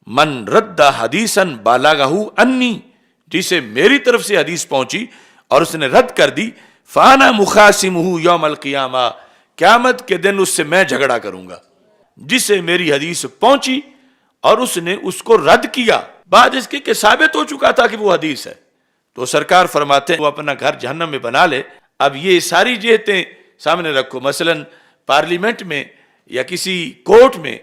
من رد حدیثاً بالغہ انی، جسے میری طرف سے حدیث پہنچی اور اس نے رد کر دی، فانا مخاصمہ یوم القیامہ، قیامت کے دن اس سے میں جھگڑا کروں گا۔ جسے میری حدیث پہنچی اور اس نے اس کو رد کیا، بعد اس کے کہ ثابت ہو چکا تھا کہ وہ حدیث ہے، تو سرکار فرماتے ہیں وہ اپنا گھر جہنم میں بنا لے۔ اب یہ ساری جہتیں سامنے رکھو، مثلا پارلیمنٹ میں یا کسی کورٹ میں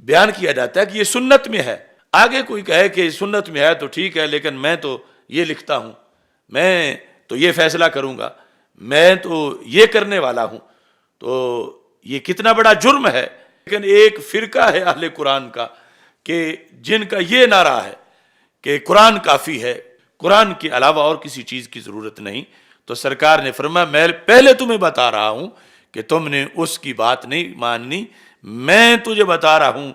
بیان کیا جاتا ہے کہ یہ سنت میں ہے، آگے کوئی کہے کہ سنت میں ہے تو ٹھیک ہے، لیکن میں تو یہ لکھتا ہوں، میں تو یہ فیصلہ کروں گا، میں تو یہ کرنے والا ہوں، تو یہ کتنا بڑا جرم ہے۔ لیکن ایک فرقہ ہے اہل قرآن کا کہ جن کا یہ نعرہ ہے کہ قرآن کافی ہے، قرآن کے علاوہ اور کسی چیز کی ضرورت نہیں، تو سرکار نے فرمایا میں پہلے تمہیں بتا رہا ہوں کہ تم نے اس کی بات نہیں ماننی، میں تجھے بتا رہا ہوں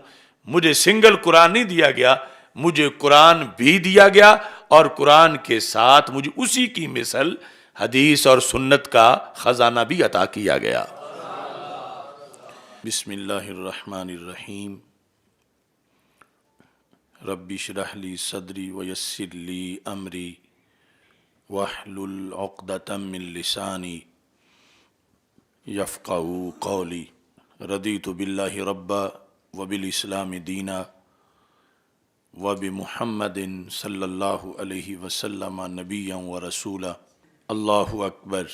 مجھے سنگل قرآن نہیں دیا گیا، مجھے قرآن بھی دیا گیا اور قرآن کے ساتھ مجھے اسی کی مثل حدیث اور سنت کا خزانہ بھی عطا کیا گیا۔ بسم اللہ الرحمن الرحیم، رب اشرح لی صدری ویسر لی امری واحلل عقدۃ من لسانی یفقہوا قولی۔ رضیت باللہ ربا وبالاسلام دینا وبمحمد صلی اللہ علیہ وسلم نبیا ورسولا۔ اللہ اکبر،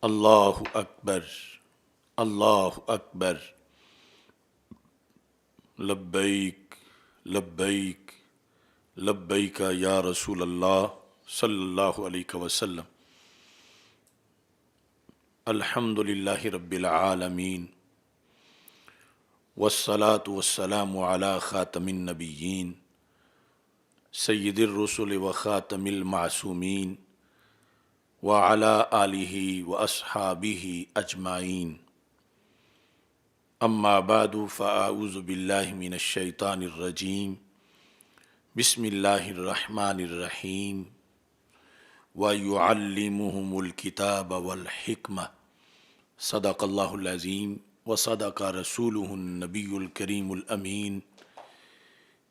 اللہ اکبر، اللہ اکبر، لبیک لبیک لبیک یا رسول اللہ صلی اللہ علیہ وسلم۔ الحمد للہ رب العالمین والصلاة والسلام علی خاتم النبیین سید الرسل وخاتم المعصومین وعلی آلہ واصحابہ اجمعین، اما بعد فاعوذ باللہ من الشیطان الرجیم، بسم اللہ الرحمن الرحیم، وَيُعَلِّمُهُمُ الْكِتَابَ وَالْحِكْمَةَ صدق اللہ العظیم وصدق رسولہ النبی الکریم الامین۔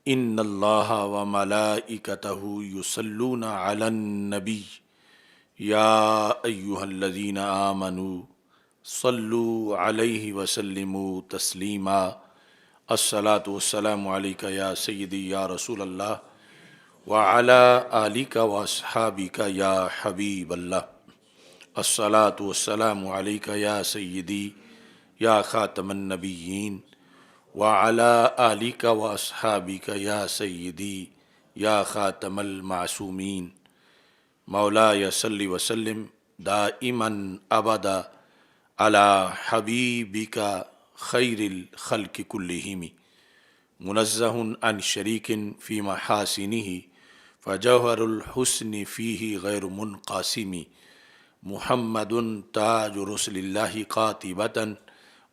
ان اللہ وملائکتہ یصلون علی النبی یا ایہا الذین آمنوا صلوا علیہ وسلموا تسلیما۔ الصلاۃ والسلام علیک یا سیدی یا رسول اللہ وعلی آلک واصحابک یا حبیب اللہ۔ الصلاۃ والسلام علیک یا سیدی یا خاتم النبیین وعلی آلک واصحابک یا سیدی یا خاتم المعصومین۔ مولایا صلی وسلم دائما ابدا علی حبیبک خیر الخلق کلہم، منزہ عن شریک فی محاسنہ فجوہر الحسن فیہ غیر منقاسم، محمد تاج رسل اللہ قاطبۃ،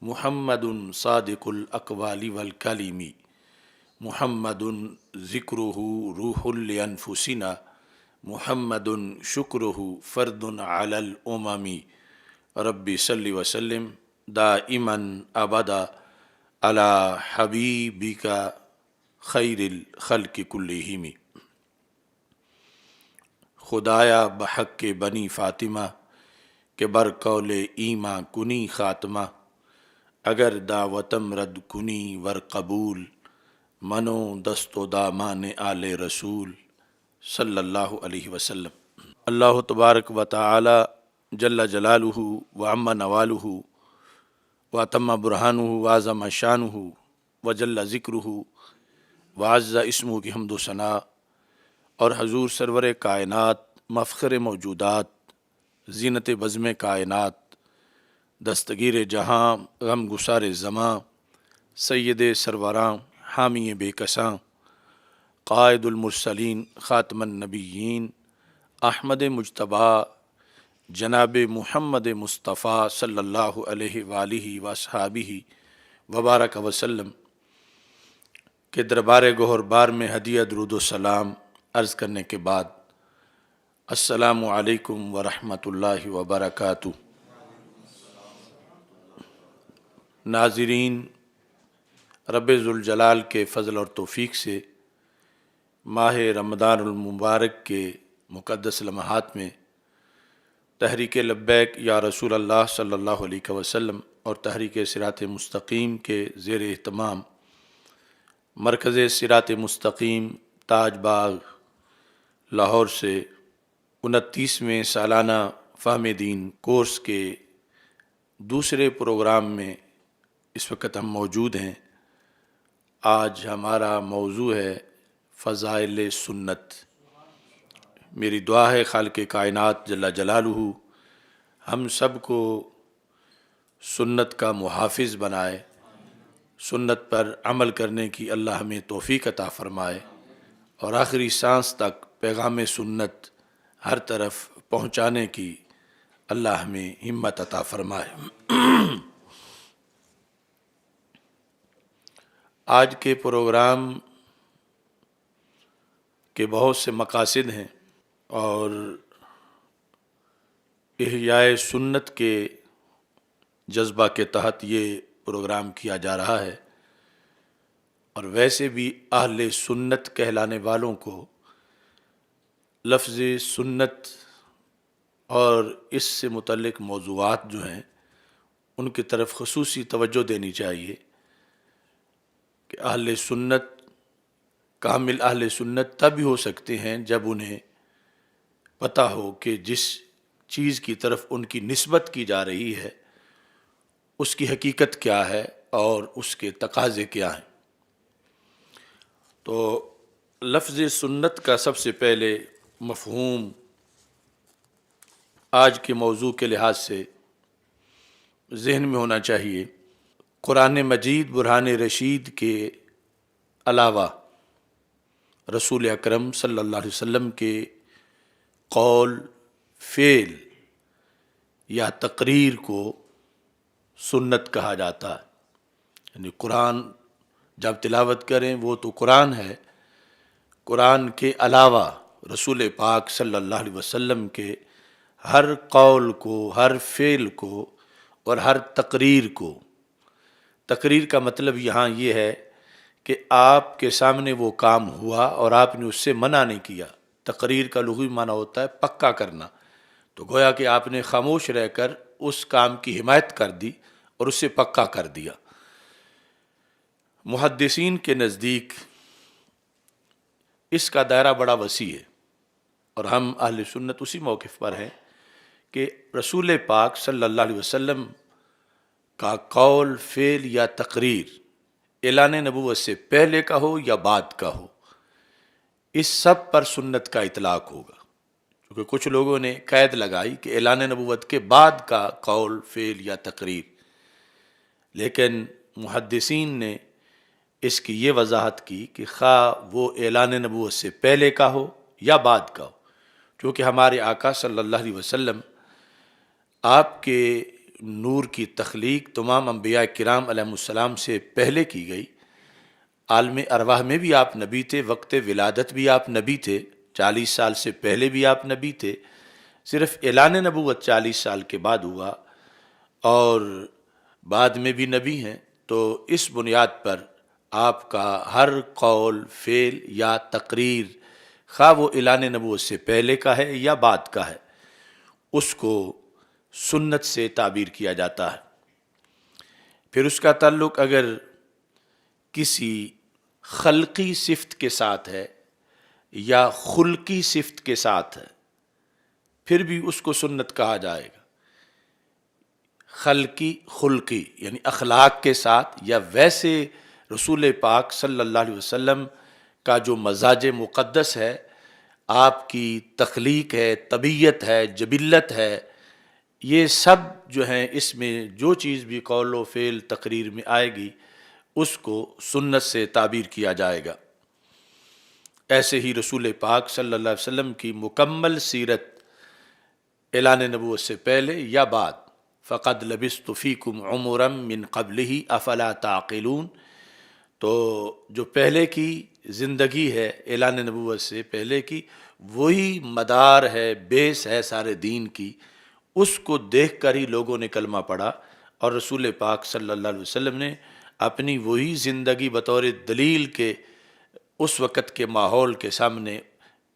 محمد صادق الاقوال والکلم، محمد ذکرہ روح لانفسنا، محمد شکرہ فرد علی الامم۔ رب صلی وسلم دائما ابدا علی حبیبک خیر الخلق کلہم۔ خدایا بحق بنی فاطمہ کہ بر قول ایماں کنی خاتمہ، اگر دعوتم رد کنی ور قبول، منو دست و دامان آل رسول صلی اللہ علیہ وسلم۔ اللہ تبارک و تعالی جل جلالہ وعم نوالہ واتم برہانہ وعظم شانہ وجل ذکرہ وعز اسمہ کی حمد و ثناء، اور حضور سرور کائنات، مفخر موجودات، زینت بزم کائنات، دستگیر جہاں، غم گسار زماں، سید سروراں، حامی بے کساں، قائد المرسلین، خاتم النبیین، احمد مجتبیٰ جناب محمد مصطفیٰ صلی اللہ علیہ وآلہ واصحابہ وبارک وسلم کے دربار گوہر بار میں ہدیہ درود و سلام عرض کرنے کے بعد، السلام علیکم ورحمۃ اللہ وبرکاتہ۔ ناظرین، رب ذوالجلال کے فضل اور توفیق سے ماہ رمضان المبارک کے مقدس لمحات میں تحریک لبیک یا رسول اللہ صلی اللہ علیہ وسلم اور تحریک صراط مستقیم کے زیر اہتمام مرکز صراط مستقیم تاج باغ لاہور سے 29ویں سالانہ فہم دین کورس کے دوسرے پروگرام میں اس وقت ہم موجود ہیں۔ آج ہمارا موضوع ہے فضائل سنت۔ میری دعا ہے خالق کائنات جل جلالہ ہم سب کو سنت کا محافظ بنائے، سنت پر عمل کرنے کی اللہ ہمیں توفیق عطا فرمائے اور آخری سانس تک پیغام سنت ہر طرف پہنچانے کی اللہ ہمیں ہمت عطا فرمائے۔ آج کے پروگرام کے بہت سے مقاصد ہیں اور احیاء سنت کے جذبہ کے تحت یہ پروگرام کیا جا رہا ہے، اور ویسے بھی اہل سنت کہلانے والوں کو لفظ سنت اور اس سے متعلق موضوعات جو ہیں ان کی طرف خصوصی توجہ دینی چاہیے کہ اہل سنت کامل اہل سنت تب ہی ہو سکتے ہیں جب انہیں پتہ ہو کہ جس چیز کی طرف ان کی نسبت کی جا رہی ہے اس کی حقیقت کیا ہے اور اس کے تقاضے کیا ہیں۔ تو لفظ سنت کا سب سے پہلے مفہوم آج کے موضوع کے لحاظ سے ذہن میں ہونا چاہیے۔ قرآن مجید برہان رشید کے علاوہ رسول اکرم صلی اللہ علیہ وسلم کے قول، فعل یا تقریر کو سنت کہا جاتا ہے۔ یعنی قرآن جب تلاوت کریں وہ تو قرآن ہے، قرآن کے علاوہ رسول پاک صلی اللہ علیہ وسلم کے ہر قول کو، ہر فعل کو اور ہر تقریر کو، تقریر کا مطلب یہاں یہ ہے کہ آپ کے سامنے وہ کام ہوا اور آپ نے اس سے منع نہیں کیا۔ تقریر کا لغوی معنی ہوتا ہے پکا کرنا، تو گویا کہ آپ نے خاموش رہ کر اس کام کی حمایت کر دی اور اسے پکا کر دیا۔ محدثین کے نزدیک اس کا دائرہ بڑا وسیع ہے، اور ہم اہل سنت اسی موقف پر ہیں کہ رسول پاک صلی اللہ علیہ وسلم کا قول، فعل یا تقریر اعلان نبوت سے پہلے کا ہو یا بعد کا ہو، اس سب پر سنت کا اطلاق ہوگا۔ کیونکہ کچھ لوگوں نے قید لگائی کہ اعلان نبوت کے بعد کا قول، فعل یا تقریر، لیکن محدثین نے اس کی یہ وضاحت کی کہ خواہ وہ اعلان نبوت سے پہلے کا ہو یا بعد کا ہو، کیونکہ ہمارے آقا صلی اللہ علیہ وسلم آپ کے نور کی تخلیق تمام انبیاء کرام علیہ السلام سے پہلے کی گئی۔ عالم ارواح میں بھی آپ نبی تھے، وقت ولادت بھی آپ نبی تھے، 40 سال سے پہلے بھی آپ نبی تھے، صرف اعلان نبوت 40 سال کے بعد ہوا اور بعد میں بھی نبی ہیں۔ تو اس بنیاد پر آپ کا ہر قول، فعل یا تقریر، خواہ وہ اعلان نبوت سے پہلے کا ہے یا بعد کا ہے، اس کو سنت سے تعبیر کیا جاتا ہے۔ پھر اس کا تعلق اگر کسی خلقی صفت کے ساتھ ہے یا خلقی صفت کے ساتھ ہے، پھر بھی اس کو سنت کہا جائے گا۔ خلقی، خلقی یعنی اخلاق کے ساتھ، یا ویسے رسول پاک صلی اللہ علیہ وسلم کا جو مزاج مقدس ہے، آپ کی تخلیق ہے، طبیعت ہے، جبلت ہے، یہ سب جو ہیں اس میں جو چیز بھی قول و فعل تقریر میں آئے گی اس کو سنت سے تعبیر کیا جائے گا۔ ایسے ہی رسول پاک صلی اللہ علیہ وسلم کی مکمل سیرت اعلان نبوت سے پہلے یا بعد، فقد لبثت فیکم عمرا من قبلہ افلا تعقلون، تو جو پہلے کی زندگی ہے اعلان نبوت سے پہلے کی، وہی مدار ہے، بیس ہے سارے دین کی، اس کو دیکھ کر ہی لوگوں نے کلمہ پڑھا، اور رسول پاک صلی اللہ علیہ وسلم نے اپنی وہی زندگی بطور دلیل کے اس وقت کے ماحول کے سامنے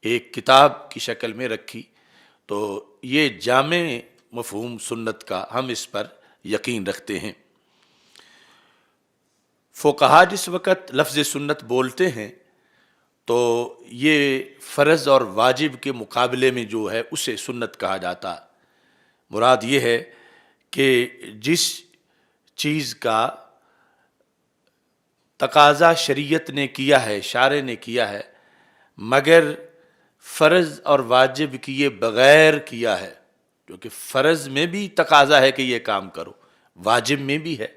ایک کتاب کی شکل میں رکھی، تو یہ جامع مفہوم سنت کا ہم اس پر یقین رکھتے ہیں۔ فقہا جس وقت لفظ سنت بولتے ہیں تو یہ فرض اور واجب کے مقابلے میں جو ہے اسے سنت کہا جاتا۔ مراد یہ ہے کہ جس چیز کا تقاضا شریعت نے کیا ہے، شارع نے کیا ہے، مگر فرض اور واجب کیے بغیر کیا ہے، کیونکہ فرض میں بھی تقاضا ہے کہ یہ کام کرو، واجب میں بھی ہے۔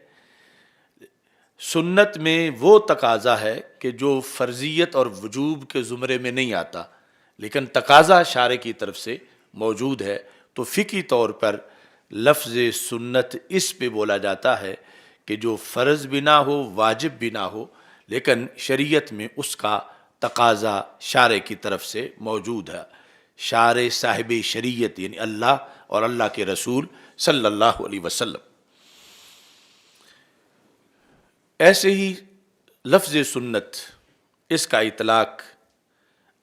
سنت میں وہ تقاضا ہے کہ جو فرضیت اور وجوب کے زمرے میں نہیں آتا، لیکن تقاضا شارع کی طرف سے موجود ہے، تو فقہی طور پر لفظ سنت اس پہ بولا جاتا ہے کہ جو فرض بھی نہ ہو، واجب بھی نہ ہو، لیکن شریعت میں اس کا تقاضا شارع کی طرف سے موجود ہے۔ شارع صاحب شریعت یعنی اللہ اور اللہ کے رسول صلی اللہ علیہ وسلم۔ ایسے ہی لفظ سنت اس کا اطلاق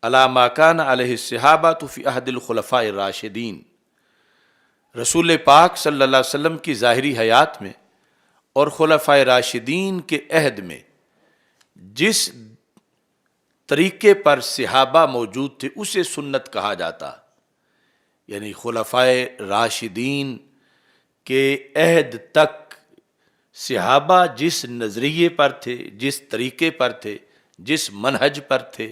علی ما کان علیہ الصحابہ فی عہد الخلفاء الراشدین، رسول پاک صلی اللہ علیہ وسلم کی ظاہری حیات میں اور خلفائے راشدین کے عہد میں جس طریقے پر صحابہ موجود تھے اسے سنت کہا جاتا۔ یعنی خلفائے راشدین کے عہد تک صحابہ جس نظریے پر تھے، جس طریقے پر تھے، جس منہج پر تھے،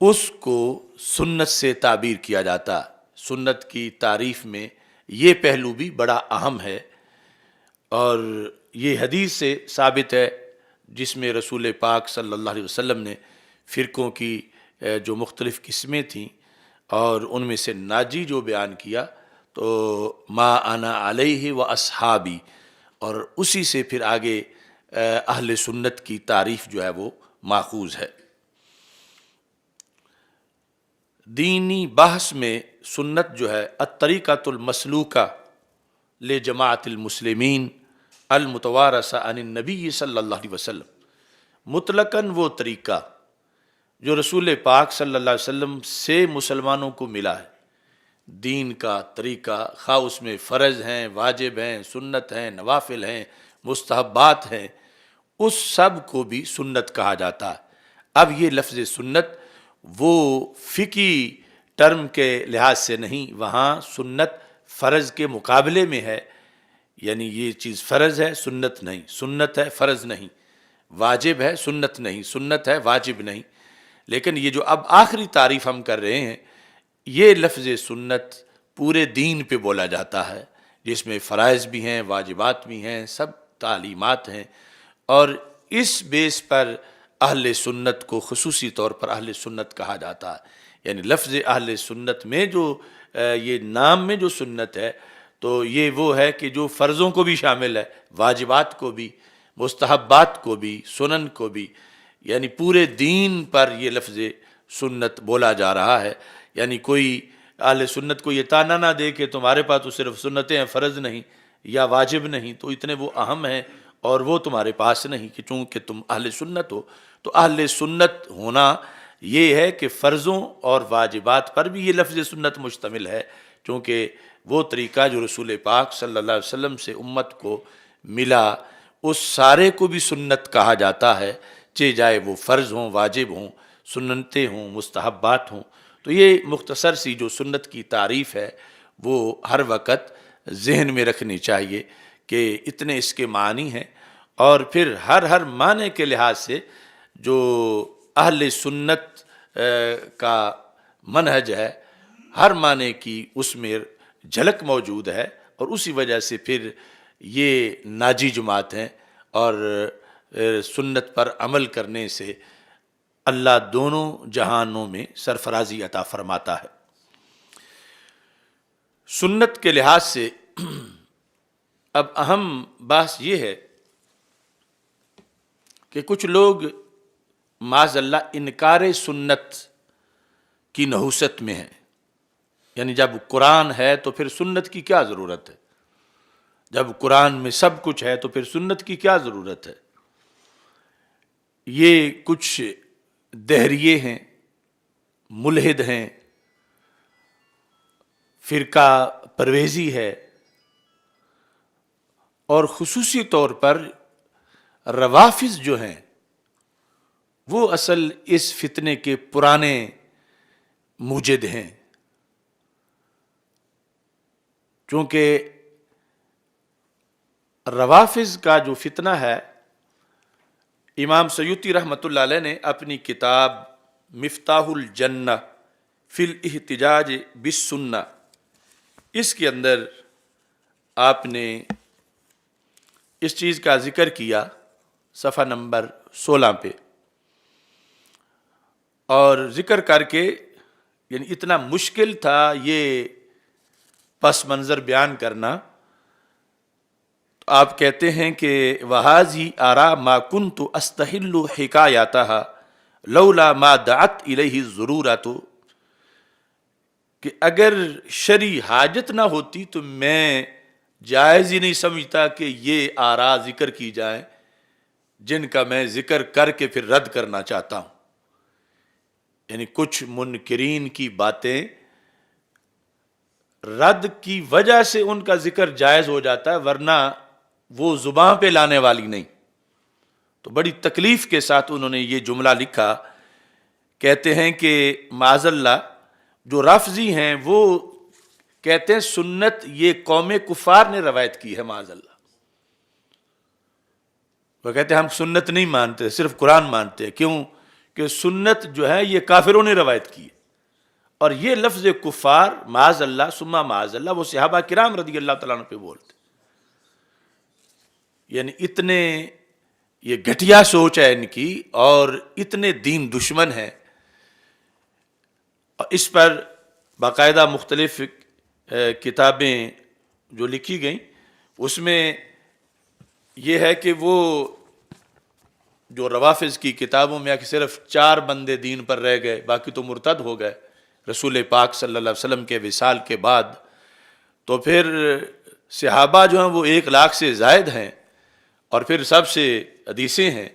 اس کو سنت سے تعبیر کیا جاتا۔ سنت کی تعریف میں یہ پہلو بھی بڑا اہم ہے، اور یہ حدیث سے ثابت ہے جس میں رسول پاک صلی اللہ علیہ وسلم نے فرقوں کی جو مختلف قسمیں تھیں اور ان میں سے ناجی جو بیان کیا تو ما انا علیہ و اصحابی، اور اسی سے پھر آگے اہل سنت کی تعریف جو ہے وہ ماخوذ ہے۔ دینی بحث میں سنت جو ہے الطریقۃ المسلوکہ لجماعت المسلمین المتوارثہ عن النبی صلی اللہ علیہ وسلم، مطلقاً وہ طریقہ جو رسول پاک صلی اللہ علیہ وسلم سے مسلمانوں کو ملا ہے، دین کا طریقہ، خواہ اس میں فرض ہیں، واجب ہیں، سنت ہیں، نوافل ہیں، مستحبات ہیں، اس سب کو بھی سنت کہا جاتا ہے۔ اب یہ لفظ سنت وہ فقہی ٹرم کے لحاظ سے نہیں، وہاں سنت فرض کے مقابلے میں ہے، یعنی یہ چیز فرض ہے سنت نہیں، سنت ہے فرض نہیں، واجب ہے سنت نہیں، سنت ہے واجب نہیں۔ لیکن یہ جو اب آخری تعریف ہم کر رہے ہیں، یہ لفظ سنت پورے دین پہ بولا جاتا ہے، جس میں فرائض بھی ہیں، واجبات بھی ہیں، سب تعلیمات ہیں، اور اس بیس پر اہل سنت کو خصوصی طور پر اہل سنت کہا جاتا ہے۔ یعنی لفظ اہل سنت میں جو یہ نام میں جو سنت ہے تو یہ وہ ہے کہ جو فرضوں کو بھی شامل ہے، واجبات کو بھی، مستحبات کو بھی، سنن کو بھی، یعنی پورے دین پر یہ لفظ سنت بولا جا رہا ہے۔ یعنی کوئی اہل سنت کو یہ تانا نہ دے کہ تمہارے پاس تو صرف سنتیں ہیں، فرض نہیں یا واجب نہیں، تو اتنے وہ اہم ہیں اور وہ تمہارے پاس نہیں کہ چونکہ تم اہل سنت ہو۔ تو اہل سنت ہونا یہ ہے کہ فرضوں اور واجبات پر بھی یہ لفظ سنت مشتمل ہے، چونکہ وہ طریقہ جو رسول پاک صلی اللہ علیہ وسلم سے امت کو ملا اس سارے کو بھی سنت کہا جاتا ہے، چاہے وہ فرض ہوں، واجب ہوں، سنتیں ہوں، مستحبات ہوں۔ تو یہ مختصر سی جو سنت کی تعریف ہے وہ ہر وقت ذہن میں رکھنی چاہیے کہ اتنے اس کے معنی ہیں، اور پھر ہر معنی کے لحاظ سے جو اہل سنت کا منہج ہے، ہر معنی کی اس میں جھلک موجود ہے، اور اسی وجہ سے پھر یہ ناجی جماعت ہیں، اور سنت پر عمل کرنے سے اللہ دونوں جہانوں میں سرفرازی عطا فرماتا ہے۔ سنت کے لحاظ سے اب اہم بحث یہ ہے کہ کچھ لوگ معاذ اللہ انکار سنت کی نحوست میں ہیں، یعنی جب قرآن ہے تو پھر سنت کی کیا ضرورت ہے؟ جب قرآن میں سب کچھ ہے تو پھر سنت کی کیا ضرورت ہے؟ یہ کچھ دہریے ہیں، ملحد ہیں، فرقہ پرویزی ہے، اور خصوصی طور پر روافض جو ہیں وہ اصل اس فتنے کے پرانے موجد ہیں. چونکہ روافض کا جو فتنہ ہے، امام سیوطی رحمۃ اللہ علیہ نے اپنی کتاب مفتاح الجنہ فی الاحتجاج بالسنہ، اس کے اندر آپ نے اس چیز کا ذکر کیا صفحہ نمبر 16 پہ، اور ذکر کر کے یعنی اتنا مشکل تھا یہ پس منظر بیان کرنا. تو آپ کہتے ہیں کہ وَهَذِهِ آرَا مَا كُنْتُ أَسْتَحِلُّ حِكَایَتَهَا لَوْلَا مَا دَعَتْ إِلَيْهِ الضُّرُورَةُ، کہ اگر شرعی حاجت نہ ہوتی تو میں جائز ہی نہیں سمجھتا کہ یہ آراء ذکر کی جائیں جن کا میں ذکر کر کے پھر رد کرنا چاہتا ہوں. یعنی کچھ منکرین کی باتیں رد کی وجہ سے ان کا ذکر جائز ہو جاتا ہے، ورنہ وہ زبان پہ لانے والی نہیں. تو بڑی تکلیف کے ساتھ انہوں نے یہ جملہ لکھا. کہتے ہیں کہ معاذ اللہ جو رافضی ہیں وہ کہتے ہیں سنت یہ قوم کفار نے روایت کی ہے. معاذ اللہ وہ کہتے ہیں ہم سنت نہیں مانتے، صرف قرآن مانتے ہیں. کیوں؟ کہ سنت جو ہے یہ کافروں نے روایت کی ہے. اور یہ لفظ کفار معاذ اللہ ثم معاذ اللہ وہ صحابہ کرام رضی اللہ تعالیٰ عنہ پہ بولتے. یعنی اتنے یہ گھٹیا سوچ ہے ان کی، اور اتنے دین دشمن ہیں. اور اس پر باقاعدہ مختلف کتابیں جو لکھی گئیں، اس میں یہ ہے کہ وہ جو روافض کی کتابوں میں کہ صرف 4 بندے دین پر رہ گئے، باقی تو مرتد ہو گئے رسول پاک صلی اللہ علیہ وسلم کے وصال کے بعد. تو پھر صحابہ جو ہیں وہ 1 لاکھ سے زائد ہیں، اور پھر سب سے حدیثیں ہیں،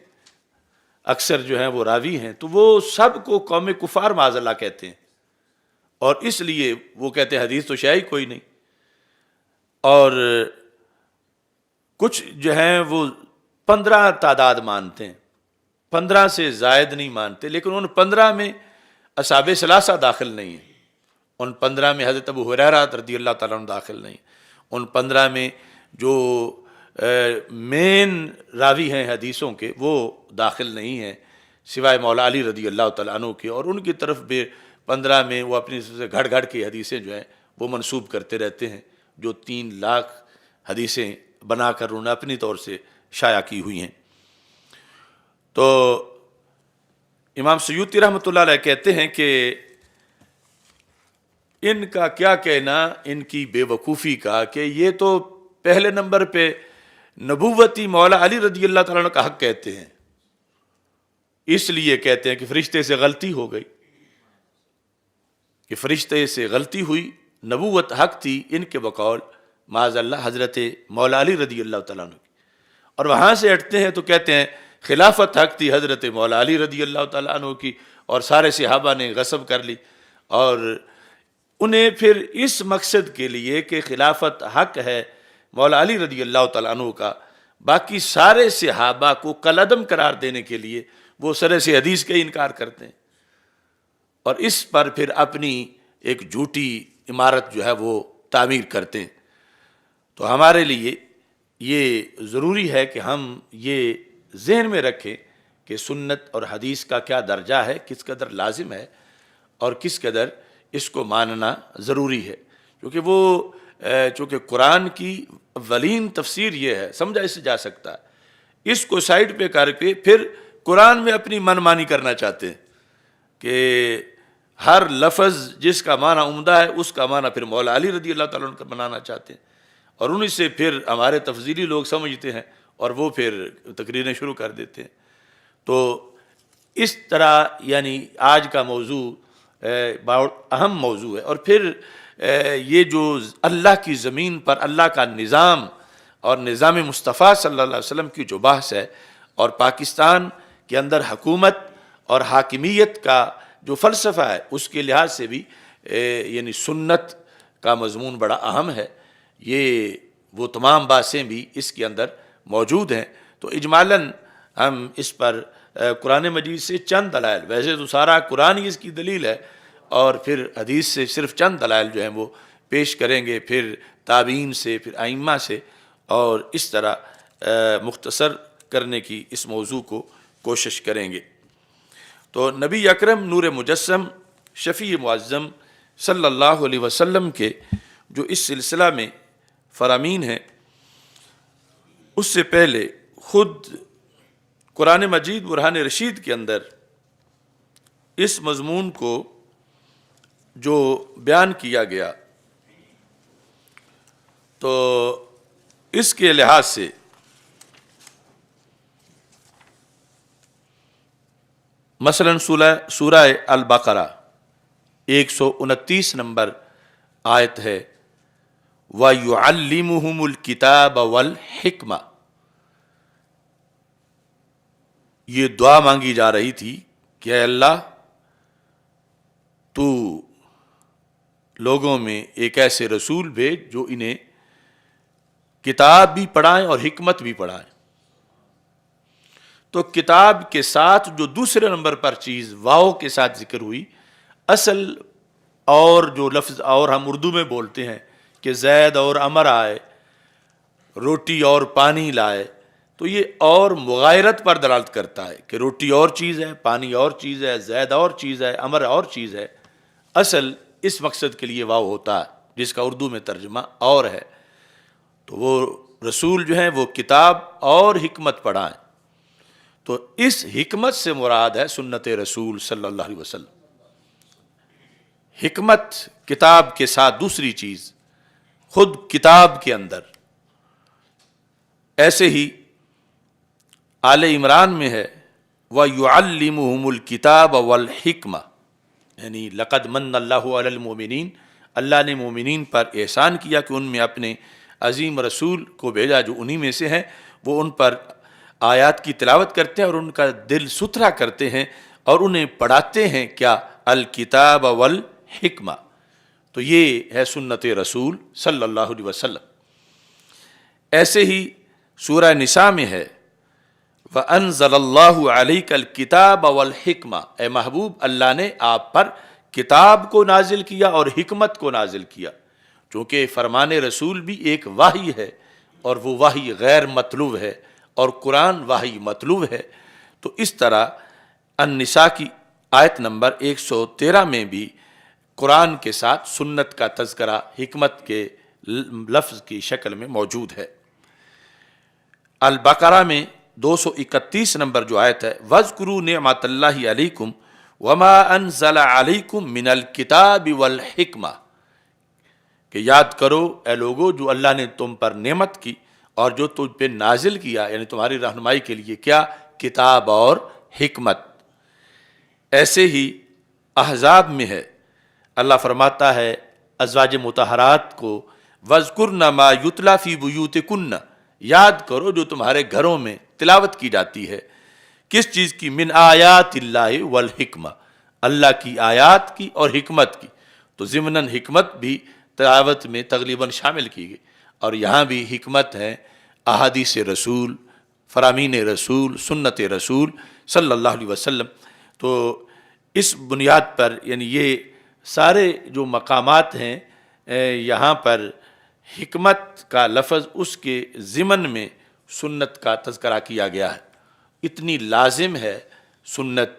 اکثر جو ہیں وہ راوی ہیں. تو وہ سب کو قوم کفار معاذ اللہ کہتے ہیں، اور اس لیے وہ کہتے ہیں حدیث تو شاید کوئی نہیں. اور کچھ جو ہیں وہ 15 تعداد مانتے ہیں، 15 سے زائد نہیں مانتے. لیکن ان 15 میں اصحاب ثلاثہ داخل نہیں ہیں، ان 15 میں حضرت ابو ہریرہ رضی اللہ تعالیٰ عنہ داخل نہیں، ان 15 میں جو مین راوی ہیں حدیثوں کے وہ داخل نہیں ہیں سوائے مولا علی رضی اللہ تعالیٰ عنہ کے. اور ان کی طرف بھی 15 میں وہ اپنی سے گھڑ گھڑ کے حدیثیں جو ہیں وہ منسوب کرتے رہتے ہیں، جو 3 لاکھ حدیثیں بنا کر انہوں نے اپنی طور سے شائع کی ہوئی ہیں. تو امام سیوطی رحمۃ اللہ علیہ کہتے ہیں کہ ان کا کیا کہنا، ان کی بے وقوفی کا، کہ یہ تو پہلے نمبر پہ نبوتی مولا علی رضی اللہ تعالیٰ عنہ کا حق کہتے ہیں، اس لیے کہتے ہیں کہ فرشتے سے غلطی ہو گئی، کہ فرشتے سے غلطی ہوئی، نبوت حق تھی ان کے بقول معاذ اللہ حضرت مولا علی رضی اللہ تعالیٰ عنہ کی. اور وہاں سے ہٹتے ہیں تو کہتے ہیں خلافت حق تھی حضرت مولا علی رضی اللہ تعالیٰ عنہ کی، اور سارے صحابہ نے غصب کر لی. اور انہیں پھر اس مقصد کے لیے کہ خلافت حق ہے مولا علی رضی اللہ تعالیٰ عنہ کا، باقی سارے صحابہ کو کالعدم قرار دینے کے لیے وہ سرے سے حدیث کا انکار کرتے ہیں، اور اس پر پھر اپنی ایک جھوٹی عمارت جو ہے وہ تعمیر کرتے ہیں. تو ہمارے لیے یہ ضروری ہے کہ ہم یہ ذہن میں رکھیں کہ سنت اور حدیث کا کیا درجہ ہے، کس قدر لازم ہے اور کس قدر اس کو ماننا ضروری ہے. کیونکہ وہ چونکہ قرآن کی اولین تفسیر یہ ہے، سمجھا اس سے جا سکتا ہے، اس کو سائڈ پہ کر کے پھر قرآن میں اپنی من مانی کرنا چاہتے ہیں کہ ہر لفظ جس کا معنی عمدہ ہے اس کا معنی پھر مولا علی رضی اللہ تعالیٰ عنہ کا بنانا چاہتے ہیں، اور انہی سے پھر ہمارے تفضیلی لوگ سمجھتے ہیں اور وہ پھر تقریریں شروع کر دیتے ہیں. تو اس طرح یعنی آج کا موضوع بہت اہم موضوع ہے. اور پھر یہ جو اللہ کی زمین پر اللہ کا نظام اور نظام مصطفیٰ صلی اللہ علیہ وسلم کی جو بحث ہے، اور پاکستان کے اندر حکومت اور حاکمیت کا جو فلسفہ ہے، اس کے لحاظ سے بھی یعنی سنت کا مضمون بڑا اہم ہے۔ یہ وہ تمام باتیں بھی اس کے اندر موجود ہیں۔ تو اجمالاً ہم اس پر قرآن مجید سے چند دلائل، ویسے تو سارا قرآن ہی اس کی دلیل ہے، اور پھر حدیث سے صرف چند دلائل جو ہیں وہ پیش کریں گے، پھر تابعین سے، پھر ائمہ سے، اور اس طرح مختصر کرنے کی اس موضوع کو کوشش کریں گے۔ تو نبی اکرم نور مجسم شفیع معظم صلی اللہ علیہ وسلم کے جو اس سلسلہ میں فرامین ہیں، اس سے پہلے خود قرآن مجید برہان رشید کے اندر اس مضمون کو جو بیان کیا گیا، تو اس کے لحاظ سے مثلا سورہ البقرہ 129 نمبر آیت ہے، وَيُعَلِّمُهُمُ الْكِتَابَ وَالْحِکْمَةَ، یہ دعا مانگی جا رہی تھی کہ اے اللہ تو لوگوں میں ایک ایسے رسول بھیج جو انہیں کتاب بھی پڑھائیں اور حکمت بھی پڑھائیں۔ تو کتاب کے ساتھ جو دوسرے نمبر پر چیز واو کے ساتھ ذکر ہوئی، اصل اور جو لفظ اور ہم اردو میں بولتے ہیں کہ زید اور عمر آئے، روٹی اور پانی لائے، تو یہ اور مغایرت پر دلالت کرتا ہے کہ روٹی اور چیز ہے، پانی اور چیز ہے، زید اور چیز ہے، عمر اور چیز ہے۔ اصل اس مقصد کے لیے واو ہوتا ہے، جس کا اردو میں ترجمہ اور ہے۔ تو وہ رسول جو ہیں وہ کتاب اور حکمت پڑھائیں۔ تو اس حکمت سے مراد ہے سنت رسول صلی اللہ علیہ وسلم۔ حکمت کتاب کے ساتھ دوسری چیز، خود کتاب کے اندر۔ ایسے ہی آل عمران میں ہے وَيُعَلِّمُهُمُ الْكِتَابَ وَالْحِکْمَةَ، یعنی لَقَدْ مَنَّ اللَّهُ عَلَى الْمُؤْمِنِينَ، اللہ نے مومنین پر احسان کیا کہ ان میں اپنے عظیم رسول کو بھیجا جو انہی میں سے ہیں، وہ ان پر آیات کی تلاوت کرتے ہیں اور ان کا دل ستھرا کرتے ہیں اور انہیں پڑھاتے ہیں کیا؟ الکتاب والحکمہ۔ تو یہ ہے سنت رسول صلی اللہ علیہ وسلم۔ ایسے ہی سورہ نساء میں ہے وَأَنزَلَ اللَّهُ عَلَيْكَ الْكِتَابَ وَالْحِکْمَةَ، اے محبوب اللہ نے آپ پر کتاب کو نازل کیا اور حکمت کو نازل کیا، چونکہ فرمان رسول بھی ایک وحی ہے اور وہ وحی غیر مطلوب ہے اور قرآن وحی مطلوب ہے۔ تو اس طرح النساء کی آیت نمبر 113 میں بھی قرآن کے ساتھ سنت کا تذکرہ حکمت کے لفظ کی شکل میں موجود ہے۔ البقرہ میں 231 نمبر جو آیت ہے وَاذْكُرُوا نِعْمَةَ اللَّهِ عَلَيْكُمْ وَمَا أَنزَلَ عَلَيْكُمْ مِنَ الْكِتَابِ وَالْحِکْمَةِ، کہ یاد کرو اے لوگو جو اللہ نے تم پر نعمت کی اور جو تجھ پہ نازل کیا، یعنی تمہاری رہنمائی کے لیے کیا؟ کتاب اور حکمت۔ ایسے ہی احزاب میں ہے، اللہ فرماتا ہے ازواج مطہرات کو وَاذْكُرْنَ مَا يُتْلَى فِي بُيُوتِكُنَّ، یاد کرو جو تمہارے گھروں میں تلاوت کی جاتی ہے، کس چیز کی؟ من آیات اللہ والحکمہ، اللہ کی آیات کی اور حکمت کی۔ تو ضمناً حکمت بھی تلاوت میں تغلیباً شامل کی گئی، اور یہاں بھی حکمت ہے احادیث رسول، فرامین رسول، سنت رسول صلی اللہ علیہ وسلم۔ تو اس بنیاد پر یعنی یہ سارے جو مقامات ہیں یہاں پر حکمت کا لفظ اس کے ضمن میں سنت کا تذکرہ کیا گیا ہے۔ اتنی لازم ہے سنت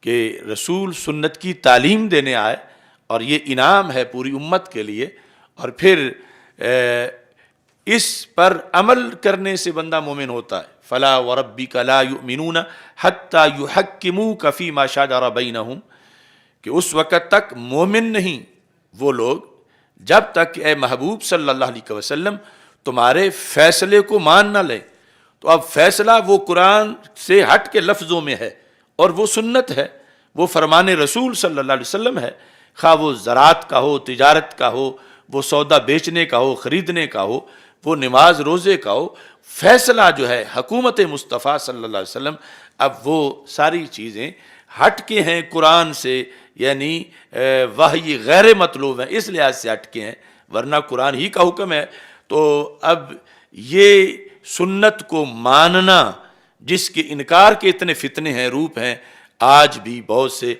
کہ رسول سنت کی تعلیم دینے آئے، اور یہ انعام ہے پوری امت کے لیے، اور پھر اس پر عمل کرنے سے بندہ مومن ہوتا ہے۔ فَلَا وَرَبِّكَ لَا يُؤْمِنُونَ حَتَّى يُحَكِّمُوكَ فِي مَا شَجَرَ بَيْنَهُمْ، کہ اس وقت تک مومن نہیں وہ لوگ جب تک اے محبوب صلی اللہ علیہ وسلم تمہارے فیصلے کو مان نہ لیں۔ تو اب فیصلہ وہ قرآن سے ہٹ کے لفظوں میں ہے، اور وہ سنت ہے، وہ فرمان رسول صلی اللہ علیہ وسلم ہے، خواہ وہ زراعت کا ہو، تجارت کا ہو، وہ سودا بیچنے کا ہو، خریدنے کا ہو، وہ نماز روزے کا ہو، فیصلہ جو ہے حکومت مصطفیٰ صلی اللہ علیہ وسلم، اب وہ ساری چیزیں ہٹ کے ہیں قرآن سے، یعنی وحی غیر مطلوب ہیں، اس لحاظ سے ہٹ کے ہیں، ورنہ قرآن ہی کا حکم ہے۔ تو اب یہ سنت کو ماننا، جس کے انکار کے اتنے فتنے ہیں، روپ ہیں، آج بھی بہت سے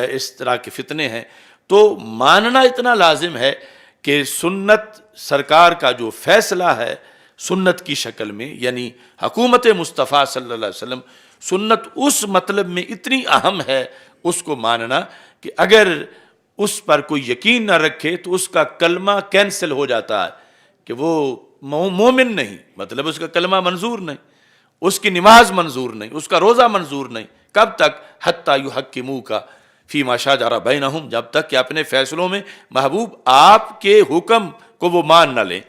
اس طرح کے فتنے ہیں، تو ماننا اتنا لازم ہے کہ سنت سرکار کا جو فیصلہ ہے سنت کی شکل میں، یعنی حکومت مصطفیٰ صلی اللہ علیہ وسلم، سنت اس مطلب میں اتنی اہم ہے اس کو ماننا کہ اگر اس پر کوئی یقین نہ رکھے تو اس کا کلمہ کینسل ہو جاتا ہے، کہ وہ مومن نہیں، مطلب اس کا کلمہ منظور نہیں، اس کی نماز منظور نہیں، اس کا روزہ منظور نہیں۔ کب تک؟ حتی یحکموک فیما شجر بینہم، جب تک کہ اپنے فیصلوں میں محبوب آپ کے حکم کو وہ مان نہ لیں،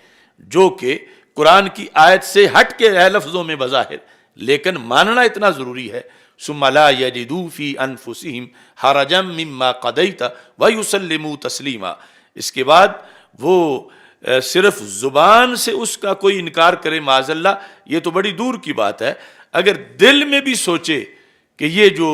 جو کہ قرآن کی آیت سے ہٹ کے ہے لفظوں میں بظاہر، لیکن ماننا اتنا ضروری ہے۔ ثم لا یجدوا فی انفسہم حرجا مما قضیت ویسلموا تسلیما، اس کے بعد وہ صرف زبان سے اس کا کوئی انکار کرے معاذ اللہ، یہ تو بڑی دور کی بات ہے، اگر دل میں بھی سوچے کہ یہ جو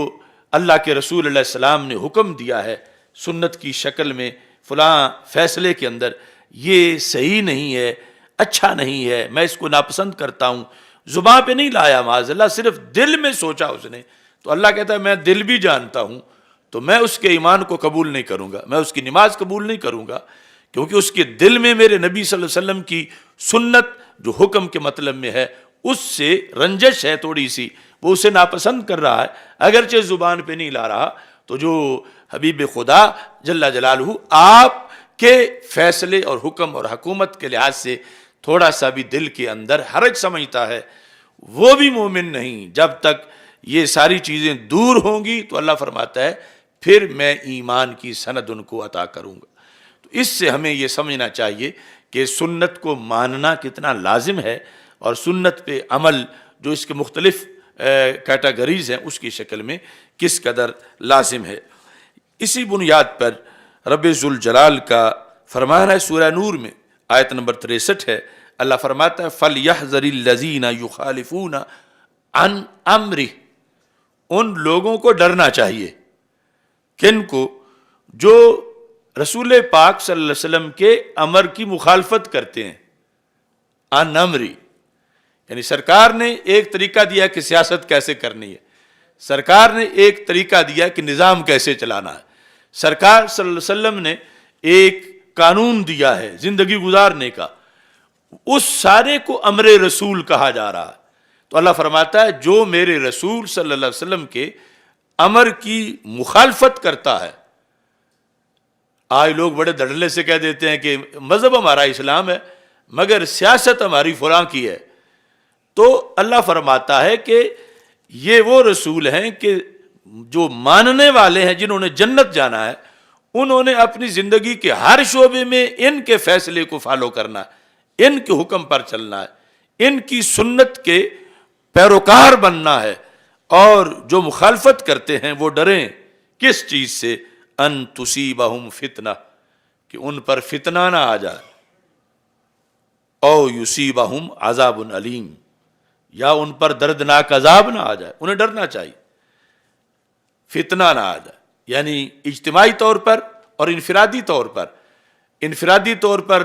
اللہ کے رسول علیہ السلام نے حکم دیا ہے سنت کی شکل میں فلاں فیصلے کے اندر، یہ صحیح نہیں ہے، اچھا نہیں ہے، میں اس کو ناپسند کرتا ہوں، زبان پہ نہیں لایا معاذ اللہ، صرف دل میں سوچا اس نے، تو اللہ کہتا ہے میں دل بھی جانتا ہوں، تو میں اس کے ایمان کو قبول نہیں کروں گا، میں اس کی نماز قبول نہیں کروں گا، کیونکہ اس کے دل میں میرے نبی صلی اللہ علیہ وسلم کی سنت جو حکم کے مطلب میں ہے اس سے رنجش ہے تھوڑی سی، وہ اسے ناپسند کر رہا ہے، اگرچہ زبان پہ نہیں لا رہا، تو جو حبیب خدا جل جلالہ آپ کے فیصلے اور حکم اور حکومت کے لحاظ سے تھوڑا سا بھی دل کے اندر حرج سمجھتا ہے، وہ بھی مومن نہیں۔ جب تک یہ ساری چیزیں دور ہوں گی تو اللہ فرماتا ہے پھر میں ایمان کی سند ان کو عطا کروں گا۔ تو اس سے ہمیں یہ سمجھنا چاہیے کہ سنت کو ماننا کتنا لازم ہے، اور سنت پہ عمل جو اس کے مختلف کیٹیگریز ہیں اس کی شکل میں کس قدر لازم ہے۔ اسی بنیاد پر رب ذوالجلال کا فرمان ہے سورہ نور میں آیت نمبر 63 ہے، اللہ فرماتا ہے فَلْيَحْذَرِ الَّذِينَ يُخَالِفُونَ عَنْ أَمْرِهِ، ان لوگوں کو ڈرنا چاہیے، کن کو؟ جو رسول پاک صلی اللہ علیہ وسلم کے امر کی مخالفت کرتے ہیں، عن امری، یعنی سرکار نے ایک طریقہ دیا کہ سیاست کیسے کرنی ہے، سرکار نے ایک طریقہ دیا کہ نظام کیسے چلانا ہے، سرکار صلی اللہ علیہ وسلم نے ایک قانون دیا ہے زندگی گزارنے کا، اس سارے کو امر رسول کہا جا رہا ہے۔ تو اللہ فرماتا ہے جو میرے رسول صلی اللہ علیہ وسلم کے امر کی مخالفت کرتا ہے، آج لوگ بڑے دھڑلے سے کہہ دیتے ہیں کہ مذہب ہمارا اسلام ہے مگر سیاست ہماری فلاں کی ہے، تو اللہ فرماتا ہے کہ یہ وہ رسول ہیں کہ جو ماننے والے ہیں، جنہوں نے جنت جانا ہے، انہوں نے اپنی زندگی کے ہر شعبے میں ان کے فیصلے کو فالو کرنا ہے، ان کے حکم پر چلنا ہے، ان کی سنت کے پیروکار بننا ہے، اور جو مخالفت کرتے ہیں وہ ڈریں کس چیز سے؟ ان تصیبہم فتنہ، کہ ان پر فتنہ نہ آ جائے، او یصیبہم عذاب علیم، یا ان پر دردناک عذاب نہ آ جائے، انہیں ڈرنا چاہیے، فتنہ نہ آ جائے، یعنی اجتماعی طور پر اور انفرادی طور پر۔ انفرادی طور پر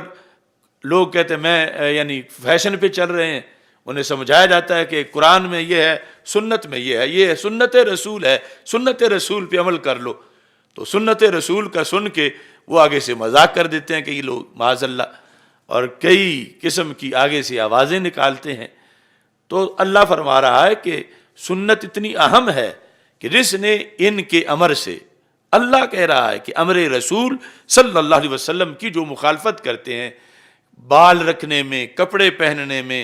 لوگ کہتے ہیں میں یعنی فیشن پہ چل رہے ہیں، انہیں سمجھایا جاتا ہے کہ قرآن میں یہ ہے، سنت میں یہ ہے، یہ سنت رسول ہے، سنت رسول پہ عمل کر لو، تو سنت رسول کا سن کے وہ آگے سے مذاق کر دیتے ہیں کہ یہ لوگ معاذ اللہ، اور کئی قسم کی آگے سے آوازیں نکالتے ہیں۔ تو اللہ فرما رہا ہے کہ سنت اتنی اہم ہے کہ جس نے ان کے امر سے، اللہ کہہ رہا ہے کہ امر رسول صلی اللہ علیہ وسلم کی جو مخالفت کرتے ہیں، بال رکھنے میں، کپڑے پہننے میں،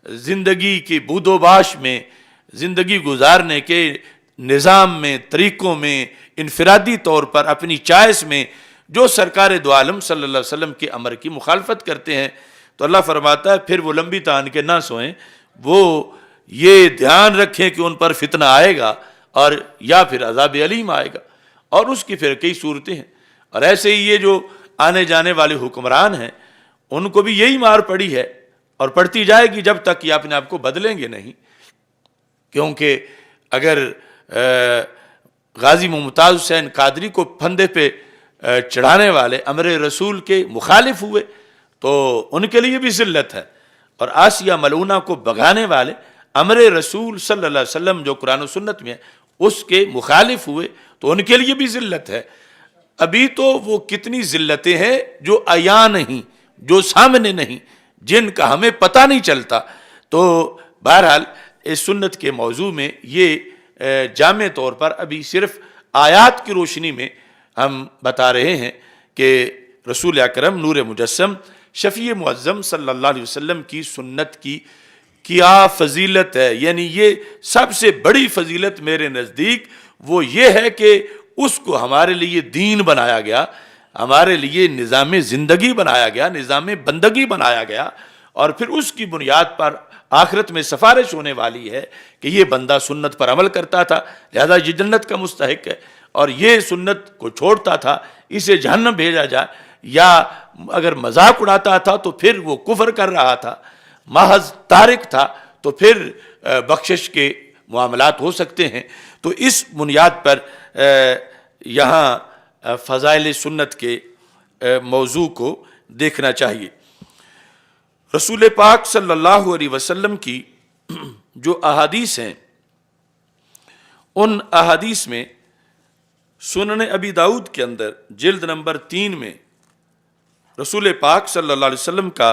زندگی کی بود و باش میں، زندگی گزارنے کے نظام میں، طریقوں میں، انفرادی طور پر اپنی چائس میں جو سرکار دو عالم صلی اللہ علیہ وسلم کے امر کی مخالفت کرتے ہیں، تو اللہ فرماتا ہے پھر وہ لمبی تان کے نہ سوئیں، وہ یہ دھیان رکھیں کہ ان پر فتنہ آئے گا اور یا پھر عذاب علیم آئے گا، اور اس کی پھر کئی صورتیں ہیں۔ اور ایسے ہی یہ جو آنے جانے والے حکمران ہیں ان کو بھی یہی مار پڑی ہے، اور پڑھتی جائے گی جب تک یہ اپنے آپ کو بدلیں گے نہیں. کیونکہ اگر غازی ممتاز حسین قادری کو پھندے پہ چڑھانے والے امر رسول کے مخالف ہوئے تو ان کے لیے بھی ذلت ہے، اور آسیہ ملعونہ کو بھگانے والے امر رسول صلی اللہ علیہ وسلم جو قرآن و سنت میں ہے اس کے مخالف ہوئے تو ان کے لیے بھی ذلت ہے. ابھی تو وہ کتنی ذلتیں ہیں جو عیاں نہیں، جو سامنے نہیں، جن کا ہمیں پتہ نہیں چلتا. تو بہرحال اس سنت کے موضوع میں یہ جامع طور پر ابھی صرف آیات کی روشنی میں ہم بتا رہے ہیں کہ رسول اکرم نور مجسم شفیع معظم صلی اللہ علیہ وسلم کی سنت کی کیا فضیلت ہے. یعنی یہ سب سے بڑی فضیلت میرے نزدیک وہ یہ ہے کہ اس کو ہمارے لیے دین بنایا گیا، ہمارے لیے نظام زندگی بنایا گیا، نظام بندگی بنایا گیا، اور پھر اس کی بنیاد پر آخرت میں سفارش ہونے والی ہے کہ یہ بندہ سنت پر عمل کرتا تھا لہذا یہ جنت کا مستحق ہے، اور یہ سنت کو چھوڑتا تھا اسے جہنم بھیجا جائے، یا اگر مذاق اڑاتا تھا تو پھر وہ کفر کر رہا تھا، محض تارک تھا تو پھر بخشش کے معاملات ہو سکتے ہیں. تو اس بنیاد پر یہاں فضائل سنت کے موضوع کو دیکھنا چاہیے. رسول پاک صلی اللہ علیہ وسلم کی جو احادیث ہیں ان احادیث میں سنن ابی داؤد کے اندر جلد نمبر 3 میں رسول پاک صلی اللہ علیہ وسلم کا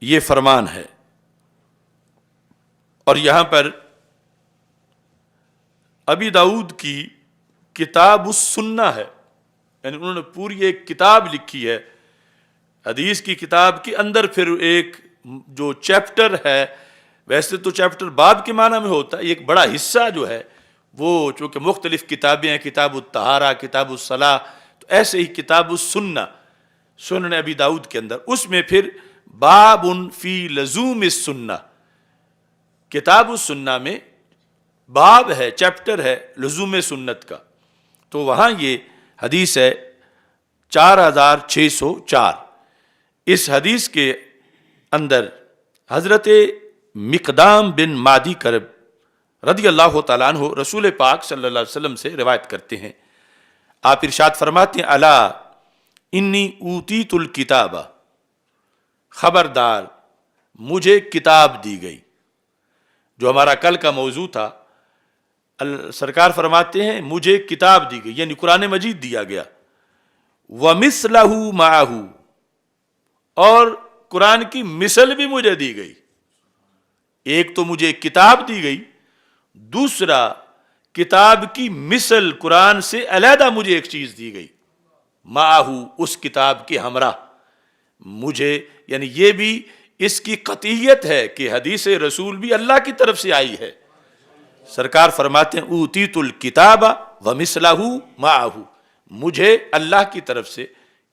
یہ فرمان ہے، اور یہاں پر ابی داؤد کی کتاب السنہ ہے، یعنی انہوں نے پوری ایک کتاب لکھی ہے حدیث کی کتاب کے اندر. پھر ایک جو چیپٹر ہے، ویسے تو چیپٹر باب کے معنی میں ہوتا ہے، ایک بڑا حصہ جو ہے وہ چونکہ مختلف کتابیں ہیں، کتاب الطہارہ، کتاب الصلاۃ، تو ایسے ہی کتاب السنہ سنن ابی داؤد کے اندر اس میں پھر باب فی لزوم السنہ، کتاب السنہ میں باب ہے، چیپٹر ہے لزوم سنت کا. تو وہاں یہ حدیث ہے 4604. اس حدیث کے اندر حضرت مقدام بن مادی کرب رضی اللہ تعالیٰ عنہ رسول پاک صلی اللہ علیہ وسلم سے روایت کرتے ہیں. آپ ارشاد فرماتے ہیں الا انی اوتیت الکتاب، خبردار مجھے کتاب دی گئی. جو ہمارا کل کا موضوع تھا، سرکار فرماتے ہیں مجھے کتاب دی گئی، یعنی قرآن مجید دیا گیا. وَمِثْلَهُ مَعَهُ، اور قرآن کی مثل بھی مجھے دی گئی. ایک تو مجھے کتاب دی گئی، دوسرا کتاب کی مثل قرآن سے علیحدہ مجھے ایک چیز دی گئی، معہو، اس کتاب کے ہمراہ مجھے. یعنی یہ بھی اس کی قطعیت ہے کہ حدیث رسول بھی اللہ کی طرف سے آئی ہے. سرکار فرماتے ہیں اوتیت الکتاب ومثلہ معہو، مجھے اللہ کی طرف سے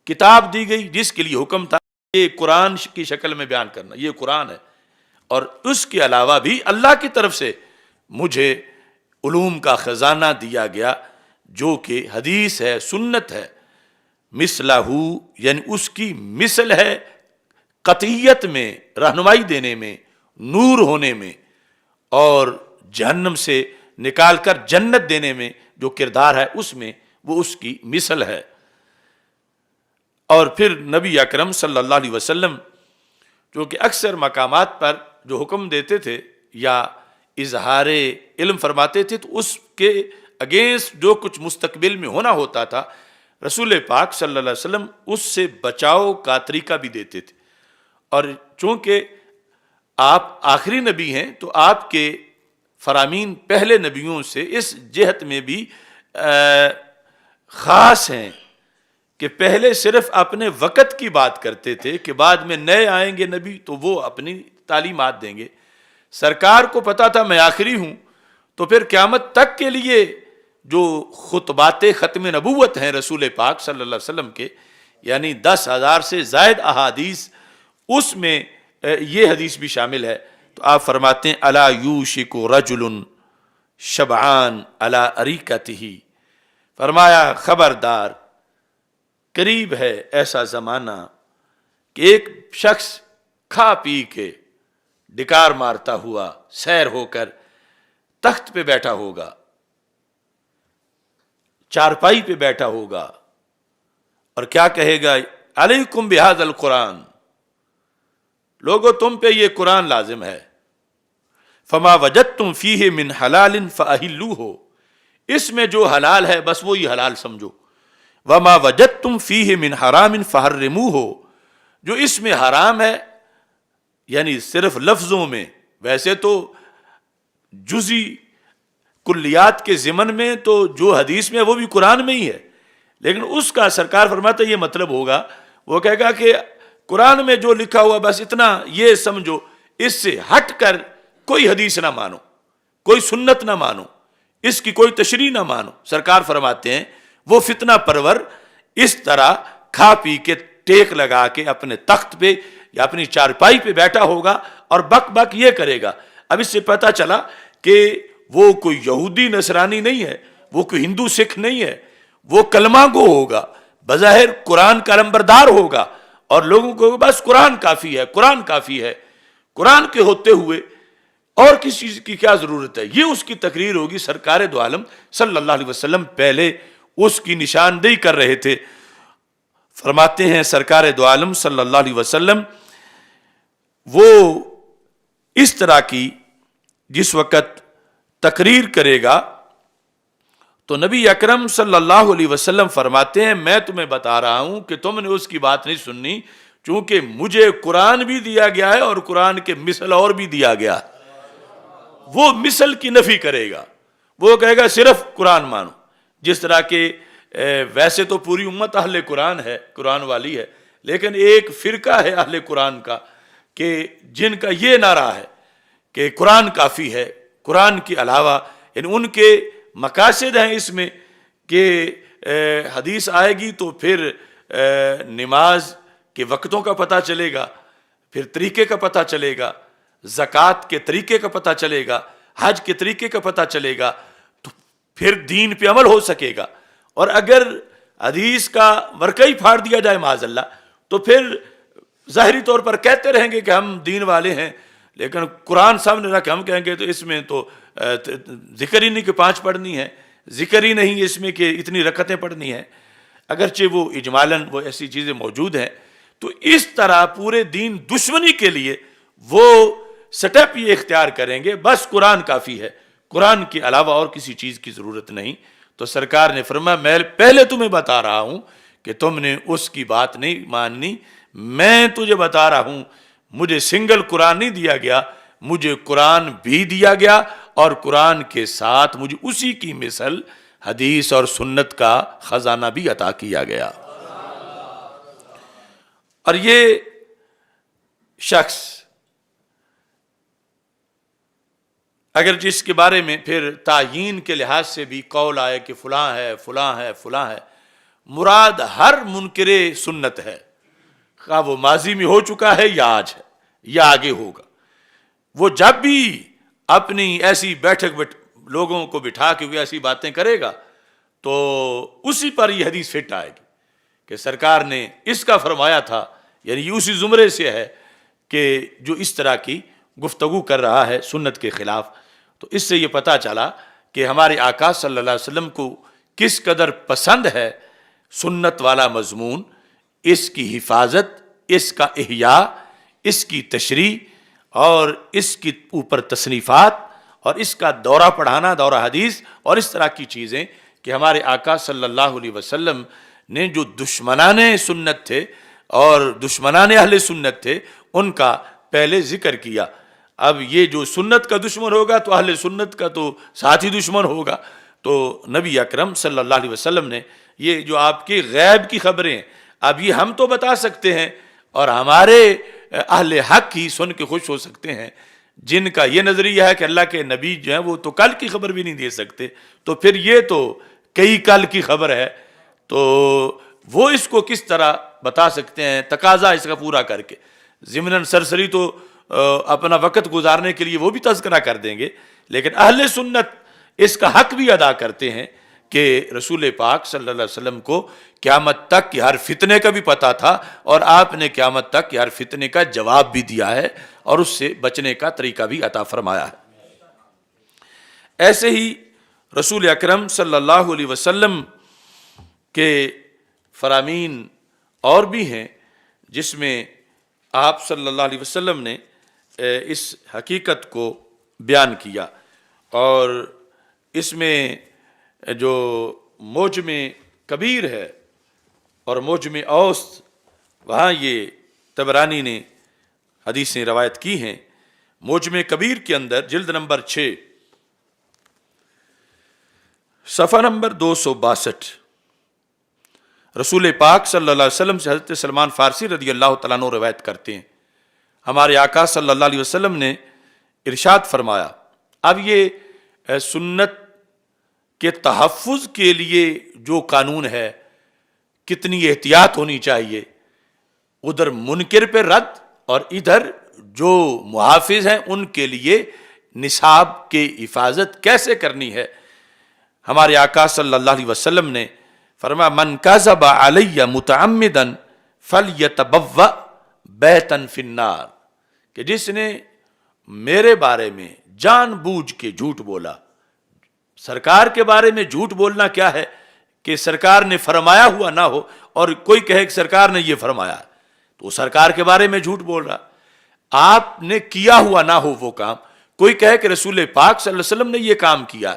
کتاب دی گئی جس کے لیے حکم تھا یہ قرآن کی شکل میں بیان کرنا، یہ قرآن ہے، اور اس کے علاوہ بھی اللہ کی طرف سے مجھے علوم کا خزانہ دیا گیا جو کہ حدیث ہے، سنت ہے. مثلہ یعنی اس کی مثل ہے قطعیت میں، رہنمائی دینے میں، نور ہونے میں، اور جہنم سے نکال کر جنت دینے میں جو کردار ہے اس میں وہ اس کی مثل ہے. اور پھر نبی اکرم صلی اللہ علیہ وسلم جو کہ اکثر مقامات پر جو حکم دیتے تھے یا اظہار علم فرماتے تھے تو اس کے اگینسٹ جو کچھ مستقبل میں ہونا ہوتا تھا رسول پاک صلی اللہ علیہ وسلم اس سے بچاؤ کا طریقہ بھی دیتے تھے. اور چونکہ آپ آخری نبی ہیں تو آپ کے فرامین پہلے نبیوں سے اس جہت میں بھی خاص ہیں کہ پہلے صرف اپنے وقت کی بات کرتے تھے کہ بعد میں نئے آئیں گے نبی تو وہ اپنی تعلیمات دیں گے. سرکار کو پتا تھا میں آخری ہوں، تو پھر قیامت تک کے لیے جو خطبات ختم نبوت ہیں رسول پاک صلی اللہ علیہ وسلم کے، یعنی 10,000 سے زائد احادیث، اس میں یہ حدیث بھی شامل ہے. تو آپ فرماتے ہیں الا یوشک رجل شبعان علی اریکتہ، فرمایا خبردار قریب ہے ایسا زمانہ کہ ایک شخص کھا پی کے ڈکار مارتا ہوا سیر ہو کر تخت پہ بیٹھا ہوگا، چارپائی پہ بیٹھا ہوگا، اور کیا کہے گا؟ علیکم بہذا القرآن، لوگو تم پہ یہ قرآن لازم ہے، فما وجدتم فیہ من حلال فاحلوہ، اس میں جو حلال ہے بس وہی حلال سمجھو، وما وجدتم فیہ من حرام فحرموہ، جو اس میں حرام ہے یعنی صرف لفظوں میں، ویسے تو جزی کلیات کے ضمن میں تو جو حدیث میں ہے وہ بھی قرآن میں ہی ہے، لیکن اس کا سرکار فرماتا ہے یہ مطلب ہوگا، وہ کہے گا کہ قرآن میں جو لکھا ہوا بس اتنا یہ سمجھو، اس سے ہٹ کر کوئی حدیث نہ مانو، کوئی سنت نہ مانو، اس کی کوئی تشریح نہ مانو۔ سرکار فرماتے ہیں وہ فتنہ پرور اس طرح کھا پی کے ٹیک لگا کے اپنے تخت پہ یا اپنی چارپائی پہ بیٹھا ہوگا اور بک بک یہ کرے گا۔ اب اس سے پتہ چلا کہ وہ کوئی یہودی نصرانی نہیں ہے، وہ کوئی ہندو سکھ نہیں ہے، وہ کلمہ گو ہوگا، بظاہر قرآن کا علمبردار ہوگا، اور لوگوں کو بس قرآن کافی ہے، قرآن کافی ہے، قرآن کے ہوتے ہوئے اور کسی چیز کی کیا ضرورت ہے، یہ اس کی تقریر ہوگی۔ سرکار دو عالم صلی اللہ علیہ وسلم پہلے اس کی نشاندہی کر رہے تھے۔ فرماتے ہیں سرکار دو عالم صلی اللہ علیہ وسلم وہ اس طرح کی جس وقت تقریر کرے گا تو نبی اکرم صلی اللہ علیہ وسلم فرماتے ہیں میں تمہیں بتا رہا ہوں کہ تم نے اس کی بات نہیں سننی، چونکہ مجھے قرآن بھی دیا گیا ہے اور قرآن کے مثل اور بھی دیا گیا ہے۔ وہ مثل کی نفی کرے گا، وہ کہے گا صرف قرآن مانو، جس طرح کہ ویسے تو پوری امت اہل قرآن ہے، قرآن والی ہے، لیکن ایک فرقہ ہے اہل قرآن کا کہ جن کا یہ نعرہ ہے کہ قرآن کافی ہے، قرآن کے علاوہ، یعنی ان کے مقاصد ہیں اس میں کہ حدیث آئے گی تو پھر نماز کے وقتوں کا پتہ چلے گا، پھر طریقے کا پتہ چلے گا، زکوٰۃ کے طریقے کا پتہ چلے گا، حج کے طریقے کا پتہ چلے گا، تو پھر دین پہ عمل ہو سکے گا۔ اور اگر حدیث کا ورقہ ہی پھاڑ دیا جائے معاذ اللہ تو پھر ظاہری طور پر کہتے رہیں گے کہ ہم دین والے ہیں، لیکن قرآن سامنے رکھ ہم کہیں گے تو اس میں تو ذکر ہی نہیں کہ 5 پڑھنی ہے، ذکر ہی نہیں اس میں کہ اتنی رکعتیں پڑھنی ہیں، اگرچہ وہ اجمالاً وہ ایسی چیزیں موجود ہیں۔ تو اس طرح پورے دین دشمنی کے لیے وہ سٹیپ یہ اختیار کریں گے بس قرآن کافی ہے، قرآن کے علاوہ اور کسی چیز کی ضرورت نہیں۔ تو سرکار نے فرمایا میں پہلے تمہیں بتا رہا ہوں کہ تم نے اس کی بات نہیں ماننی، میں تجھے بتا رہا ہوں مجھے سنگل قرآن نہیں دیا گیا، مجھے قرآن بھی دیا گیا اور قرآن کے ساتھ مجھے اسی کی مثل حدیث اور سنت کا خزانہ بھی عطا کیا گیا۔ اور یہ شخص اگر جس کے بارے میں پھر تعیین کے لحاظ سے بھی قول آئے کہ فلاں ہے فلاں ہے فلاں ہے، مراد ہر منکر سنت ہے، خواہ وہ ماضی میں ہو چکا ہے یا آج ہے یا آگے ہوگا، وہ جب بھی اپنی ایسی بیٹھک لوگوں کو بٹھا کے وہ ایسی باتیں کرے گا تو اسی پر یہ حدیث فٹ آئے گی کہ سرکار نے اس کا فرمایا تھا، یعنی یہ اسی زمرے سے ہے کہ جو اس طرح کی گفتگو کر رہا ہے سنت کے خلاف۔ تو اس سے یہ پتہ چلا کہ ہمارے آقا صلی اللہ علیہ وسلم کو کس قدر پسند ہے سنت والا مضمون، اس کی حفاظت، اس کا احیاء، اس کی تشریح اور اس کی اوپر تصنیفات اور اس کا دورہ پڑھانا، دورہ حدیث اور اس طرح کی چیزیں کہ ہمارے آقا صلی اللہ علیہ وسلم نے جو دشمنان سنت تھے اور دشمنان اہل سنت تھے ان کا پہلے ذکر کیا۔ اب یہ جو سنت کا دشمن ہوگا تو اہل سنت کا تو ساتھی دشمن ہوگا۔ تو نبی اکرم صلی اللہ علیہ وسلم نے یہ جو آپ کی غیب کی خبریں ہیں اب یہ ہم تو بتا سکتے ہیں اور ہمارے اہل حق ہی سن کے خوش ہو سکتے ہیں، جن کا یہ نظریہ ہے کہ اللہ کے نبی جو ہیں وہ تو کل کی خبر بھی نہیں دے سکتے، تو پھر یہ تو کئی کل کی خبر ہے، تو وہ اس کو کس طرح بتا سکتے ہیں؟ تقاضا اس کا پورا کر کے ضمناً سرسری تو اپنا وقت گزارنے کے لیے وہ بھی تذکرہ کر دیں گے، لیکن اہل سنت اس کا حق بھی ادا کرتے ہیں کہ رسول پاک صلی اللہ علیہ وسلم کو قیامت تک کی ہر فتنے کا بھی پتہ تھا، اور آپ نے قیامت تک کی ہر فتنے کا جواب بھی دیا ہے اور اس سے بچنے کا طریقہ بھی عطا فرمایا ہے۔ ایسے ہی رسول اکرم صلی اللہ علیہ وسلم کے فرامین اور بھی ہیں جس میں آپ صلی اللہ علیہ وسلم نے اس حقیقت کو بیان کیا، اور اس میں جو موجم کبیر ہے اور موجم اوسط، وہاں یہ طبرانی نے حدیثیں روایت کی ہیں۔ موجم کبیر کے اندر جلد نمبر 6 صفحہ نمبر 262 رسول پاک صلی اللہ علیہ وسلم سے حضرت سلمان فارسی رضی اللہ تعالیٰ عنہ روایت کرتے ہیں، ہمارے آقا صلی اللہ علیہ وسلم نے ارشاد فرمایا۔ اب یہ سنت کے تحفظ کے لیے جو قانون ہے، کتنی احتیاط ہونی چاہیے، ادھر منکر پہ رد اور ادھر جو محافظ ہیں ان کے لیے نصاب کی حفاظت کیسے کرنی ہے۔ ہمارے آقا صلی اللہ علیہ وسلم نے فرمایا من کذب علی متعمدا فلیتبوأ بیتا فی النار، کہ جس نے میرے بارے میں جان بوجھ کے جھوٹ بولا۔ سرکار کے بارے میں جھوٹ بولنا کیا ہے کہ سرکار نے فرمایا ہوا نہ ہو اور کوئی کہے کہ سرکار نے یہ فرمایا، تو سرکار کے بارے میں جھوٹ بول رہا۔ آپ نے کیا ہوا نہ ہو وہ کام، کوئی کہے کہ رسول پاک صلی اللہ علیہ وسلم نے یہ کام کیا،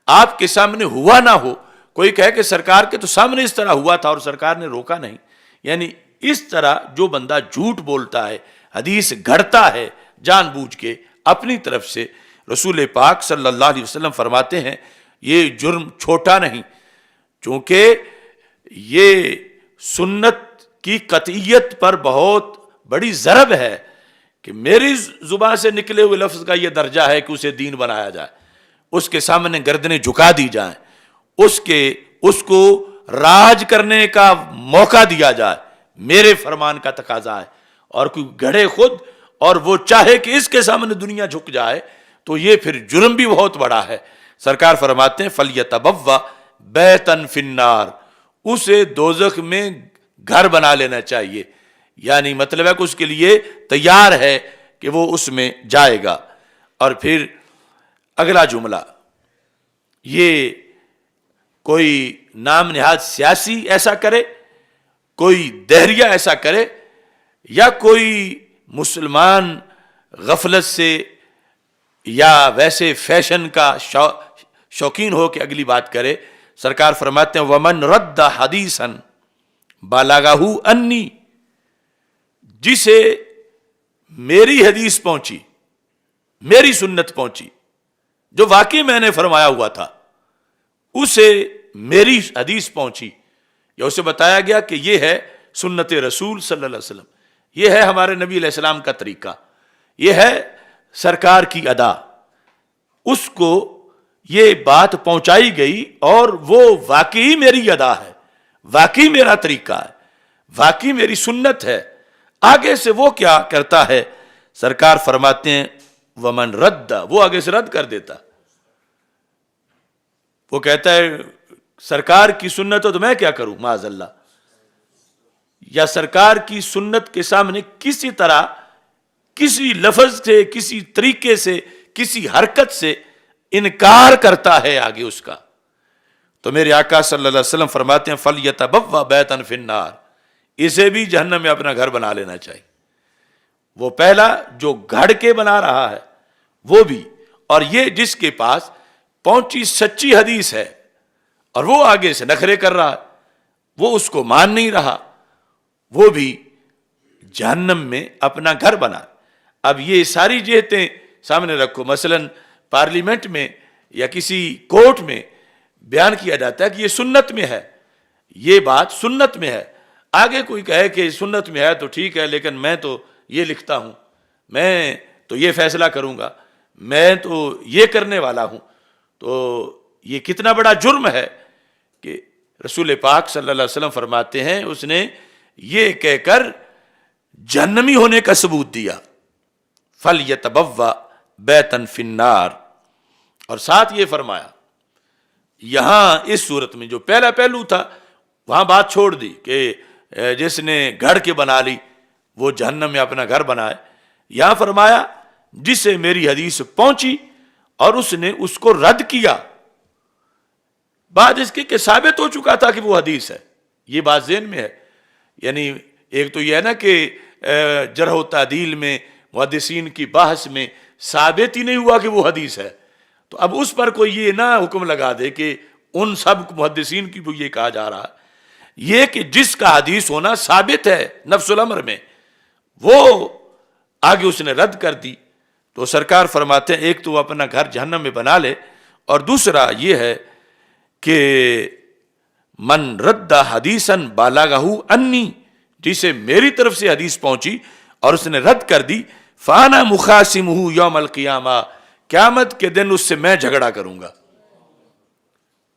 آپ کے سامنے ہوا نہ ہو، کوئی کہے کہ سرکار کے تو سامنے اس طرح ہوا تھا اور سرکار نے روکا نہیں۔ یعنی اس طرح جو بندہ جھوٹ بولتا ہے، حدیث گھڑتا ہے جان بوجھ کے اپنی طرف سے، رسول پاک صلی اللہ علیہ وسلم فرماتے ہیں یہ جرم چھوٹا نہیں، چونکہ یہ سنت کی قطعیت پر بہت بڑی ضرب ہے کہ میری زبان سے نکلے ہوئے لفظ کا یہ درجہ ہے کہ اسے دین بنایا جائے، اس کے سامنے گردنیں جھکا دی جائیں، اس کو راج کرنے کا موقع دیا جائے، میرے فرمان کا تقاضا ہے۔ اور کوئی گڑھے خود اور وہ چاہے کہ اس کے سامنے دنیا جھک جائے تو یہ پھر جرم بھی بہت بڑا ہے۔ سرکار فرماتے ہیں فَلْيَتَبَوَّأْ بَيْتًا فِي النَّارِ، اسے دوزخ میں گھر بنا لینا چاہیے، یعنی مطلب ہے کہ اس کے لیے تیار ہے کہ وہ اس میں جائے گا۔ اور پھر اگلا جملہ، یہ کوئی نام نہاد سیاسی ایسا کرے، کوئی دہریہ ایسا کرے، یا کوئی مسلمان غفلت سے یا ویسے فیشن کا شوقین ہو کہ اگلی بات کرے، سرکار فرماتے ہیں وَمَنْ رَدَّ حَدِيثًا بَلَغَهُ أَنِّي، جسے میری حدیث پہنچی، میری سنت پہنچی، جو واقعی میں نے فرمایا ہوا تھا، اسے میری حدیث پہنچی، یا اسے بتایا گیا کہ یہ ہے سنت رسول صلی اللہ علیہ وسلم، یہ ہے ہمارے نبی علیہ السلام کا طریقہ، یہ ہے سرکار کی ادا، اس کو یہ بات پہنچائی گئی اور وہ واقعی میری ادا ہے، واقعی میرا طریقہ ہے، واقعی میری سنت ہے۔ آگے سے وہ کیا کرتا ہے، سرکار فرماتے ہیں ومن رد، وہ آگے سے رد کر دیتا، وہ کہتا ہے سرکار کی سنت ہو تو میں کیا کروں معاذ اللہ، یا سرکار کی سنت کے سامنے کسی طرح، کسی لفظ سے، کسی طریقے سے، کسی حرکت سے انکار کرتا ہے آگے اس کا، تو میرے آقا صلی اللہ علیہ وسلم فرماتے ہیں فَلْيَتَبَوَّأْ بَيْتًا فِي النَّارِ، اسے بھی جہنم میں اپنا گھر بنا لینا چاہیے۔ وہ پہلا جو گھڑ کے بنا رہا ہے وہ بھی، اور یہ جس کے پاس پہنچی سچی حدیث ہے اور وہ آگے سے نخرے کر رہا ہے، وہ اس کو مان نہیں رہا، وہ بھی جہنم میں اپنا گھر بنا۔ اب یہ ساری جہتیں سامنے رکھو، مثلا پارلیمنٹ میں یا کسی کورٹ میں بیان کیا جاتا ہے کہ یہ سنت میں ہے، یہ بات سنت میں ہے، آگے کوئی کہے کہ سنت میں ہے تو ٹھیک ہے، لیکن میں تو یہ لکھتا ہوں، میں تو یہ فیصلہ کروں گا، میں تو یہ کرنے والا ہوں، تو یہ کتنا بڑا جرم ہے کہ رسول پاک صلی اللہ علیہ وسلم فرماتے ہیں اس نے یہ کہہ کر جہنمی ہونے کا ثبوت دیا، فَلْيَتَبَوَّأْ بَيْتًا فِي النَّارِ، اور ساتھ یہ فرمایا یہاں اس صورت میں جو پہلا پہلو تھا وہاں بات چھوڑ دی کہ جس نے گھڑ کے بنا لی وہ جہنم میں اپنا گھر بنائے. یہاں فرمایا جسے میری حدیث پہنچی اور اس نے اس کو رد کیا. بعد اس کے کہ ثابت ہو چکا تھا کہ وہ حدیث ہے. یہ بات ذہن میں ہے. یعنی ایک تو یہ ہے نا کہ جرح و تعدیل میں محدثین کی بحث میں ثابت ہی نہیں ہوا کہ وہ حدیث ہے, تو اب اس پر کوئی یہ نہ حکم لگا دے کہ ان سب محدثین کی بھی یہ کہا جا رہا ہے. یہ کہ جس کا حدیث ہونا ثابت ہے نفس الامر میں, وہ آگے اس نے رد کر دی. تو سرکار فرماتے ہیں ایک تو وہ اپنا گھر جہنم میں بنا لے, اور دوسرا یہ ہے کہ من رد حدیثاً بالغہ انی, جسے میری طرف سے حدیث پہنچی اور اس نے رد کر دی, فانا مخاصمہ یوم القیامہ, قیامت کے دن اس سے میں جھگڑا کروں گا.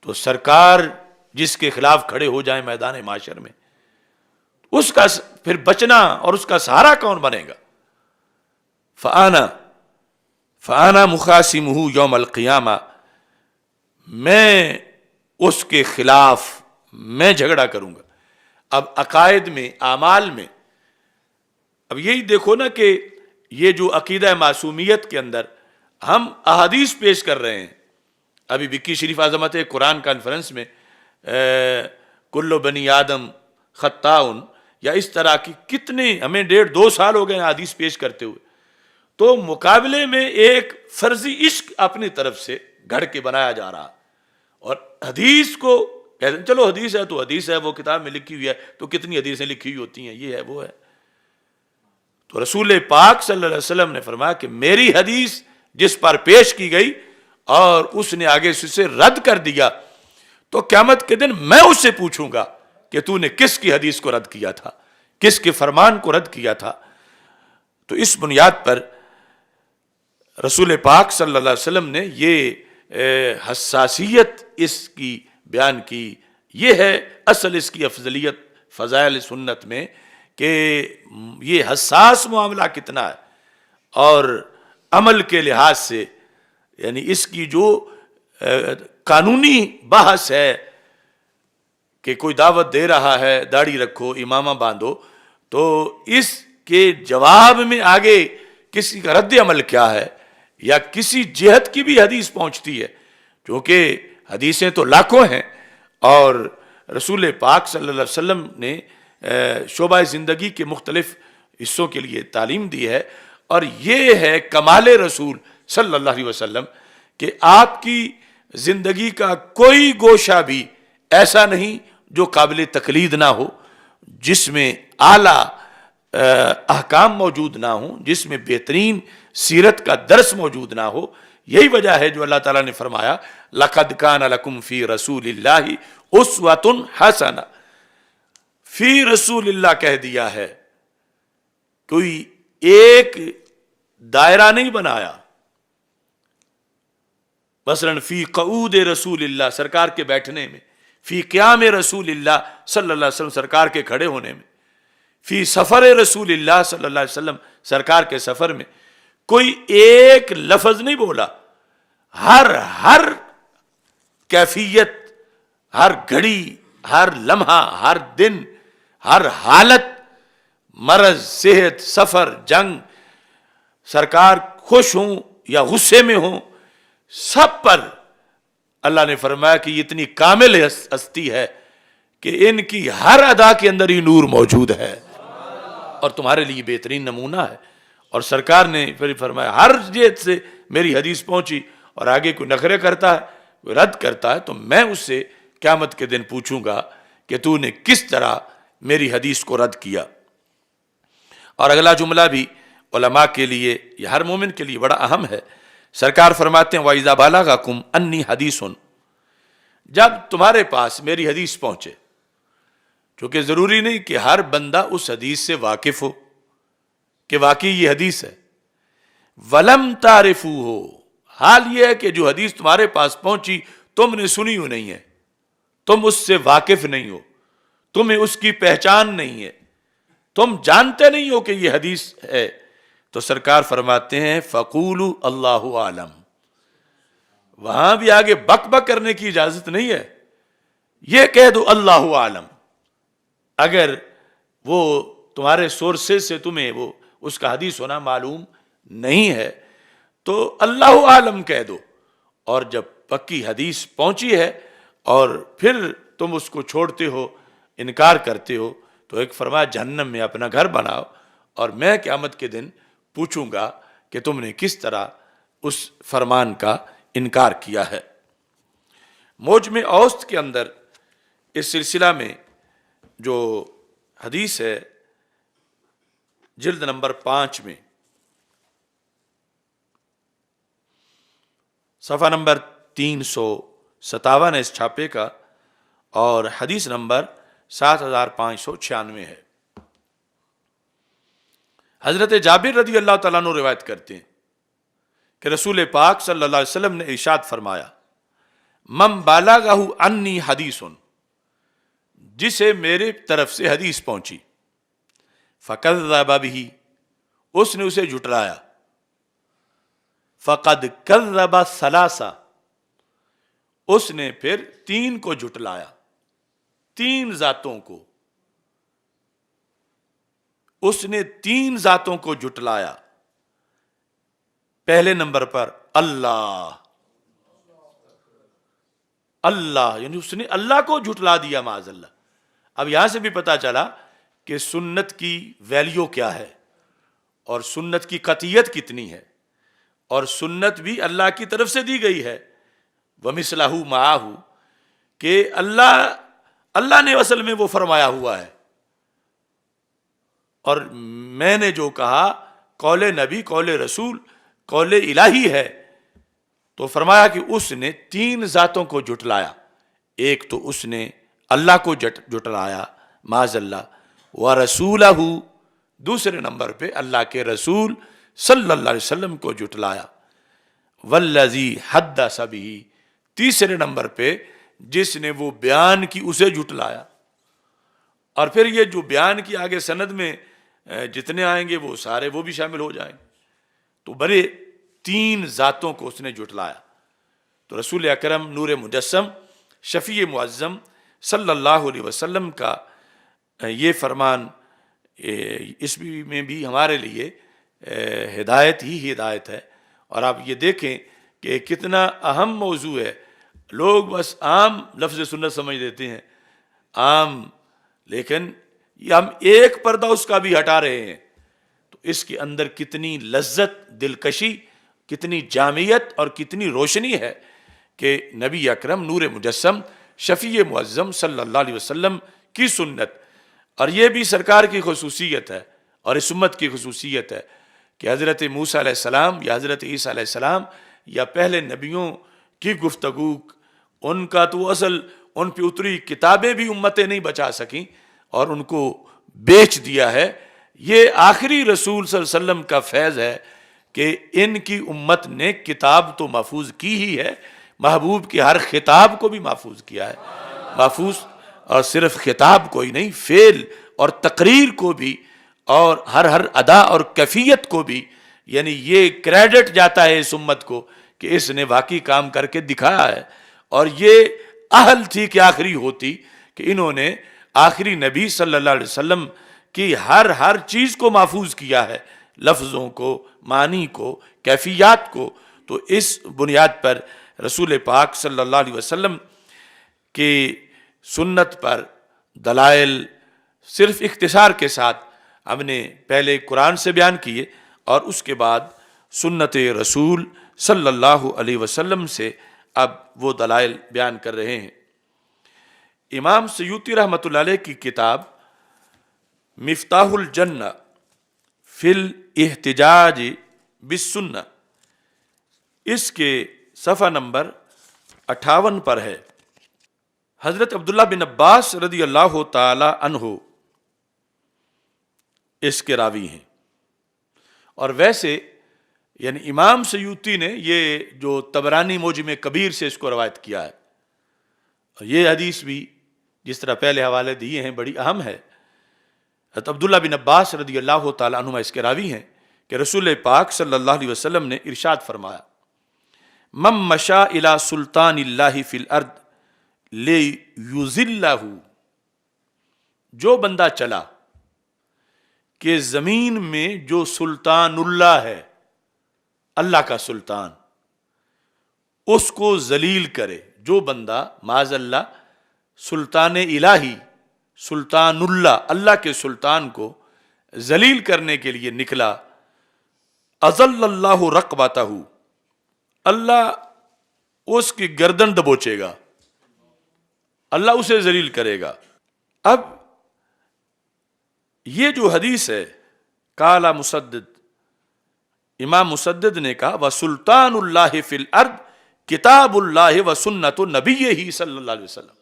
تو سرکار جس کے خلاف کھڑے ہو جائیں میدان معاشر میں, اس کا پھر بچنا اور اس کا سہارا کون بنے گا؟ فانا مخاصمہ یوم القیامہ, میں اس کے خلاف میں جھگڑا کروں گا. اب عقائد میں, اعمال میں, اب یہی دیکھو نا کہ یہ جو عقیدہ معصومیت کے اندر ہم احادیث پیش کر رہے ہیں. ابھی وکی شریف عظمت قرآن کانفرنس میں کل بنی آدم خطاؤن یا اس طرح کی کتنے, ہمیں 1.5-2 سال ہو گئے حدیث پیش کرتے ہوئے, تو مقابلے میں ایک فرضی عشق اپنی طرف سے گھڑ کے بنایا جا رہا, اور حدیث کو کہتے ہیں چلو حدیث ہے تو حدیث ہے, وہ کتاب میں لکھی ہوئی ہے تو کتنی حدیثیں لکھی ہوئی ہوتی ہیں, یہ ہے وہ ہے. تو رسول پاک صلی اللہ علیہ وسلم نے فرمایا کہ میری حدیث جس پر پیش کی گئی اور اس نے آگے سے رد کر دیا, تو قیامت کے دن میں اس سے پوچھوں گا کہ تو نے کس کی حدیث کو رد کیا تھا, کس کے فرمان کو رد کیا تھا. تو اس بنیاد پر رسول پاک صلی اللہ علیہ وسلم نے یہ حساسیت اس کی بیان کی. یہ ہے اصل اس کی افضلیت فضائل سنت میں کہ یہ حساس معاملہ کتنا ہے, اور عمل کے لحاظ سے یعنی اس کی جو قانونی بحث ہے کہ کوئی دعوت دے رہا ہے داڑھی رکھو امامہ باندھو, تو اس کے جواب میں آگے کسی کا رد عمل کیا ہے, یا کسی جہت کی بھی حدیث پہنچتی ہے, کیونکہ حدیثیں تو لاکھوں ہیں اور رسول پاک صلی اللہ علیہ وسلم نے شعبہ زندگی کے مختلف حصوں کے لیے تعلیم دی ہے. اور یہ ہے کمال رسول صلی اللہ علیہ وسلم کہ آپ کی زندگی کا کوئی گوشہ بھی ایسا نہیں جو قابل تقلید نہ ہو, جس میں اعلیٰ احکام موجود نہ ہوں, جس میں بہترین سیرت کا درس موجود نہ ہو. یہی وجہ ہے جو اللہ تعالیٰ نے فرمایا لَقَدْ كَانَ لَكُمْ فِي رَسُولِ اللَّهِ أُسْوَةٌ حَسَنَةٌ. فی رسول اللہ کہہ دیا ہے, کوئی ایک دائرہ نہیں بنایا. مثلا فی قعود رسول اللہ, سرکار کے بیٹھنے میں, فی قیام رسول اللہ صلی اللہ علیہ وسلم, سرکار کے کھڑے ہونے میں, فی سفر رسول اللہ صلی اللہ علیہ وسلم, سرکار کے سفر میں. کوئی ایک لفظ نہیں بولا. ہر کیفیت, ہر گھڑی, ہر لمحہ, ہر دن, ہر حالت, مرض, صحت, سفر, جنگ, سرکار خوش ہوں یا غصے میں ہوں, سب پر اللہ نے فرمایا کہ یہ اتنی کامل ہستی ہے کہ ان کی ہر ادا کے اندر ہی نور موجود ہے اور تمہارے لیے بہترین نمونہ ہے. اور سرکار نے پھر فرمایا ہر جہت سے میری حدیث پہنچی اور آگے کوئی نخرے کرتا ہے, کوئی رد کرتا ہے, تو میں اس سے قیامت کے دن پوچھوں گا کہ تو نے کس طرح میری حدیث کو رد کیا. اور اگلا جملہ بھی علماء کے لیے, یہ ہر مومن کے لیے بڑا اہم ہے. سرکار فرماتے ہیں وَإِذَا بَلَغَكُمْ أَنِّي حَدِيثٌ, جب تمہارے پاس میری حدیث پہنچے, چونکہ ضروری نہیں کہ ہر بندہ اس حدیث سے واقف ہو کہ واقعی یہ حدیث ہے. وَلَمْ تَعْرِفُوهُ, حال یہ ہے کہ جو حدیث تمہارے پاس پہنچی تم نے سنی ہو نہیں ہے, تم اس سے واقف نہیں ہو, تمہیں اس کی پہچان نہیں ہے, تم جانتے نہیں ہو کہ یہ حدیث ہے. تو سرکار فرماتے ہیں فَقُولُوا اللَّهُ أَعْلَمُ, وہاں بھی آگے بک بک کرنے کی اجازت نہیں ہے. یہ کہہ دو اللہ عالم. اگر وہ تمہارے سورسز سے تمہیں وہ اس کا حدیث ہونا معلوم نہیں ہے تو اللہ عالم کہہ دو. اور جب پکی حدیث پہنچی ہے اور پھر تم اس کو چھوڑتے ہو, انکار کرتے ہو, تو ایک فرمایا جہنم میں اپنا گھر بناؤ اور میں قیامت کے دن پوچھوں گا کہ تم نے کس طرح اس فرمان کا انکار کیا ہے. موجم اوسط کے اندر اس سلسلہ میں جو حدیث ہے جلد نمبر 5 میں صفحہ نمبر 357 ہے اس چھاپے کا, اور حدیث نمبر 7596 ہے. حضرت جابر رضی اللہ تعالیٰ عنہ روایت کرتے ہیں کہ رسول پاک صلی اللہ علیہ وسلم نے ارشاد فرمایا من بالغہ انی حدیث, جسے میرے طرف سے حدیث پہنچی, فکذب بہ, اس نے اسے جھٹلایا, فقد کذب ثلاثا, اس نے پھر 3 کو جھٹلایا, 3 ذاتوں کو, اس نے 3 ذاتوں کو جھٹلایا. پہلے نمبر پر اللہ, اللہ یعنی اس نے اللہ کو جھٹلا دیا معاذ اللہ. اب یہاں سے بھی پتا چلا کہ سنت کی ویلیو کیا ہے اور سنت کی قطعیت کتنی ہے, اور سنت بھی اللہ کی طرف سے دی گئی ہے. وَمِثْلَهُ مَعَهُ, کہ اللہ نے اصل میں وہ فرمایا ہوا ہے, اور میں نے جو کہا قول نبی, قول رسول, قول الہی ہے. تو فرمایا کہ اس نے 3 ذاتوں کو جھٹلایا. ایک تو اس نے اللہ کو جھٹلایا معاذ اللہ, وَرَسُولَهُ, دوسرے نمبر پہ اللہ کے رسول صلی اللہ علیہ وسلم کو جھٹلایا, وَالَّذِي حَدَّثَ بِهِ, تیسرے نمبر پہ جس نے وہ بیان کی اسے جھٹلایا. اور پھر یہ جو بیان کی آگے سند میں جتنے آئیں گے وہ سارے وہ بھی شامل ہو جائیں. تو بڑے 3 ذاتوں کو اس نے جھٹلایا. تو رسول اکرم نور مجسم شفیع معظم صلی اللہ علیہ وسلم کا یہ فرمان اس میں بھی ہمارے لیے ہدایت ہی ہدایت ہے. اور آپ یہ دیکھیں کہ کتنا اہم موضوع ہے. لوگ بس عام لفظ سنت سمجھ دیتے ہیں, عام, لیکن یہ ہم ایک پردہ اس کا بھی ہٹا رہے ہیں. تو اس کے اندر کتنی لذت, دلکشی, کتنی جامعیت اور کتنی روشنی ہے کہ نبی اکرم نور مجسم شفیع معظم صلی اللہ علیہ وسلم کی سنت. اور یہ بھی سرکار کی خصوصیت ہے اور اس امت کی خصوصیت ہے کہ حضرت موسیٰ علیہ السلام یا حضرت عیسیٰ علیہ السلام یا پہلے نبیوں کی گفتگو, ان کا تو اصل ان پہ اتری کتابیں بھی امتیں نہیں بچا سکیں اور ان کو بیچ دیا ہے. یہ آخری رسول صلی اللہ علیہ وسلم کا فیض ہے کہ ان کی امت نے کتاب تو محفوظ کی ہی ہے, محبوب کے ہر خطاب کو بھی محفوظ کیا ہے. محفوظ, اور صرف خطاب کو ہی نہیں, فعل اور تقریر کو بھی, اور ہر ادا اور کیفیت کو بھی. یعنی یہ کریڈٹ جاتا ہے اس امت کو کہ اس نے واقعی کام کر کے دکھایا ہے. اور یہ اہل تھی کہ آخری ہوتی کہ انہوں نے آخری نبی صلی اللہ علیہ وسلم کی ہر چیز کو محفوظ کیا ہے, لفظوں کو, معنی کو, کیفیات کو. تو اس بنیاد پر رسول پاک صلی اللہ علیہ وسلم کی سنت پر دلائل صرف اختصار کے ساتھ ہم نے پہلے قرآن سے بیان کیے اور اس کے بعد سنت رسول صلی اللہ علیہ وسلم سے اب وہ دلائل بیان کر رہے ہیں. امام سیوطی رحمۃ اللہ علیہ کی کتاب مفتاح الجنہ فی الاحتجاج بالسنہ, اس کے صفحہ نمبر 58 پر ہے. حضرت عبداللہ بن عباس رضی اللہ تعالی عنہ اس کے راوی ہیں. اور ویسے یعنی امام سیوطی نے یہ جو طبرانی معجم کبیر سے اس کو روایت کیا ہے, یہ حدیث بھی جس طرح پہلے حوالے دیے ہیں بڑی اہم ہے. حضرت عبداللہ بن عباس رضی اللہ تعالی عنہ اس کے راوی ہیں کہ رسول پاک صلی اللہ علیہ وسلم نے ارشاد فرمایا من مشا الی سلطان اللہ فی الارض لیذلہ، جو بندہ چلا کہ زمین میں جو سلطان اللہ ہے، اللہ کا سلطان، اس کو ذلیل کرے. جو بندہ معاذ اللہ سلطان الہی، سلطان اللہ، اللہ کے سلطان کو ذلیل کرنے کے لیے نکلا، اذل اللہ رقبتہ، اللہ اس کی گردن دبوچے گا، اللہ اسے ذلیل کرے گا. اب یہ جو حدیث ہے، قال مسدد، امام مسدد نے کہا وسلطان اللہ فی الارض کتاب اللہ و سنت نبیہ صلی اللہ علیہ وسلم،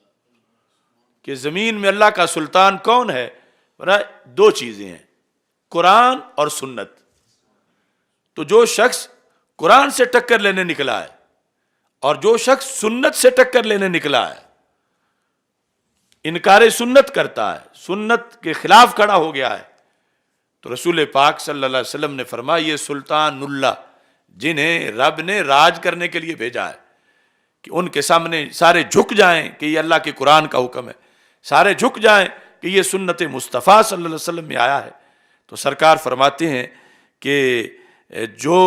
کہ زمین میں اللہ کا سلطان کون ہے؟ دو چیزیں ہیں، قرآن اور سنت. تو جو شخص قرآن سے ٹکر لینے نکلا ہے اور جو شخص سنت سے ٹکر لینے نکلا ہے، انکار سنت کرتا ہے، سنت کے خلاف کھڑا ہو گیا ہے، تو رسول پاک صلی اللہ علیہ وسلم نے فرمایا یہ سلطان اللہ جنہیں رب نے راج کرنے کے لیے بھیجا ہے، کہ ان کے سامنے سارے جھک جائیں کہ یہ اللہ کے قرآن کا حکم ہے، سارے جھک جائیں کہ یہ سنت مصطفیٰ صلی اللہ علیہ وسلم میں آیا ہے. تو سرکار فرماتے ہیں کہ جو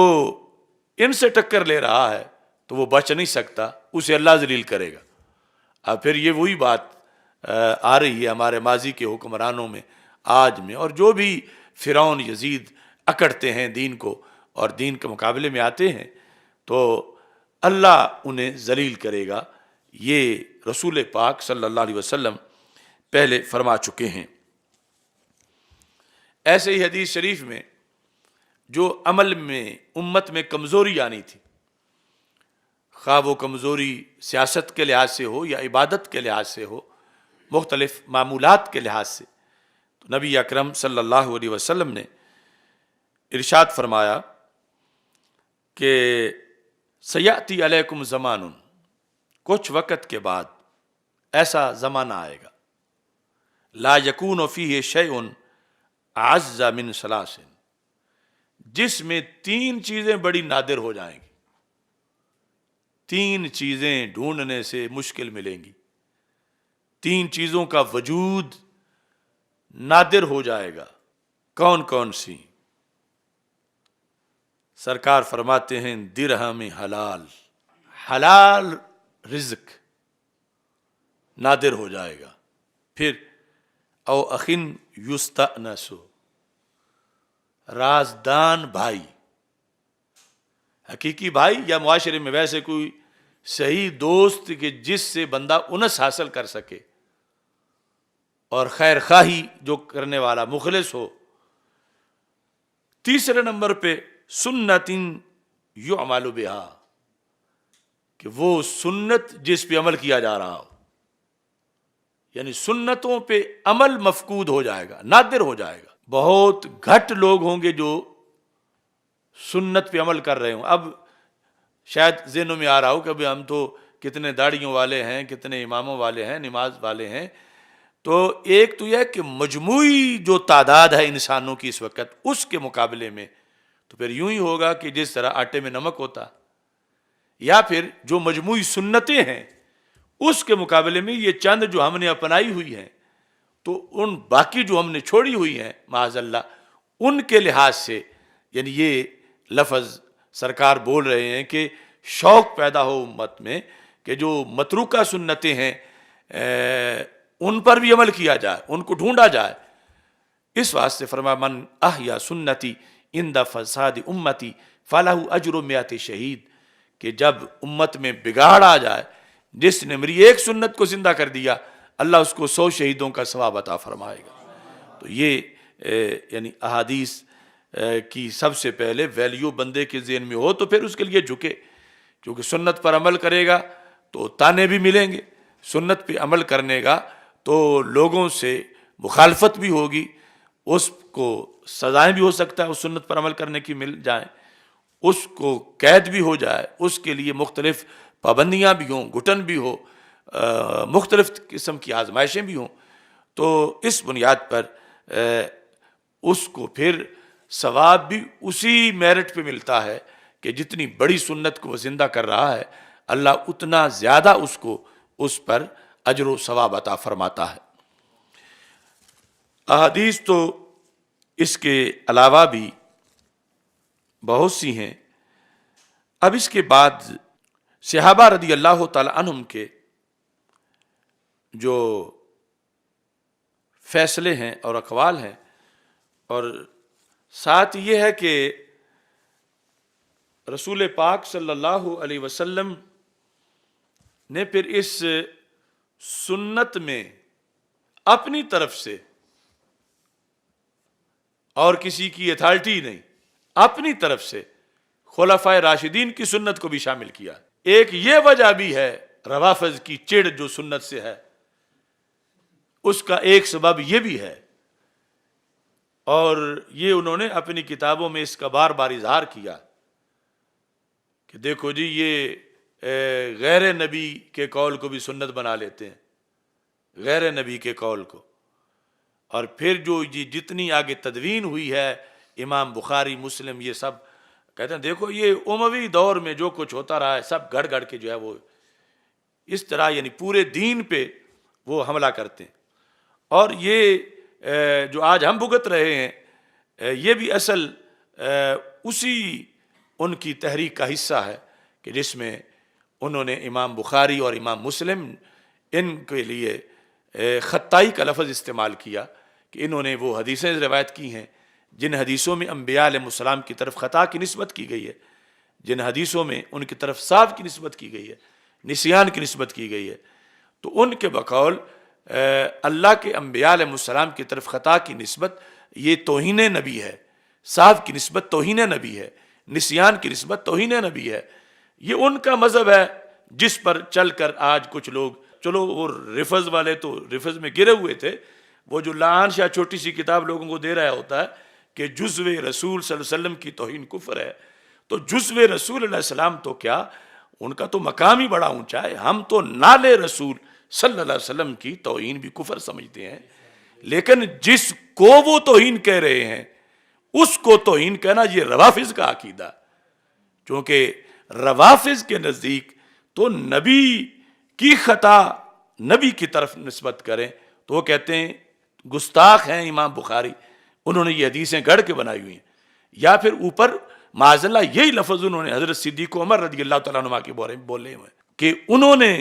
ان سے ٹکر لے رہا ہے تو وہ بچ نہیں سکتا، اسے اللہ ذلیل کرے گا. اب پھر یہ وہی بات آ رہی ہے ہمارے ماضی کے حکمرانوں میں، آج میں، اور جو بھی فرعون یزید اکڑتے ہیں دین کو اور دین کے مقابلے میں آتے ہیں، تو اللہ انہیں ذلیل کرے گا. یہ رسول پاک صلی اللہ علیہ وسلم پہلے فرما چکے ہیں. ایسے ہی حدیث شریف میں جو عمل میں امت میں کمزوری آنی تھی، خواہ وہ کمزوری سیاست کے لحاظ سے ہو یا عبادت کے لحاظ سے ہو، مختلف معمولات کے لحاظ سے، تو نبی اکرم صلی اللہ علیہ وسلم نے ارشاد فرمایا کہ سیاتی علیکم زمان، کچھ وقت کے بعد ایسا زمانہ آئے گا، لا یکون فیہ شیء اعز من ثلاث، جس میں تین چیزیں بڑی نادر ہو جائیں گی، تین چیزیں ڈھونڈنے سے مشکل ملیں گی، تین چیزوں کا وجود نادر ہو جائے گا. کون کون سی؟ سرکار فرماتے ہیں درہم حلال، حلال رزق نادر ہو جائے گا. پھر او اخن یستأنس، رازدان بھائی، حقیقی بھائی یا معاشرے میں ویسے کوئی صحیح دوست کہ جس سے بندہ انس حاصل کر سکے اور خیر خواہی جو کرنے والا مخلص ہو. تیسرے نمبر پہ سنت یعمل بہا، کہ وہ سنت جس پہ عمل کیا جا رہا ہو، یعنی سنتوں پہ عمل مفقود ہو جائے گا، نادر ہو جائے گا. بہت گھٹ لوگ ہوں گے جو سنت پہ عمل کر رہے ہوں. اب شاید ذہنوں میں آ رہا ہو کہ ابھی ہم تو کتنے داڑھیوں والے ہیں، کتنے اماموں والے ہیں، نماز والے ہیں. تو ایک تو یہ کہ مجموعی جو تعداد ہے انسانوں کی اس وقت، اس کے مقابلے میں تو پھر یوں ہی ہوگا کہ جس طرح آٹے میں نمک ہوتا، یا پھر جو مجموعی سنتیں ہیں اس کے مقابلے میں یہ چند جو ہم نے اپنائی ہوئی ہیں، تو ان باقی جو ہم نے چھوڑی ہوئی ہیں معاذ اللہ، ان کے لحاظ سے، یعنی یہ لفظ سرکار بول رہے ہیں کہ شوق پیدا ہو امت میں کہ جو متروکہ سنتیں ہیں ان پر بھی عمل کیا جائے، ان کو ڈھونڈا جائے. اس واسطے فرمایا من احیا سنتی عند فساد امتی فلہ اجر مئات شہید، کہ جب امت میں بگاڑ آ جائے، جس نے میری ایک سنت کو زندہ کر دیا، اللہ اس کو 100 شہیدوں کا ثواب عطا فرمائے گا. تو یہ یعنی احادیث کی سب سے پہلے ویلیو بندے کے ذہن میں ہو تو پھر اس کے لیے جھکے، کیونکہ سنت پر عمل کرے گا تو تانے بھی ملیں گے، سنت پہ عمل کرنے گا تو لوگوں سے مخالفت بھی ہوگی، اس کو سزائیں بھی ہو سکتا ہے اس سنت پر عمل کرنے کی مل جائیں، اس کو قید بھی ہو جائے، اس کے لیے مختلف پابندیاں بھی ہوں، گھٹن بھی ہو، مختلف قسم کی آزمائشیں بھی ہوں. تو اس بنیاد پر اس کو پھر ثواب بھی اسی میرٹ پہ ملتا ہے کہ جتنی بڑی سنت کو وہ زندہ کر رہا ہے اللہ اتنا زیادہ اس کو اس پر اجر و ثواب عطا فرماتا ہے۔ احادیث تو اس کے علاوہ بھی بہت سی ہیں۔ اب اس کے بعد صحابہ رضی اللہ تعالی عنہم کے جو فیصلے ہیں اور اقوال ہیں، اور ساتھ یہ ہے کہ رسول پاک صلی اللہ علیہ وسلم نے پھر اس سنت میں اپنی طرف سے، اور کسی کی اتھارٹی نہیں، اپنی طرف سے خلفائے راشدین کی سنت کو بھی شامل کیا۔ ایک یہ وجہ بھی ہے روافض کی چڑ جو سنت سے ہے، اس کا ایک سبب یہ بھی ہے، اور یہ انہوں نے اپنی کتابوں میں اس کا بار بار اظہار کیا کہ دیکھو جی یہ غیر نبی کے قول کو بھی سنت بنا لیتے ہیں، غیر نبی کے قول کو، اور پھر جو جتنی آگے تدوین ہوئی ہے امام بخاری، مسلم، یہ سب کہتے ہیں دیکھو یہ اموی دور میں جو کچھ ہوتا رہا ہے سب گڑ گڑ کے جو ہے وہ اس طرح یعنی پورے دین پہ وہ حملہ کرتے ہیں، اور یہ جو آج ہم بھگت رہے ہیں یہ بھی اصل اسی ان کی تحریک کا حصہ ہے کہ جس میں انہوں نے امام بخاری اور امام مسلم ان کے لیے خطائی کا لفظ استعمال کیا کہ انہوں نے وہ حدیثیں روایت کی ہیں جن حدیثوں میں انبیاء علیہ السلام کی طرف خطا کی نسبت کی گئی ہے، جن حدیثوں میں ان کی طرف صاف کی نسبت کی گئی ہے، نسیان کی نسبت کی گئی ہے، تو ان کے بقول اللہ کے انبیاء علیہ السلام کی طرف خطا کی نسبت یہ توہین نبی ہے، صاف کی نسبت توہین نبی ہے، نسیان کی نسبت توہین نبی ہے۔ یہ ان کا مذہب ہے جس پر چل کر آج کچھ لوگ، چلو وہ رفض والے تو رفض میں گرے ہوئے تھے، وہ جو لعان شاہ چھوٹی سی کتاب لوگوں کو دے رہا ہوتا ہے کہ جزو رسول صلی اللہ علیہ وسلم کی توہین کفر ہے، تو جزو رسول علیہ السلام تو کیا، ان کا تو مقام ہی بڑا اونچا ہے، ہم تو نال رسول صلی اللہ علیہ وسلم کی توہین بھی کفر سمجھتے ہیں، لیکن جس کو وہ توہین کہہ رہے ہیں اس کو توہین کہنا یہ روافض کا عقیدہ، چونکہ روافض کے نزدیک تو نبی کی خطا نبی کی طرف نسبت کریں تو وہ کہتے ہیں گستاخ ہیں امام بخاری، انہوں نے یہ حدیثیں گڑھ کے بنائی ہوئی ہیں، یا پھر اوپر معاذ اللہ یہی لفظ انہوں نے حضرت صدیق عمر رضی اللہ تعالیٰ عنہ کے بارے میں بولے ہوئے کہ انہوں نے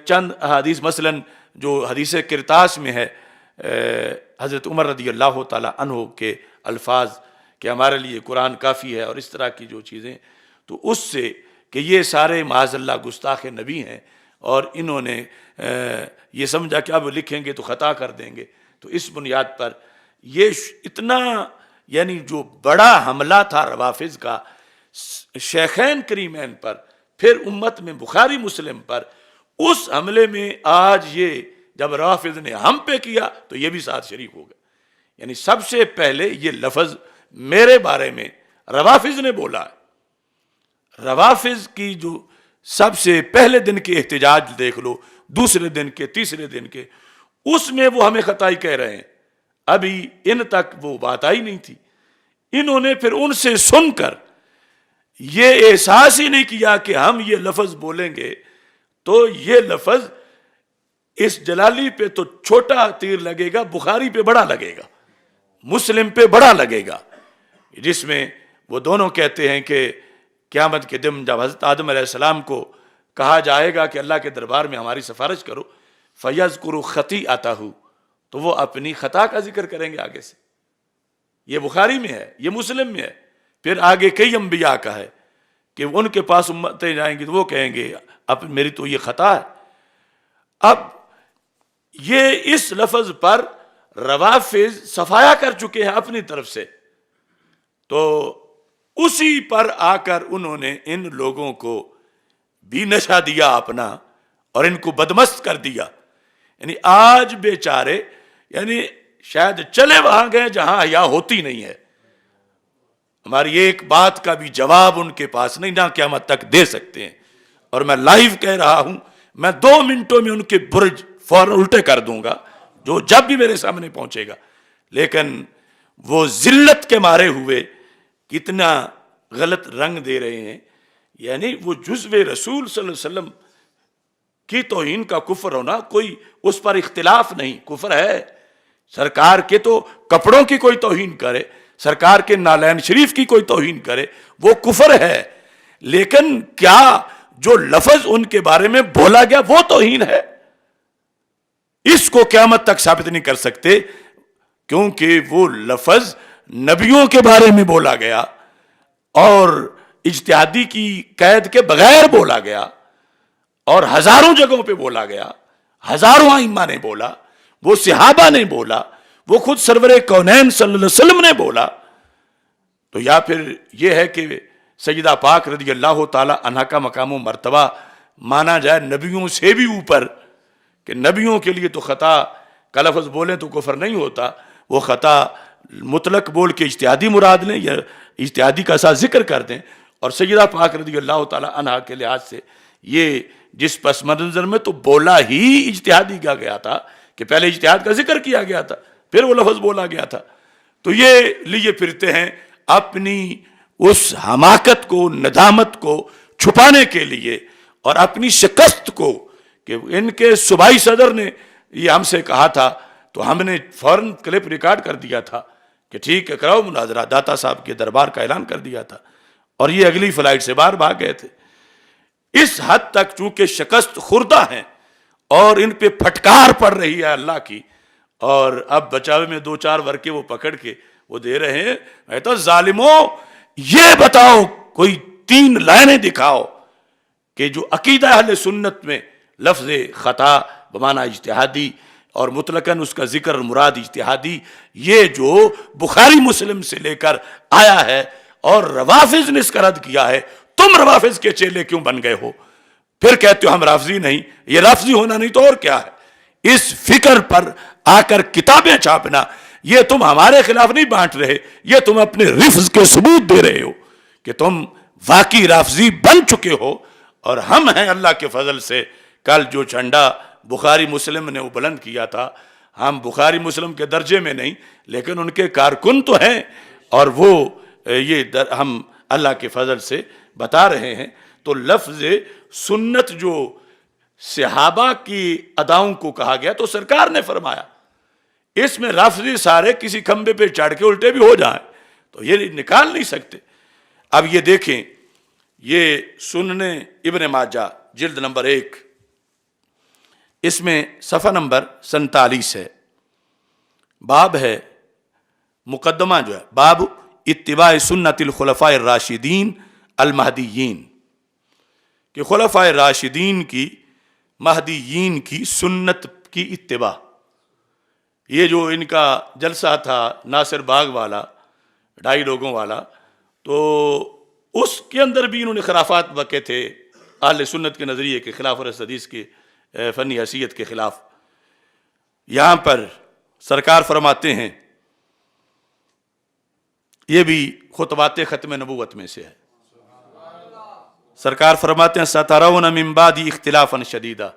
چند حدیث مثلا جو حدیث کرتاس میں ہے حضرت عمر رضی اللہ تعالیٰ عنہ کے الفاظ کہ ہمارے لیے قرآن کافی ہے اور اس طرح کی جو چیزیں، تو اس سے کہ یہ سارے معاذ اللہ گستاخ نبی ہیں اور انہوں نے یہ سمجھا کہ اب لکھیں گے تو خطا کر دیں گے، تو اس بنیاد پر یہ اتنا یعنی جو بڑا حملہ تھا روافض کا شیخین کریمین پر، پھر امت میں بخاری مسلم پر، اس حملے میں آج یہ جب روافض نے ہم پہ کیا تو یہ بھی ساتھ شریک ہو گئے، یعنی سب سے پہلے یہ لفظ میرے بارے میں روافض نے بولا ہے۔ روافض کی جو سب سے پہلے دن کے احتجاج دیکھ لو، دوسرے دن کے، تیسرے دن کے، اس میں وہ ہمیں خطائی کہہ رہے ہیں، ابھی ان تک وہ بات آئی نہیں تھی، انہوں نے پھر ان سے سن کر یہ احساس ہی نہیں کیا کہ ہم یہ لفظ بولیں گے تو یہ لفظ اس جلالی پہ تو چھوٹا تیر لگے گا، بخاری پہ بڑا لگے گا، مسلم پہ بڑا لگے گا، جس میں وہ دونوں کہتے ہیں کہ قیامت کے دن جب حضرت آدم علیہ السلام کو کہا جائے گا کہ اللہ کے دربار میں ہماری سفارش کرو، فَيَذْكُرُ خَطِيئَتَهُ، تو وہ اپنی خطا کا ذکر کریں گے آگے سے، یہ بخاری میں ہے، یہ مسلم میں ہے، پھر آگے کئی انبیاء کا ہے کہ ان کے پاس امتیں جائیں گی تو وہ کہیں گے اب میری تو یہ خطا ہے۔ اب یہ اس لفظ پر روافض صفایا کر چکے ہیں اپنی طرف سے، تو اسی پر آ کر انہوں نے ان لوگوں کو بھی نشہ دیا اپنا اور ان کو بدمست کر دیا، یعنی آج بیچارے یعنی شاید چلے وہاں گئے جہاں حیا ہوتی نہیں ہے، ہماری ایک بات کا بھی جواب ان کے پاس نہیں، نہ قیامت تک دے سکتے ہیں، اور میں لائیو کہہ رہا ہوں، میں 2 منٹوں میں ان کے برج فوراً الٹے کر دوں گا جو جب بھی میرے سامنے پہنچے گا، لیکن وہ ذلت کے مارے ہوئے کتنا غلط رنگ دے رہے ہیں، یعنی وہ جزو رسول صلی اللہ علیہ وسلم کی توہین کا کفر ہونا، کوئی اس پر اختلاف نہیں، کفر ہے۔ سرکار کے تو کپڑوں کی کوئی توہین کرے، سرکار کے نالین شریف کی کوئی توہین کرے، وہ کفر ہے، لیکن کیا جو لفظ ان کے بارے میں بولا گیا وہ توہین ہے؟ اس کو قیامت تک ثابت نہیں کر سکتے، کیونکہ وہ لفظ نبیوں کے بارے میں بولا گیا اور اجتہادی کی قید کے بغیر بولا گیا، اور ہزاروں جگہوں پہ بولا گیا، ہزاروں ائمہ نے بولا، وہ صحابہ نے بولا، وہ خود سرور کونین صلی اللہ علیہ وسلم نے بولا۔ تو یا پھر یہ ہے کہ سیدہ پاک رضی اللہ تعالی عنہا کا مقام و مرتبہ مانا جائے نبیوں سے بھی اوپر، کہ نبیوں کے لیے تو خطا کا لفظ بولیں تو کفر نہیں ہوتا، وہ خطا مطلق بول کے اجتہادی مراد لیں یا اجتہادی کا ساتھ ذکر کر دیں، اور سیدہ پاک رضی اللہ تعالی عنہا کے لحاظ سے یہ جس پس منظر میں تو بولا ہی اجتہادی کا گیا تھا، کہ پہلے اجتہاد کا ذکر کیا گیا تھا پھر وہ لفظ بولا گیا تھا۔ تو یہ لیے پھرتے ہیں اپنی اس حماقت کو، ندامت کو چھپانے کے لیے، اور اپنی شکست کو، کہ ان کے صوبائی صدر نے یہ ہم سے کہا تھا تو ہم نے فوراً کلپ ریکارڈ کر دیا تھا کہ ٹھیک ہے کراؤ مناظرہ، داتا صاحب کے دربار کا اعلان کر دیا تھا، اور یہ اگلی فلائٹ سے باہر بھاگ گئے تھے۔ اس حد تک چونکہ شکست خوردہ ہیں اور ان پہ پھٹکار پڑ رہی ہے اللہ کی، اور اب بچاوے میں 2-4 ورقے وہ پکڑ کے وہ دے رہے ہیں، میں تو ظالموں یہ بتاؤ، کوئی 3 لائنیں دکھاؤ کہ جو عقیدہ اہل سنت میں لفظ خطا بمعنی اجتہادی اور مطلقاً اس کا ذکر مراد اجتہادی، یہ جو بخاری مسلم سے لے کر آیا ہے اور روافظ نے اس کا رد کیا ہے، تم روافظ کے چیلے کیوں بن گئے ہو؟ پھر کہتے ہو ہم رافضی نہیں، یہ رافضی ہونا نہیں تو اور کیا ہے؟ اس فکر پر آ کر کتابیں چھاپنا، یہ تم ہمارے خلاف نہیں بانٹ رہے، یہ تم اپنے رفض کے ثبوت دے رہے ہو کہ تم واقعی رافضی بن چکے ہو، اور ہم ہیں اللہ کے فضل سے۔ کل جو جھنڈا بخاری مسلم نے وہ بلند کیا تھا، ہم بخاری مسلم کے درجے میں نہیں لیکن ان کے کارکن تو ہیں، اور وہ یہ ہم اللہ کے فضل سے بتا رہے ہیں۔ تو لفظ سنت جو صحابہ کی اداؤں کو کہا گیا تو سرکار نے فرمایا، اس میں رافضی سارے کسی کھمبے پہ چڑھ کے الٹے بھی ہو جائیں تو یہ نکال نہیں سکتے۔ اب یہ دیکھیں، یہ سنن ابن ماجہ جلد نمبر 1، اس میں صفحہ نمبر 47 ہے، باب ہے، مقدمہ جو ہے، باب اتباع سنت الخلفاء الراشدین المہدیین، کہ خلفاء راشدین کی، مہدیین کی سنت کی اتباع۔ یہ جو ان کا جلسہ تھا ناصر باغ والا 2.5 لوگوں والا، تو اس کے اندر بھی انہوں نے خرافات بکے تھے اہل سنت کے نظریے کے خلاف اور حدیث کے فنی حیثیت کے خلاف۔ یہاں پر سرکار فرماتے ہیں، یہ بھی خطبات ختم نبوت میں سے ہے، سرکار فرماتے ہیں سَتَرَوْنَ مِن بَعْدِي اخْتِلَافًا شَدِيدًا،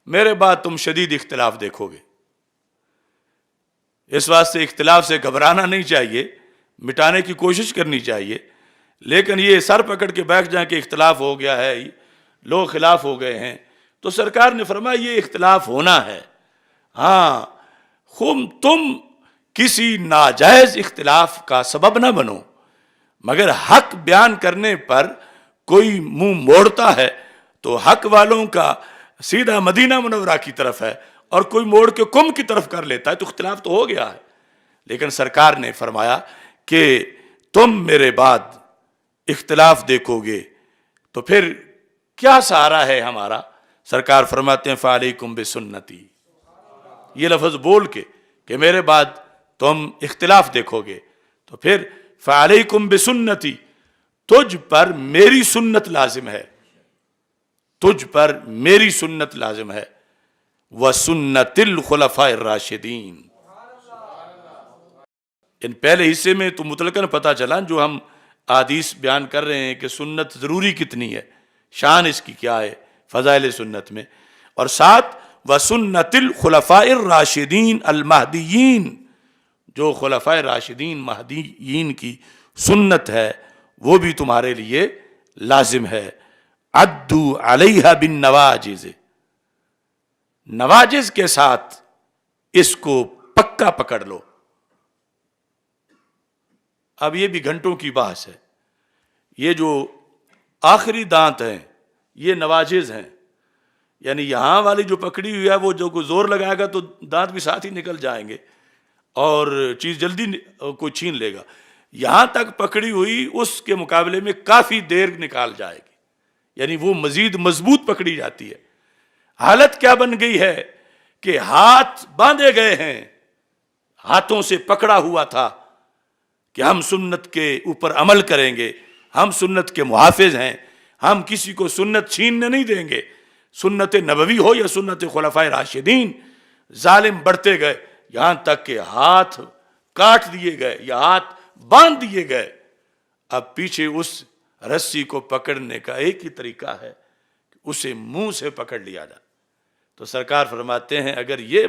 میرے بعد تم شدید اختلاف دیکھو گے۔ اس واسطے اختلاف سے گھبرانا نہیں چاہیے، مٹانے کی کوشش کرنی چاہیے، لیکن یہ سر پکڑ کے بیٹھ جائیں کہ اختلاف ہو گیا ہے، لوگ خلاف ہو گئے ہیں، تو سرکار نے فرمایا یہ اختلاف ہونا ہے، ہاں تم کسی ناجائز اختلاف کا سبب نہ بنو، مگر حق بیان کرنے پر کوئی منہ موڑتا ہے تو حق والوں کا سیدھا مدینہ منورہ کی طرف ہے، اور کوئی موڑ کے کم کی طرف کر لیتا ہے تو اختلاف تو ہو گیا ہے۔ لیکن سرکار نے فرمایا کہ تم میرے بعد اختلاف دیکھو گے تو پھر کیا سہارا ہے ہمارا؟ سرکار فرماتے ہیں فَعَلَيْكُمْ بِسُنَّتِي، یہ لفظ بول کے کہ میرے بعد تم اختلاف دیکھو گے تو پھر فَعَلَيْكُمْ بِسُنَّتِي، تجھ پر میری سنت لازم ہے، تجھ پر میری سنت لازم ہے، وَسُنَّتِ الْخُلَفَاءِ الرَّاشِدِينَ۔ ان پہلے حصے میں تو مطلقاً پتہ چلا جو ہم احادیث بیان کر رہے ہیں کہ سنت ضروری کتنی ہے، شان اس کی کیا ہے فضائل سنت میں، اور ساتھ وَسُنَّتِ الْخُلَفَاءِ الرَّاشِدِينَ الْمَهْدِيِّينَ، جو خلفاء راشدین مہدیین کی سنت ہے وہ بھی تمہارے لیے لازم ہے. عدو علیہ بالنواجذ، نواجذ کے ساتھ اس کو پکا پکڑ لو. اب یہ بھی گھنٹوں کی بحث ہے. یہ جو آخری دانت ہیں یہ نواجذ ہیں، یعنی یہاں والی جو پکڑی ہوئی ہے وہ جو کوئی زور لگائے گا تو دانت بھی ساتھ ہی نکل جائیں گے اور چیز جلدی کوئی چھین لے گا. یہاں تک پکڑی ہوئی اس کے مقابلے میں کافی دیر نکال جائے گی، یعنی وہ مزید مضبوط پکڑی جاتی ہے. حالت کیا بن گئی ہے کہ ہاتھ باندھے گئے ہیں، ہاتھوں سے پکڑا ہوا تھا کہ ہم سنت کے اوپر عمل کریں گے، ہم سنت کے محافظ ہیں، ہم کسی کو سنت چھیننے نہیں دیں گے. سنت نبوی ہو یا سنت خلفائے راشدین، ظالم بڑھتے گئے یہاں تک کہ ہاتھ کاٹ دیے گئے یا ہاتھ باندھ دیے گئے. اب پیچھے اس رسی کو پکڑنے کا ایک ہی طریقہ ہے کہ اسے منہ سے پکڑ لیا جائے. تو سرکار فرماتے ہیں اگر یہ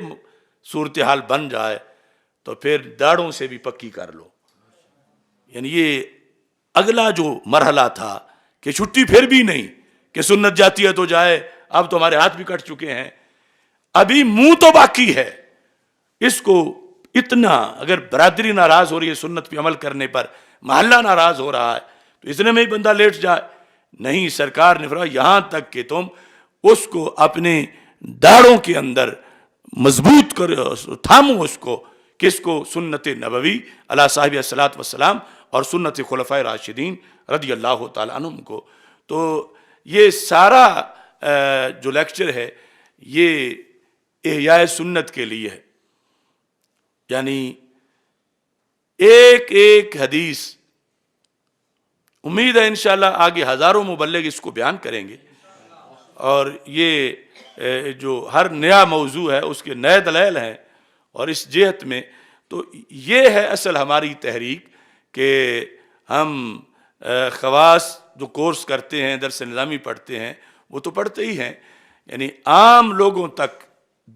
صورتحال بن جائے تو پھر داڑھوں سے بھی پکی کر لو. یعنی یہ اگلا جو مرحلہ تھا کہ چھٹی پھر بھی نہیں کہ سنت جاتی ہے تو جائے، اب تو ہمارے ہاتھ بھی کٹ چکے ہیں، ابھی منہ تو باقی ہے. اس کو اتنا اگر برادری ناراض ہو رہی ہے سنت پہ عمل کرنے پر، محلہ ناراض ہو رہا ہے تو اتنے میں ہی بندہ لیٹ جائے. نہیں، سرکار نے فرمایا یہاں تک کہ تم اس کو اپنے داڑوں کے اندر مضبوط کرو، تھامو اس کو، کس کو؟ سنت نبوی علی صاحب الصلاۃ والسلام اور سنت خلفائے راشدین رضی اللہ تعالیٰ عنہم کو. تو یہ سارا جو لیکچر ہے یہ احیاء سنت کے لیے ہے. یعنی ایک ایک حدیث، امید ہے انشاءاللہ آگے ہزاروں مبلغ اس کو بیان کریں گے، اور یہ جو ہر نیا موضوع ہے اس کے نئے دلائل ہیں. اور اس جہت میں تو یہ ہے اصل ہماری تحریک کہ ہم خواص جو کورس کرتے ہیں، درس نظامی پڑھتے ہیں، وہ تو پڑھتے ہی ہیں، یعنی عام لوگوں تک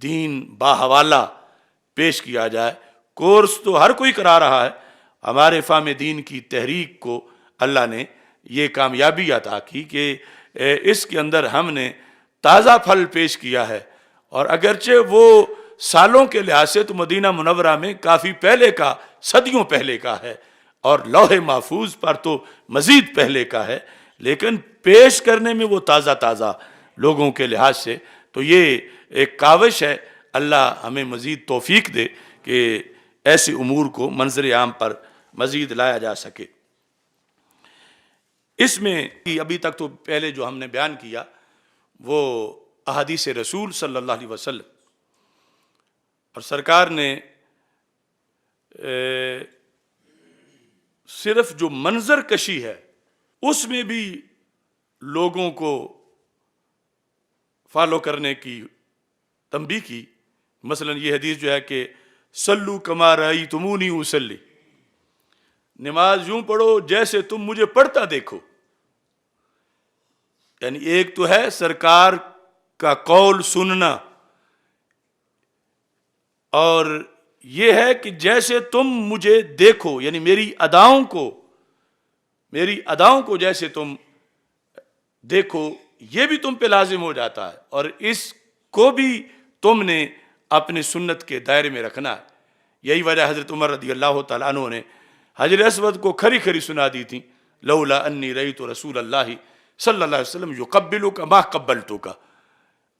دین باحوالہ پیش کیا جائے. کورس تو ہر کوئی کرا رہا ہے. ہمارے فہم دین کی تحریک کو اللہ نے یہ کامیابی عطا کی کہ اس کے اندر ہم نے تازہ پھل پیش کیا ہے. اور اگرچہ وہ سالوں کے لحاظ سے تو مدینہ منورہ میں کافی پہلے کا، صدیوں پہلے کا ہے، اور لوح محفوظ پر تو مزید پہلے کا ہے، لیکن پیش کرنے میں وہ تازہ تازہ لوگوں کے لحاظ سے. تو یہ ایک کاوش ہے، اللہ ہمیں مزید توفیق دے کہ ایسے امور کو منظر عام پر مزید لایا جا سکے. اس میں ابھی تک تو پہلے جو ہم نے بیان کیا وہ احادیث رسول صلی اللہ علیہ وسلم، اور سرکار نے صرف جو منظر کشی ہے اس میں بھی لوگوں کو فالو کرنے کی تنبیہ کی. مثلا یہ حدیث جو ہے کہ صلو کما رأیتمونی اصلی، نماز یوں پڑھو جیسے تم مجھے پڑھتا دیکھو. یعنی ایک تو ہے سرکار کا قول سننا، اور یہ ہے کہ جیسے تم مجھے دیکھو، یعنی میری اداؤں کو جیسے تم دیکھو، یہ بھی تم پہ لازم ہو جاتا ہے، اور اس کو بھی تم نے اپنے سنت کے دائرے میں رکھنا ہے. یہی وجہ حضرت عمر رضی اللہ تعالیٰ عنہ نے حجر اسود کو کھری کھری سنا دی تھی، لولا انی رأیت رسول اللہ صلی اللہ علیہ وسلم یقبلک ما قبلتک،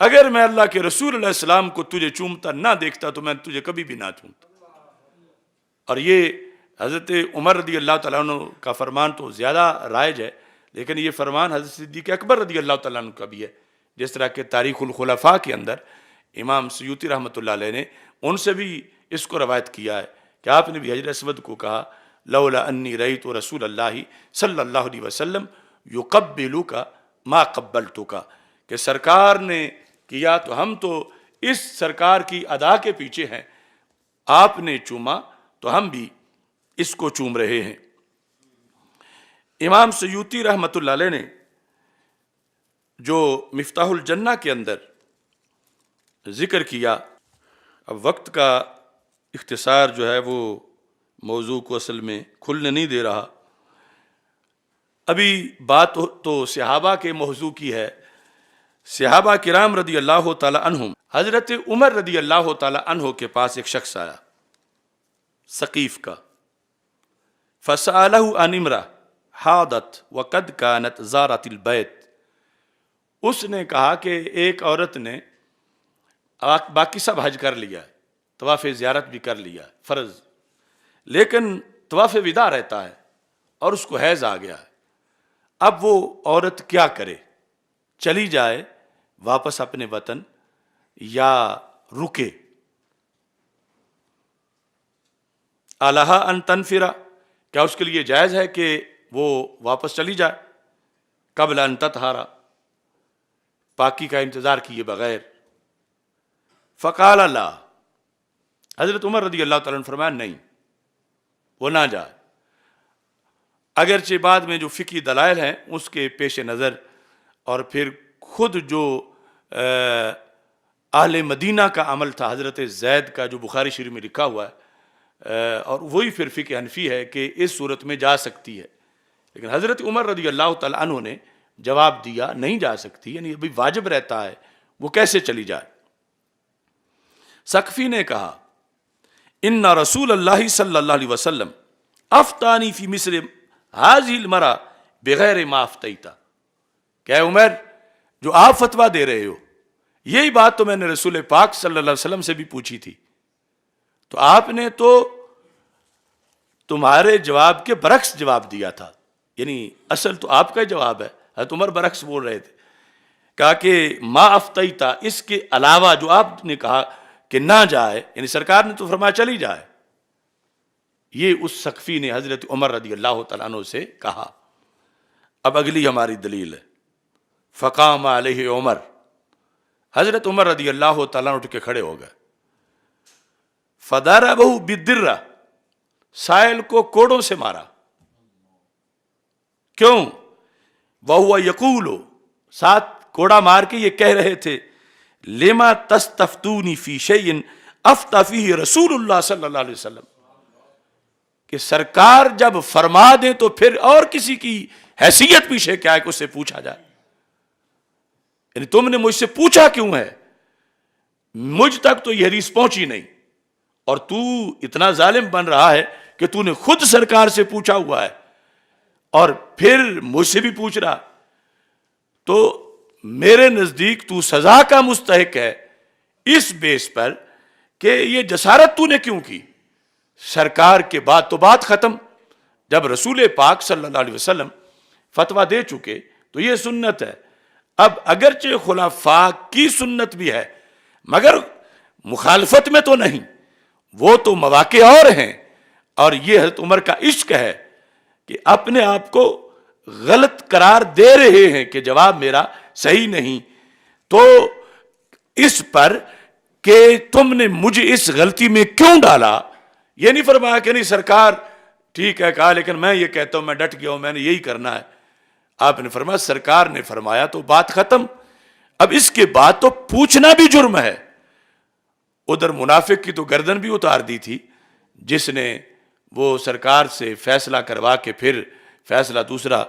اگر میں اللہ کے رسول علیہ السلام کو تجھے چومتا نہ دیکھتا تو میں تجھے کبھی بھی نہ چومتا. اور یہ حضرت عمر رضی اللہ تعالیٰ عنہ کا فرمان تو زیادہ رائج ہے، لیکن یہ فرمان حضرت صدیق اکبر رضی اللہ تعالیٰ عنہ کا بھی ہے. جس طرح کہ تاریخ الخلفاء کے اندر امام سیوطی رحمۃ اللہ علیہ نے ان سے بھی اس کو روایت کیا ہے کہ آپ نے بھی حجر اسود کو کہا لولا انی رأیت رسول اللہ صلی اللہ علیہ وسلم یقبلک ما قبلتک، کہ سرکار نے کیا تو ہم تو اس سرکار کی ادا کے پیچھے ہیں، آپ نے چوما تو ہم بھی اس کو چوم رہے ہیں. امام سیوطی رحمۃ اللہ علیہ نے جو مفتاح الجنہ کے اندر ذکر کیا، اب وقت کا اختصار جو ہے وہ موضوع کو اصل میں کھلنے نہیں دے رہا، ابھی بات تو صحابہ کے موضوع کی ہے. صحابہ کرام رضی اللہ تعالی عنہم، حضرت عمر رضی اللہ تعالی عنہ کے پاس ایک شخص آیا ثقیف کا. فسألہ عن امرأ حاضت وقد کانت زارت البیت. اس نے کہا کہ ایک عورت نے باقی سب حج کر لیا ہے، طواف زیارت بھی کر لیا ہے فرض، لیکن طواف وداع رہتا ہے اور اس کو حیض آ گیا ہے. اب وہ عورت کیا کرے؟ چلی جائے واپس اپنے وطن یا رکے؟ الہا ان تنفرا، کیا اس کے لیے جائز ہے کہ وہ واپس چلی جائے قبل ان تطہرا، پاکی کا انتظار کیے بغیر؟ فقال لا، حضرت عمر رضی اللہ تعالیٰ نے فرمایا نہیں، وہ نہ جائے. اگرچہ بعد میں جو فقہی دلائل ہیں اس کے پیش نظر اور پھر خود جو اہل مدینہ کا عمل تھا حضرت زید کا جو بخاری شریف میں لکھا ہوا ہے، اور وہی پھر فقہ حنفی ہے کہ اس صورت میں جا سکتی ہے. لیکن حضرت عمر رضی اللہ تعالیٰ عنہ نے جواب دیا نہیں جا سکتی، یعنی ابھی واجب رہتا ہے، وہ کیسے چلی جائے؟ سقفی نے کہا ان رسول اللہ صلی اللہ علیہ وسلم افتانی فی مصر حاضی المرا بغیر ما افتیتا. کہ عمر، جو آپ فتویٰ دے رہے ہو، یہی بات تو میں نے رسول پاک صلی اللہ علیہ وسلم سے بھی پوچھی تھی، تو آپ نے تو تمہارے جواب کے برعکس جواب دیا تھا. یعنی اصل تو آپ کا جواب ہے، حضرت عمر برعکس بول رہے تھے. کہا کہ ما افتیتا، اس کے علاوہ جو آپ نے کہا کہ نہ جائے، یعنی سرکار نے تو فرمایا چلی جائے. یہ اس سقفی نے حضرت عمر رضی اللہ تعالیٰ عنہ سے کہا. اب اگلی ہماری دلیل ہے. فقام علیہ عمر، حضرت عمر رضی اللہ تعالیٰ عنہ اٹھ کے کھڑے ہو گئے. فضربہ بالدرہ، سائل کو کوڑوں سے مارا. کیوں؟ وہو یقول، ساتھ کوڑا مار کے یہ کہہ رہے تھے لما تستفتونی فی شیء افتى فیہ رسول اللہ صلی اللہ علیہ وسلم، کہ سرکار جب فرما دیں تو پھر اور کسی کی حیثیت پیچھے کیا ہے کہ اس سے پوچھا جائے. یعنی تم نے مجھ سے پوچھا کیوں ہے؟ مجھ تک تو یہ حدیث پہنچی نہیں، اور تو اتنا ظالم بن رہا ہے کہ تو نے خود سرکار سے پوچھا ہوا ہے اور پھر مجھ سے بھی پوچھ رہا. تو میرے نزدیک تو سزا کا مستحق ہے اس بیس پر کہ یہ جسارت تو نے کیوں کی. سرکار کے بعد تو بات ختم. جب رسول پاک صلی اللہ علیہ وسلم فتویٰ دے چکے تو یہ سنت ہے. اب اگرچہ خلفاء کی سنت بھی ہے مگر مخالفت میں تو نہیں، وہ تو مواقع اور ہیں. اور یہ حضرت عمر کا عشق ہے کہ اپنے آپ کو غلط قرار دے رہے ہیں کہ جواب میرا صحیح نہیں، تو اس پر کہ تم نے مجھے اس غلطی میں کیوں ڈالا. یہ نہیں فرمایا کہ نہیں سرکار ٹھیک ہے کہا لیکن میں یہ کہتا ہوں میں ڈٹ گیا ہوں، میں نے یہی کرنا ہے. آپ نے فرمایا سرکار نے فرمایا تو بات ختم. اب اس کے بعد تو پوچھنا بھی جرم ہے. ادھر منافق کی تو گردن بھی اتار دی تھی جس نے وہ سرکار سے فیصلہ کروا کے پھر فیصلہ دوسرا،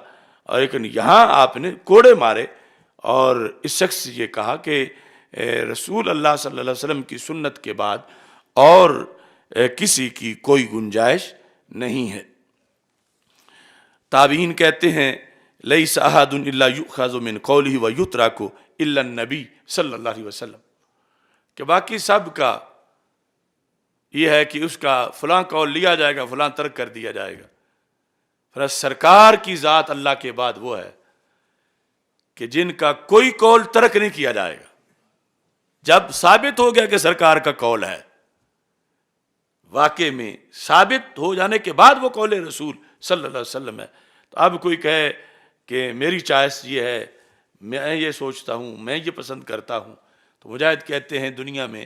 اور لیکن یہاں آپ نے کوڑے مارے اور اس شخص سے یہ کہا کہ رسول اللہ صلی اللہ علیہ وسلم کی سنت کے بعد اور کسی کی کوئی گنجائش نہیں ہے. تابعین کہتے ہیں لیس احد الا یؤخذ من قولہ ویترک الا النبی صلی اللہ علیہ وسلم، کہ باقی سب کا یہ ہے کہ اس کا فلاں قول لیا جائے گا فلاں ترک کر دیا جائے گا. پھر سرکار کی ذات اللہ کے بعد وہ ہے کہ جن کا کوئی قول ترک نہیں کیا جائے گا. جب ثابت ہو گیا کہ سرکار کا قول ہے، واقع میں ثابت ہو جانے کے بعد وہ قول رسول صلی اللہ علیہ وسلم ہے. تو اب کوئی کہے کہ میری چوائس یہ ہے، میں یہ سوچتا ہوں، میں یہ پسند کرتا ہوں، تو مجاہد کہتے ہیں دنیا میں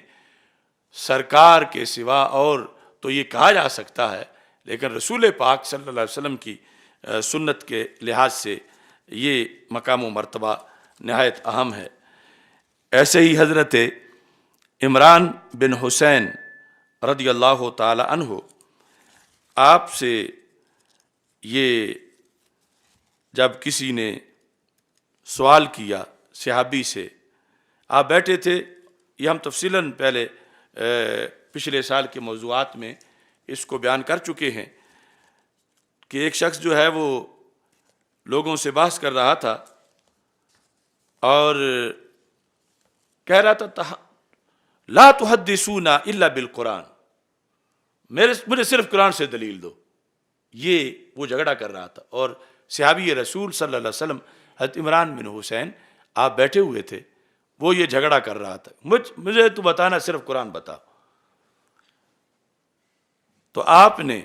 سرکار کے سوا اور تو یہ کہا جا سکتا ہے، لیکن رسول پاک صلی اللہ علیہ وسلم کی سنت کے لحاظ سے یہ مقام و مرتبہ نہایت اہم ہے. ایسے ہی حضرت عمران بن حسین رضی اللہ تعالی عنہ آپ سے یہ جب کسی نے سوال کیا صحابی سے، آپ بیٹھے تھے، یہ ہم تفصیلاً پہلے پچھلے سال کے موضوعات میں اس کو بیان کر چکے ہیں کہ ایک شخص جو ہے وہ لوگوں سے بحث کر رہا تھا اور کہہ رہا تھا لا تحدثونا الا بالقرآن، مجھے صرف قرآن سے دلیل دو. یہ وہ جھگڑا کر رہا تھا، اور صحابی رسول صلی اللہ علیہ وسلم حضرت عمران بن حسین آپ بیٹھے ہوئے تھے، وہ یہ جھگڑا کر رہا تھا، مجھے تو بتانا، صرف قرآن بتا. تو آپ نے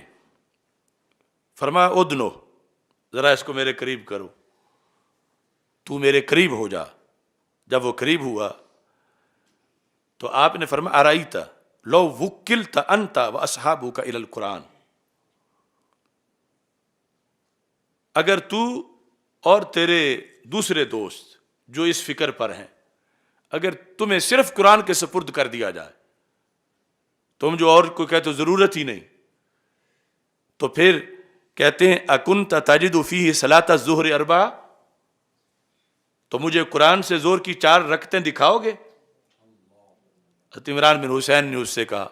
فرمایا ادنو، ذرا اس کو میرے قریب کرو، تو میرے قریب ہو جا. جب وہ قریب ہوا تو آپ نے فرمایا ارائیت لو وکلت انت واصحابک الی القرآن، اگر تو اور تیرے دوسرے دوست جو اس فکر پر ہیں، اگر تمہیں صرف قرآن کے سپرد کر دیا جائے، تم جو اور کو کہتے ہو ضرورت ہی نہیں، تو پھر کہتے ہیں اکنت تجد فیہ صلاۃ الظہر اربعہ، تو مجھے قرآن سے زور کی 4 رکعتیں دکھاؤ گے؟ حضرت عمران بن حسین نے اس سے کہا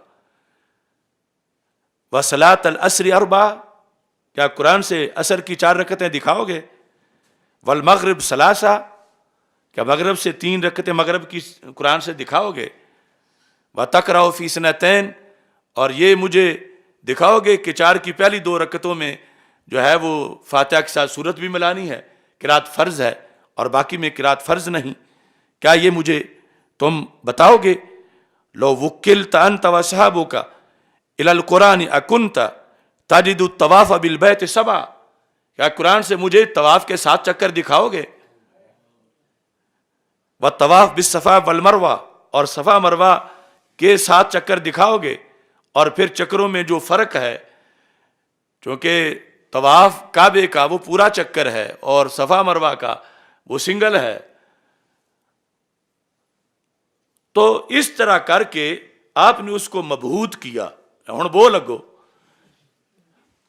وصلاۃ العصر اربعہ، کیا قرآن سے عصر کی 4 رکعتیں دکھاؤ گے؟ والمغرب ثلاثہ، کیا مغرب سے 3 رکعتیں مغرب کی قرآن سے دکھاؤ گے؟ وتقرأ فی سنتین، اور یہ مجھے دکھاؤ گے کہ 4 کی پہلی 2 رکعتوں میں جو ہے وہ فاتحہ کے ساتھ سورت بھی ملانی ہے، قرات فرض ہے، اور باقی میں قرات فرض نہیں، کیا یہ مجھے تم بتاؤ گے؟ لو وکلت انت واصحابک الی القرآن اکنت تجد الطواف بالبیت 7، کیا قرآن سے مجھے طواف کے 7 چکر دکھاؤ گے؟ والطواف بالصفا والمروہ، اور صفا مروہ کے 7 چکر دکھاؤ گے؟ اور پھر چکروں میں جو فرق ہے، چونکہ طواف کعبے کا وہ پورا چکر ہے اور صفا مروہ کا وہ سنگل ہے، تو اس طرح کر کے آپ نے اس کو مبہوت کیا. ہن بو لگو.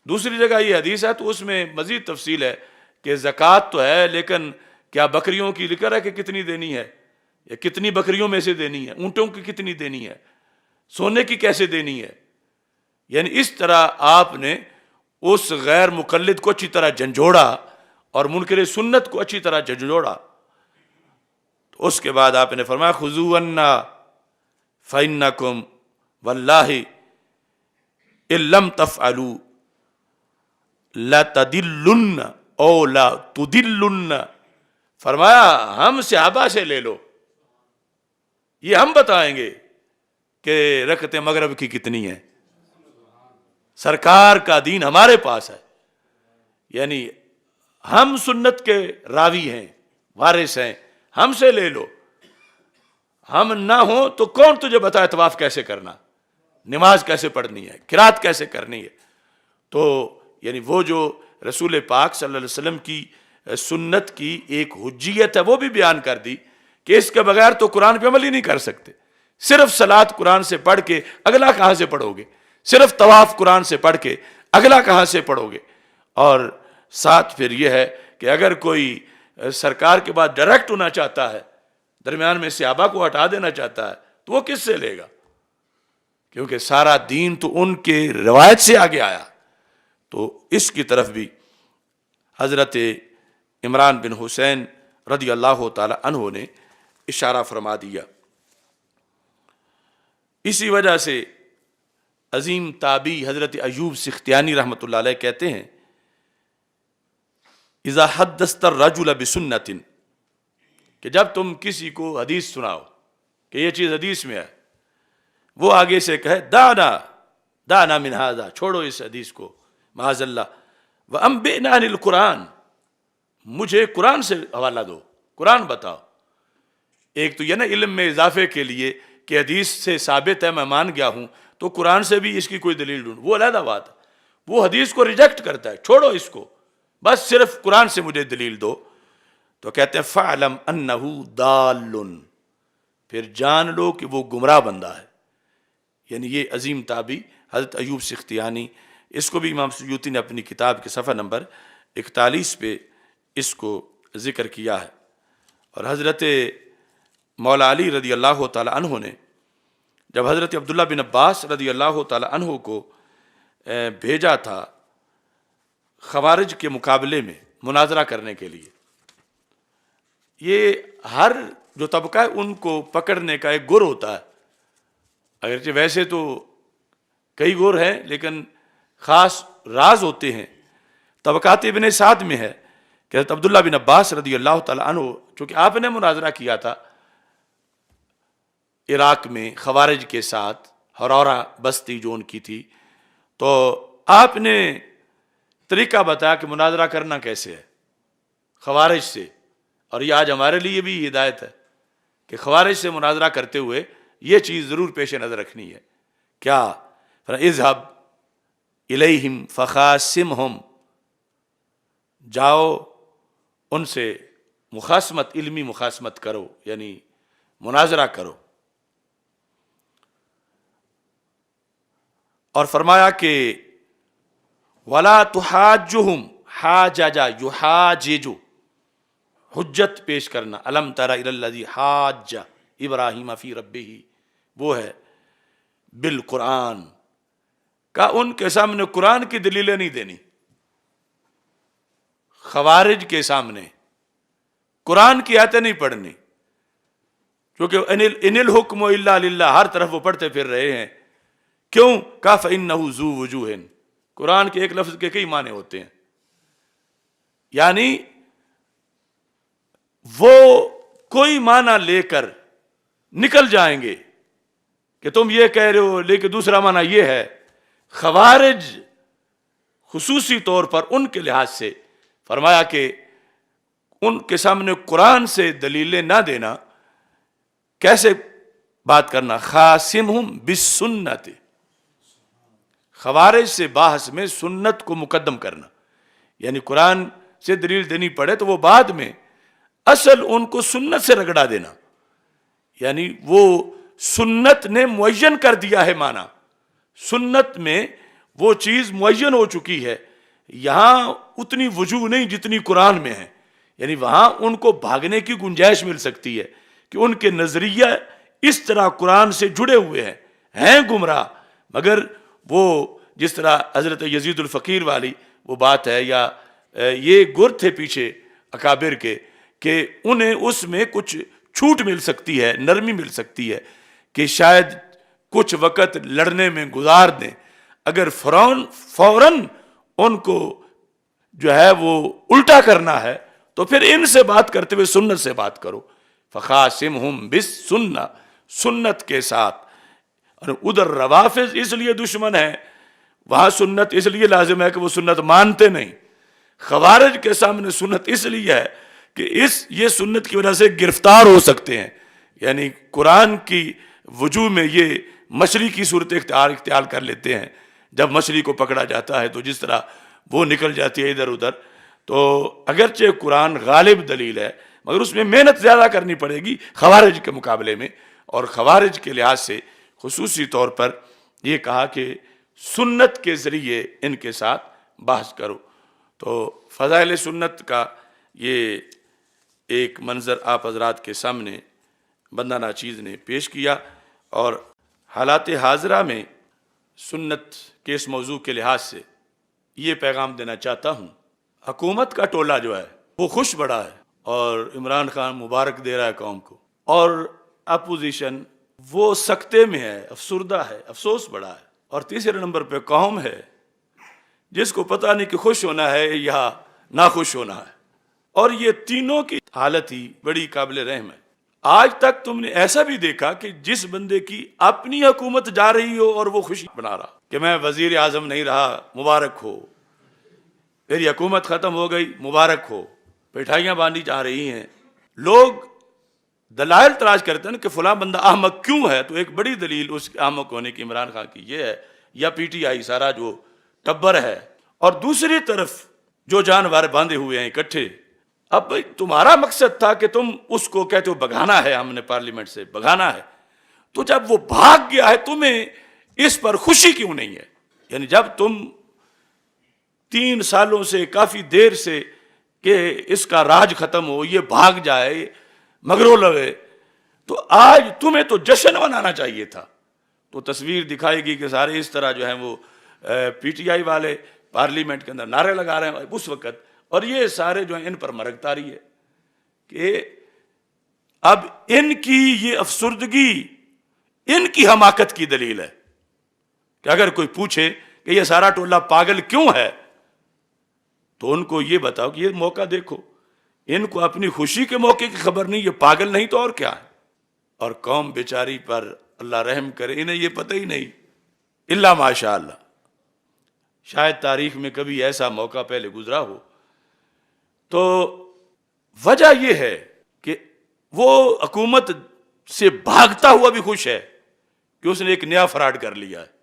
دوسری جگہ یہ حدیث ہے تو اس میں مزید تفصیل ہے کہ زکوٰۃ تو ہے، لیکن کیا بکریوں کی ذکر ہے کہ کتنی دینی ہے، یا کتنی بکریوں میں سے دینی ہے، اونٹوں کی کتنی دینی ہے، سونے کی کیسے دینی ہے. یعنی اس طرح آپ نے اس غیر مقلد کو اچھی طرح جھنجھوڑا اور منکر سنت کو اچھی طرح جھنجھوڑا. تو اس کے بعد آپ نے فرمایا خذوا عنا فإنکم واللہ ان لم تفعلوا لتدلن او لا تدلن، فرمایا ہم صحابہ سے لے لو، یہ ہم بتائیں گے کہ رکعتیں مغرب کی کتنی ہیں، سرکار کا دین ہمارے پاس ہے. یعنی ہم سنت کے راوی ہیں، وارث ہیں، ہم سے لے لو. ہم نہ ہوں تو کون تجھے بتائے طواف کیسے کرنا، نماز کیسے پڑھنی ہے، قرات کیسے کرنی ہے. تو یعنی وہ جو رسول پاک صلی اللہ علیہ وسلم کی سنت کی ایک حجیت ہے وہ بھی بیان کر دی کہ اس کے بغیر تو قرآن پہ عمل ہی نہیں کر سکتے. صرف صلاۃ قرآن سے پڑھ کے اگلا کہاں سے پڑھو گے، صرف طواف قرآن سے پڑھ کے اگلا کہاں سے پڑھو گے. اور ساتھ پھر یہ ہے کہ اگر کوئی سرکار کے بعد ڈائریکٹ ہونا چاہتا ہے، درمیان میں صحابہ کو ہٹا دینا چاہتا ہے، تو وہ کس سے لے گا؟ کیونکہ سارا دین تو ان کے روایت سے آگے آیا. تو اس کی طرف بھی حضرت عمران بن حسین رضی اللہ تعالی عنہ نے اشارہ فرما دیا. اسی وجہ سے عظیم تابعی حضرت ایوب سختیانی رحمۃ اللہ علیہ کہتے ہیں اذا حدثت الرجل بسنت، کہ جب تم کسی کو حدیث سناؤ کہ یہ چیز حدیث میں ہے، وہ آگے سے کہے دعنا من ھذا، چھوڑو اس حدیث کو، معاذ اللہ، وانبئنا عن القرآن، مجھے قرآن سے حوالہ دو، قرآن بتاؤ. ایک تو یہ نا علم میں اضافے کے لیے کہ حدیث سے ثابت ہے میں مان گیا ہوں تو قرآن سے بھی اس کی کوئی دلیل ڈھونڈ، وہ علیحدہ بات ہے. وہ حدیث کو ریجیکٹ کرتا ہے، چھوڑو اس کو، بس صرف قرآن سے مجھے دلیل دو. تو کہتے ہیں فَعْلَمْ أَنَّهُ دَالٌ، پھر جان لو کہ وہ گمراہ بندہ ہے. یعنی یہ عظیم تابعی حضرت ایوب سختیانی، اس کو بھی امام سیوطی نے اپنی کتاب کے صفحہ نمبر 41 پہ اس کو ذکر کیا ہے۔ اور حضرت مولا علی رضی اللہ تعالی عنہ نے جب حضرت عبداللہ بن عباس رضی اللہ تعالی عنہ کو بھیجا تھا خوارج کے مقابلے میں مناظرہ کرنے کے لیے، یہ ہر جو طبقہ ہے ان کو پکڑنے کا ایک گر ہوتا ہے، اگرچہ ویسے تو کئی گر ہیں لیکن خاص راز ہوتے ہیں۔ طبقات ابن سعد میں ہے کہ حضرت عبداللہ بن عباس رضی اللہ تعالی عنہ، چونکہ آپ نے مناظرہ کیا تھا عراق میں خوارج کے ساتھ، ہرورہ بستی جو ان کی تھی، تو آپ نے طریقہ بتایا کہ مناظرہ کرنا کیسے ہے خوارج سے۔ اور یہ آج ہمارے لیے بھی ہدایت ہے کہ خوارج سے مناظرہ کرتے ہوئے یہ چیز ضرور پیش نظر رکھنی ہے۔ کیا؟ اذهب الیہم فخاصمہم، جاؤ ان سے مخاصمت، علمی مخاصمت کرو، یعنی مناظرہ کرو۔ اور فرمایا کہ وَلَا تُحَاجُّهُمْ حَاجَجَ يُحَاجِجُ، حجت پیش کرنا۔ الم تر الی الذی حاج ابراہیم فی ربہ، وہ ہے بالقرآن کا، ان کے سامنے قرآن کی دلیلیں نہیں دینی، خوارج کے سامنے قرآن کی آیتیں نہیں پڑھنی، کیونکہ ان الحکم الا للہ ہر طرف وہ پڑھتے پھر رہے ہیں۔ کیوں؟ کہا فإنہ ذو وجوہ، قرآن کے ایک لفظ کے کئی معنی ہوتے ہیں، یعنی وہ کوئی معنی لے کر نکل جائیں گے کہ تم یہ کہہ رہے ہو لیکن دوسرا معنی یہ ہے۔ خوارج خصوصی طور پر ان کے لحاظ سے فرمایا کہ ان کے سامنے قرآن سے دلیلیں نہ دینا، کیسے بات کرنا؟ خاصمہم بالسنت، خوارج سے بحث میں سنت کو مقدم کرنا، یعنی قرآن سے دلیل دینی پڑے تو وہ بعد میں اصل ان کو سنت سے رگڑا دینا، یعنی وہ سنت نے معین کر دیا ہے معنی، سنت میں وہ چیز معین ہو چکی ہے، یہاں اتنی وجوہ نہیں جتنی قرآن میں ہے، یعنی وہاں ان کو بھاگنے کی گنجائش مل سکتی ہے کہ ان کے نظریہ اس طرح قرآن سے جڑے ہوئے ہیں گمراہ، مگر وہ جس طرح حضرت یزید الفقیر والی وہ بات ہے، یا یہ گر تھے پیچھے اکابر کے کہ انہیں اس میں کچھ چھوٹ مل سکتی ہے، نرمی مل سکتی ہے کہ شاید کچھ وقت لڑنے میں گزار دیں، اگر فوراً ان کو جو ہے وہ الٹا کرنا ہے تو پھر ان سے بات کرتے ہوئے سنت سے بات کرو۔ فخاصمہم بالسنہ، سنت کے ساتھ۔ اور ادھر روافض اس لیے دشمن ہے، وہاں سنت اس لیے لازم ہے کہ وہ سنت مانتے نہیں۔ خوارج کے سامنے سنت اس لیے ہے کہ یہ سنت کی وجہ سے گرفتار ہو سکتے ہیں، یعنی قرآن کی وجوہ میں یہ مچھلی کی صورت اختیار کر لیتے ہیں، جب مچھلی کو پکڑا جاتا ہے تو جس طرح وہ نکل جاتی ہے ادھر ادھر، تو اگرچہ قرآن غالب دلیل ہے مگر اس میں محنت زیادہ کرنی پڑے گی خوارج کے مقابلے میں، اور خوارج کے لحاظ سے خصوصی طور پر یہ کہا کہ سنت کے ذریعے ان کے ساتھ بحث کرو۔ تو فضائل سنت کا یہ ایک منظر آپ حضرات کے سامنے بندہ ناچیز نے پیش کیا، اور حالات حاضرہ میں سنت کے اس موضوع کے لحاظ سے یہ پیغام دینا چاہتا ہوں۔ حکومت کا ٹولہ جو ہے وہ خوش بڑا ہے اور عمران خان مبارک دے رہا ہے قوم کو، اور اپوزیشن وہ سکتے میں ہے، افسردہ ہے، افسوس بڑا ہے، اور تیسرے نمبر پہ قوم ہے جس کو پتہ نہیں کہ خوش ہونا ہے یا ناخوش ہونا ہے، اور یہ تینوں کی حالت ہی بڑی قابل رحم ہے۔ آج تک تم نے ایسا بھی دیکھا کہ جس بندے کی اپنی حکومت جا رہی ہو اور وہ خوشی بنا رہا کہ میں وزیر اعظم نہیں رہا، مبارک ہو، میری حکومت ختم ہو گئی، مبارک ہو، مٹھائیاں باندھی جا رہی ہیں۔ لوگ دلائل تلاش کرتے ہیں کہ فلاں بندہ احمق کیوں ہے، تو ایک بڑی دلیل اس احمق ہونے کی عمران خان کی یہ ہے، یا پی ٹی آئی سارا جو ٹبر ہے، اور دوسری طرف جو جانور باندھے ہوئے ہیں اکٹھے۔ اب بھائی تمہارا مقصد تھا کہ تم اس کو کہتے ہو بھگانا ہے، ہم نے پارلیمنٹ سے بھگانا ہے، تو جب وہ بھاگ گیا ہے تمہیں اس پر خوشی کیوں نہیں ہے؟ یعنی جب تم 3 سالوں سے کافی دیر سے کہ اس کا راج ختم ہو، یہ بھاگ جائے، مگرو لوے، تو آج تمہیں تو جشن منانا چاہیے تھا۔ تو تصویر دکھائے گی کہ سارے اس طرح جو ہیں وہ پی ٹی آئی والے پارلیمنٹ کے اندر نعرے لگا رہے ہیں اس وقت، اور یہ سارے جو ہیں ان پر مرگ طاری ہے کہ اب ان کی یہ افسردگی ان کی حماقت کی دلیل ہے کہ اگر کوئی پوچھے کہ یہ سارا ٹولہ پاگل کیوں ہے تو ان کو یہ بتاؤ کہ یہ موقع دیکھو، ان کو اپنی خوشی کے موقع کی خبر نہیں، یہ پاگل نہیں تو اور کیا ہے۔ اور قوم بیچاری پر اللہ رحم کرے، انہیں یہ پتہ ہی نہیں، الا ماشاء اللہ، شاید تاریخ میں کبھی ایسا موقع پہلے گزرا ہو۔ تو وجہ یہ ہے کہ وہ حکومت سے بھاگتا ہوا بھی خوش ہے کہ اس نے ایک نیا فراڈ کر لیا ہے۔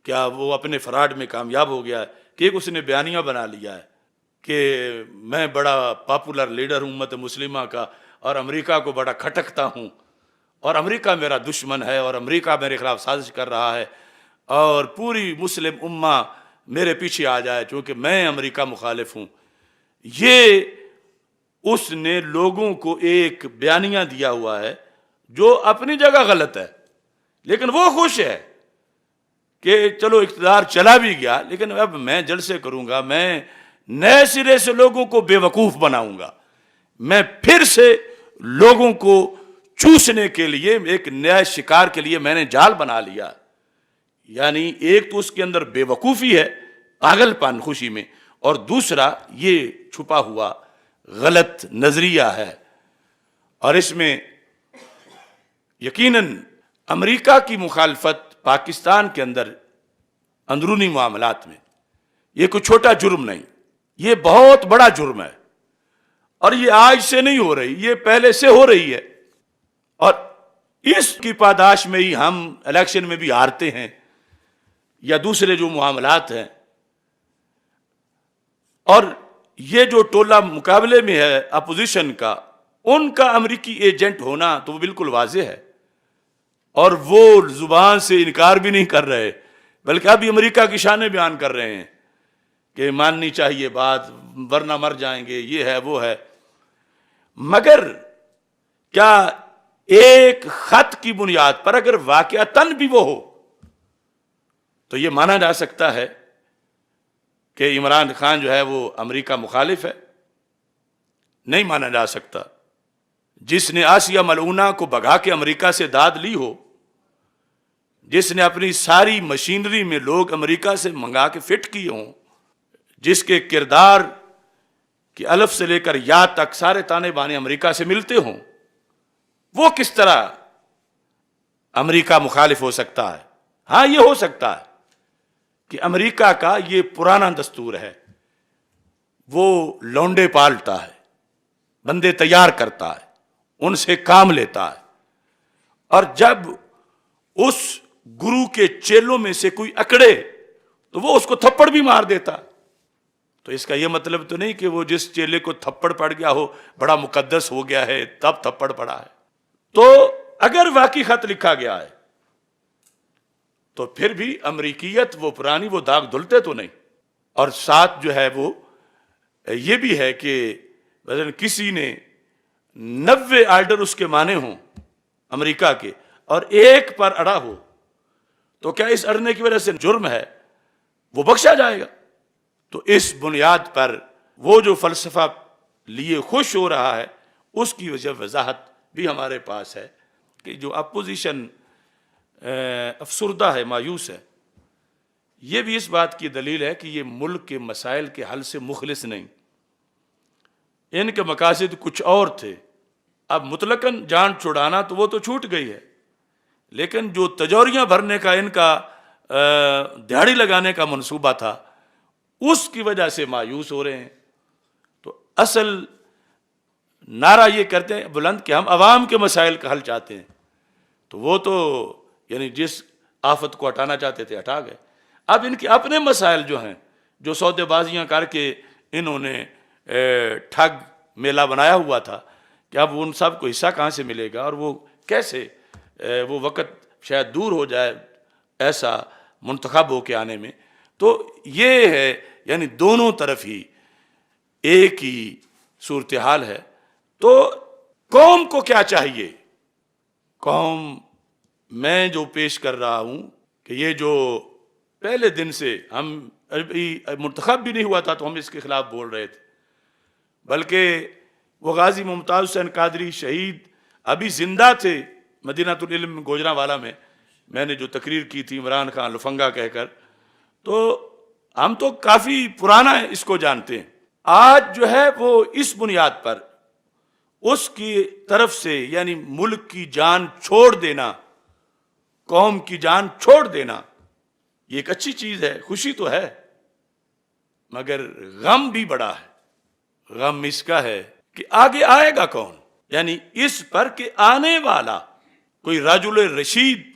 کیا وہ اپنے فراڈ میں کامیاب ہو گیا ہے کہ ایک اس نے بیانیہ بنا لیا ہے کہ میں بڑا پاپولر لیڈر ہوں امت مسلمہ کا، اور امریکہ کو بڑا کھٹکتا ہوں، اور امریکہ میرا دشمن ہے، اور امریکہ میرے خلاف سازش کر رہا ہے، اور پوری مسلم امہ میرے پیچھے آ جائے چونکہ میں امریکہ مخالف ہوں۔ یہ اس نے لوگوں کو ایک بیانیہ دیا ہوا ہے جو اپنی جگہ غلط ہے، لیکن وہ خوش ہے کہ چلو اقتدار چلا بھی گیا، لیکن اب میں جلسے کروں گا، میں نئے سرے سے لوگوں کو بے وقوف بناؤں گا، میں پھر سے لوگوں کو چوسنے کے لیے ایک نئے شکار کے لیے میں نے جال بنا لیا۔ یعنی ایک تو اس کے اندر بے وقوفی ہے، پاگل پن خوشی میں، اور دوسرا یہ چھپا ہوا غلط نظریہ ہے۔ اور اس میں یقیناً امریکہ کی مخالفت پاکستان کے اندر اندرونی معاملات میں یہ کوئی چھوٹا جرم نہیں، یہ بہت بڑا جرم ہے، اور یہ آج سے نہیں ہو رہی، یہ پہلے سے ہو رہی ہے، اور اس کی پاداش میں ہی ہم الیکشن میں بھی ہارتے ہیں یا دوسرے جو معاملات ہیں۔ اور یہ جو ٹولہ مقابلے میں ہے اپوزیشن کا، ان کا امریکی ایجنٹ ہونا تو وہ بالکل واضح ہے، اور وہ زبان سے انکار بھی نہیں کر رہے، بلکہ ابھی امریکہ کی شانیں بیان کر رہے ہیں کہ ماننی چاہیے بات ورنہ مر جائیں گے، یہ ہے وہ ہے۔ مگر کیا ایک خط کی بنیاد پر اگر واقعتاً بھی وہ ہو تو یہ مانا جا سکتا ہے کہ عمران خان جو ہے وہ امریکہ مخالف ہے؟ نہیں مانا جا سکتا۔ جس نے آسیہ ملعونہ کو بھگا کے امریکہ سے داد لی ہو، جس نے اپنی ساری مشینری میں لوگ امریکہ سے منگا کے فٹ کیے ہوں، جس کے کردار کہ الف سے لے کر یا تک سارے تانے بانے امریکہ سے ملتے ہوں، وہ کس طرح امریکہ مخالف ہو سکتا ہے؟ ہاں یہ ہو سکتا ہے کہ امریکہ کا یہ پرانا دستور ہے، وہ لونڈے پالتا ہے، بندے تیار کرتا ہے، ان سے کام لیتا ہے، اور جب اس گرو کے چیلوں میں سے کوئی اکڑے تو وہ اس کو تھپڑ بھی مار دیتا۔ تو اس کا یہ مطلب تو نہیں کہ وہ جس چیلے کو تھپڑ پڑ گیا ہو بڑا مقدس ہو گیا ہے تب تھپڑ پڑا ہے۔ تو اگر واقعی خط لکھا گیا ہے تو پھر بھی امریکیت وہ پرانی وہ داغ دھلتے تو نہیں۔ اور ساتھ جو ہے وہ یہ بھی ہے کہ مثلا کسی نے 90 آرڈر اس کے مانے ہوں امریکہ کے اور ایک پر اڑا ہو تو کیا اس اڑنے کی وجہ سے جرم ہے؟ وہ بخشا جائے گا۔ تو اس بنیاد پر وہ جو فلسفہ لیے خوش ہو رہا ہے اس کی وجہ وضاحت بھی ہمارے پاس ہے کہ جو اپوزیشن افسردہ ہے، مایوس ہے، یہ بھی اس بات کی دلیل ہے کہ یہ ملک کے مسائل کے حل سے مخلص نہیں، ان کے مقاصد کچھ اور تھے۔ اب مطلقاً جان چھڑانا تو وہ تو چھوٹ گئی ہے، لیکن جو تجوریاں بھرنے کا ان کا دہاڑی لگانے کا منصوبہ تھا اس کی وجہ سے مایوس ہو رہے ہیں۔ تو اصل نعرہ یہ کرتے ہیں بلند کہ ہم عوام کے مسائل کا حل چاہتے ہیں، تو وہ تو یعنی جس آفت کو ہٹانا چاہتے تھے ہٹا گئے۔ اب ان کے اپنے مسائل جو ہیں، جو سودے بازیاں کر کے انہوں نے ٹھگ میلہ بنایا ہوا تھا، کہ اب ان سب کو حصہ کہاں سے ملے گا، اور وہ کیسے وہ وقت شاید دور ہو جائے ایسا منتخب ہو کے آنے میں۔ تو یہ ہے یعنی دونوں طرف ہی ایک ہی صورتحال ہے. تو قوم کو کیا چاہیے؟ قوم میں جو پیش کر رہا ہوں کہ یہ جو پہلے دن سے ہم ابھی منتخب بھی نہیں ہوا تھا تو ہم اس کے خلاف بول رہے تھے، بلکہ وہ غازی ممتاز حسین قادری شہید ابھی زندہ تھے مدینہ العلم گوجرانوالہ میں نے جو تقریر کی تھی عمران خان لفنگا کہہ کر، تو ہم تو کافی پرانا اس کو جانتے ہیں. آج جو ہے وہ اس بنیاد پر اس کی طرف سے یعنی ملک کی جان چھوڑ دینا، قوم کی جان چھوڑ دینا، یہ ایک اچھی چیز ہے، خوشی تو ہے، مگر غم بھی بڑا ہے. غم اس کا ہے کہ آگے آئے گا کون، یعنی اس پر کہ آنے والا کوئی رجل رشید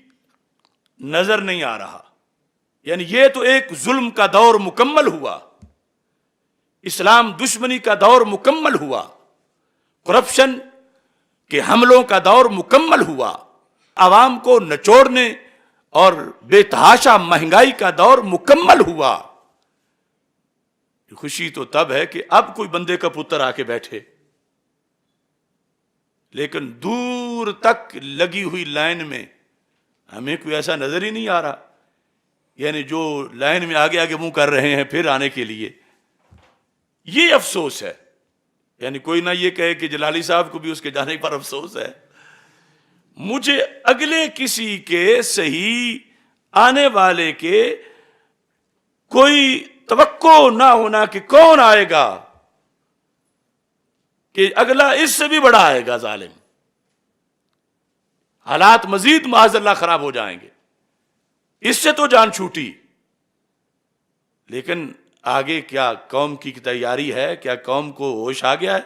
نظر نہیں آ رہا. یعنی یہ تو ایک ظلم کا دور مکمل ہوا، اسلام دشمنی کا دور مکمل ہوا، کرپشن کے حملوں کا دور مکمل ہوا، عوام کو نچوڑنے اور بے تحاشا مہنگائی کا دور مکمل ہوا. خوشی تو تب ہے کہ اب کوئی بندے کا پتر آ کے بیٹھے، لیکن دور تک لگی ہوئی لائن میں ہمیں کوئی ایسا نظر ہی نہیں آ رہا. یعنی جو لائن میں آگے آگے منہ کر رہے ہیں پھر آنے کے لیے، یہ افسوس ہے. یعنی کوئی نہ یہ کہے کہ جلالی صاحب کو بھی اس کے جانے پر افسوس ہے، مجھے اگلے کسی کے صحیح آنے والے کے کوئی توقع نہ ہونا کہ کون آئے گا، کہ اگلا اس سے بھی بڑا آئے گا ظالم. حالات مزید معاذ اللہ خراب ہو جائیں گے، اس سے تو جان چھوٹی. لیکن آگے کیا قوم کی تیاری ہے؟ کیا قوم کو ہوش آ گیا ہے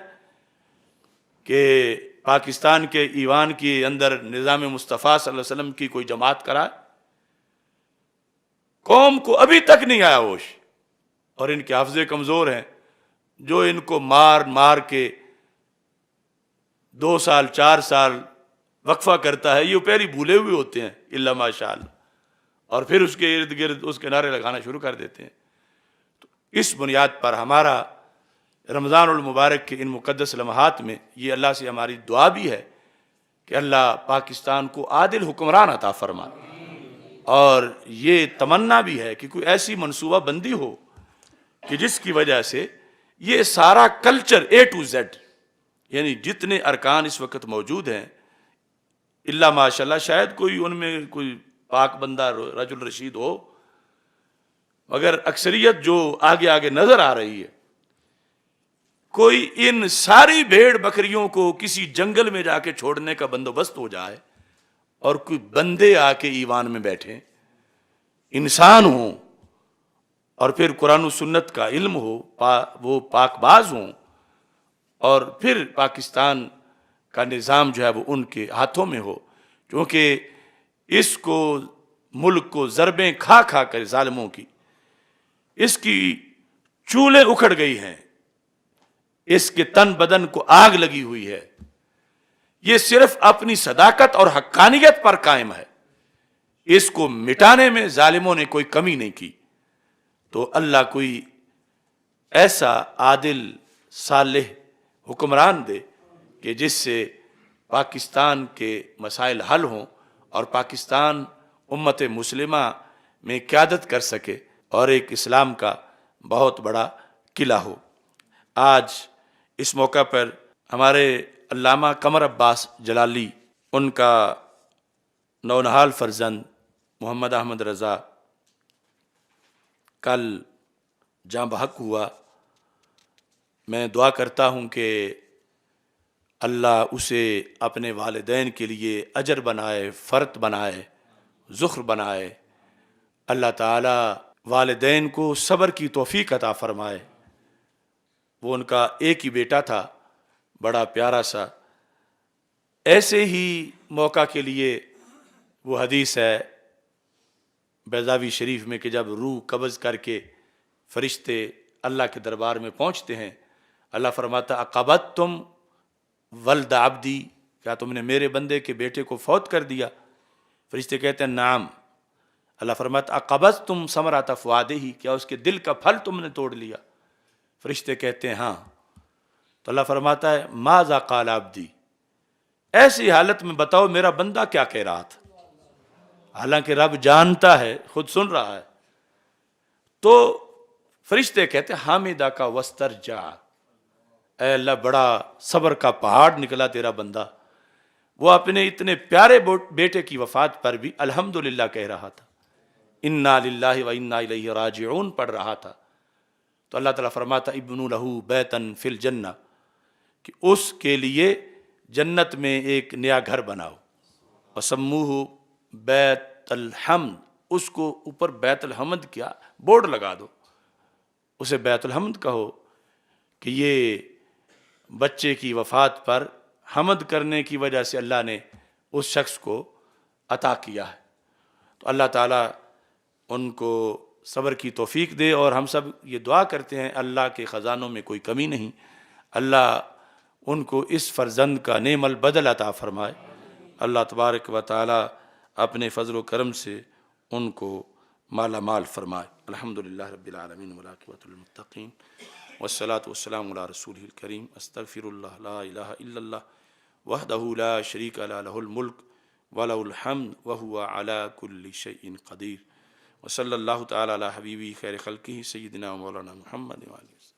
کہ پاکستان کے ایوان کے اندر نظام مصطفیٰ صلی اللہ علیہ وسلم کی کوئی جماعت کرائے؟ قوم کو ابھی تک نہیں آیا ہوش، اور ان کے حافظے کمزور ہیں. جو ان کو مار مار کے 2 سال 4 سال وقفہ کرتا ہے، یہ پہلے بھولے ہوئے ہوتے ہیں الا ماشاء اللہ، اور پھر اس کے ارد گرد اس کے نعرے لگانا شروع کر دیتے ہیں. تو اس بنیاد پر ہمارا رمضان المبارک کے ان مقدس لمحات میں یہ اللہ سے ہماری دعا بھی ہے کہ اللہ پاکستان کو عادل حکمران عطا فرمائے، اور یہ تمنا بھی ہے کہ کوئی ایسی منصوبہ بندی ہو کہ جس کی وجہ سے یہ سارا کلچر A to Z، یعنی جتنے ارکان اس وقت موجود ہیں، اللہ ماشاءاللہ شاید کوئی ان میں کوئی پاک بندہ رجل رشید ہو، مگر اکثریت جو آگے آگے نظر آ رہی ہے، کوئی ان ساری بھیڑ بکریوں کو کسی جنگل میں جا کے چھوڑنے کا بندوبست ہو جائے، اور کوئی بندے آ کے ایوان میں بیٹھیں، انسان ہوں، اور پھر قرآن و سنت کا علم ہو، وہ پاک باز ہوں، اور پھر پاکستان کا نظام جو ہے وہ ان کے ہاتھوں میں ہو. کیونکہ اس کو ملک کو ضربیں کھا کھا کر ظالموں کی اس کی چولیں اکھڑ گئی ہیں، اس کے تن بدن کو آگ لگی ہوئی ہے. یہ صرف اپنی صداقت اور حقانیت پر قائم ہے، اس کو مٹانے میں ظالموں نے کوئی کمی نہیں کی. تو اللہ کوئی ایسا عادل صالح حکمران دے کہ جس سے پاکستان کے مسائل حل ہوں، اور پاکستان امت مسلمہ میں قیادت کر سکے، اور ایک اسلام کا بہت بڑا قلعہ ہو. آج اس موقع پر ہمارے علامہ قمر عباس جلالی، ان کا نونہال فرزند محمد احمد رضا کل جاں بحق ہوا. میں دعا کرتا ہوں کہ اللہ اسے اپنے والدین کے لیے اجر بنائے، فرت بنائے، ذخر بنائے. اللہ تعالی والدین کو صبر کی توفیق عطا فرمائے. وہ ان کا ایک ہی بیٹا تھا، بڑا پیارا سا. ایسے ہی موقع کے لیے وہ حدیث ہے بیضاوی شریف میں کہ جب روح قبض کر کے فرشتے اللہ کے دربار میں پہنچتے ہیں، اللہ فرماتا اقبضتم ولد عبدی، کیا تم نے میرے بندے کے بیٹے کو فوت کر دیا؟ فرشتے کہتے ہیں نعم. اللہ فرماتا اقبضتم ثمرۃ فؤادہ، کیا اس کے دل کا پھل تم نے توڑ لیا؟ فرشتے کہتے ہیں ہاں. تو اللہ فرماتا ہے ماذا قال عبدی، ایسی حالت میں بتاؤ میرا بندہ کیا کہہ رہا تھا. حالانکہ رب جانتا ہے، خود سن رہا ہے. تو فرشتے کہتے ہیں حامدہ کا وسترجع، اے اللہ بڑا صبر کا پہاڑ نکلا تیرا بندہ. وہ اپنے اتنے پیارے بیٹے کی وفات پر بھی الحمدللہ کہہ رہا تھا، انا للہ و انا الیہ راجعون پڑھ رہا تھا. تو اللہ تعالیٰ فرماتا ابنوا لہ بیتا فی الجنہ، کہ اس کے لیے جنت میں ایک نیا گھر بناؤ. وسموہ بیت الحمد، اس کو اوپر بیت الحمد کیا بورڈ لگا دو، اسے بیت الحمد کہو، کہ یہ بچے کی وفات پر حمد کرنے کی وجہ سے اللہ نے اس شخص کو عطا کیا ہے. تو اللہ تعالیٰ ان کو صبر کی توفیق دے، اور ہم سب یہ دعا کرتے ہیں اللہ کے خزانوں میں کوئی کمی نہیں، اللہ ان کو اس فرزند کا نعم البدل عطا فرمائے. اللہ تبارک و تعالیٰ اپنے فضل و کرم سے ان کو مالا مال فرمائے. الحمدللہ رب العالمین والعاقبۃ للمتقین والصلاة والسلام علی رسولہ الکریم. استغفر اللہ لا الہ الا اللہ وحدہ لا شریک لہ لہ الملک ولہ الحمد وہو علی کل شیء قدیر. وصلی اللہ تعالی علی حبیبی خیر خلقہ سیدنا مولانا محمد وعلیہ وسلم.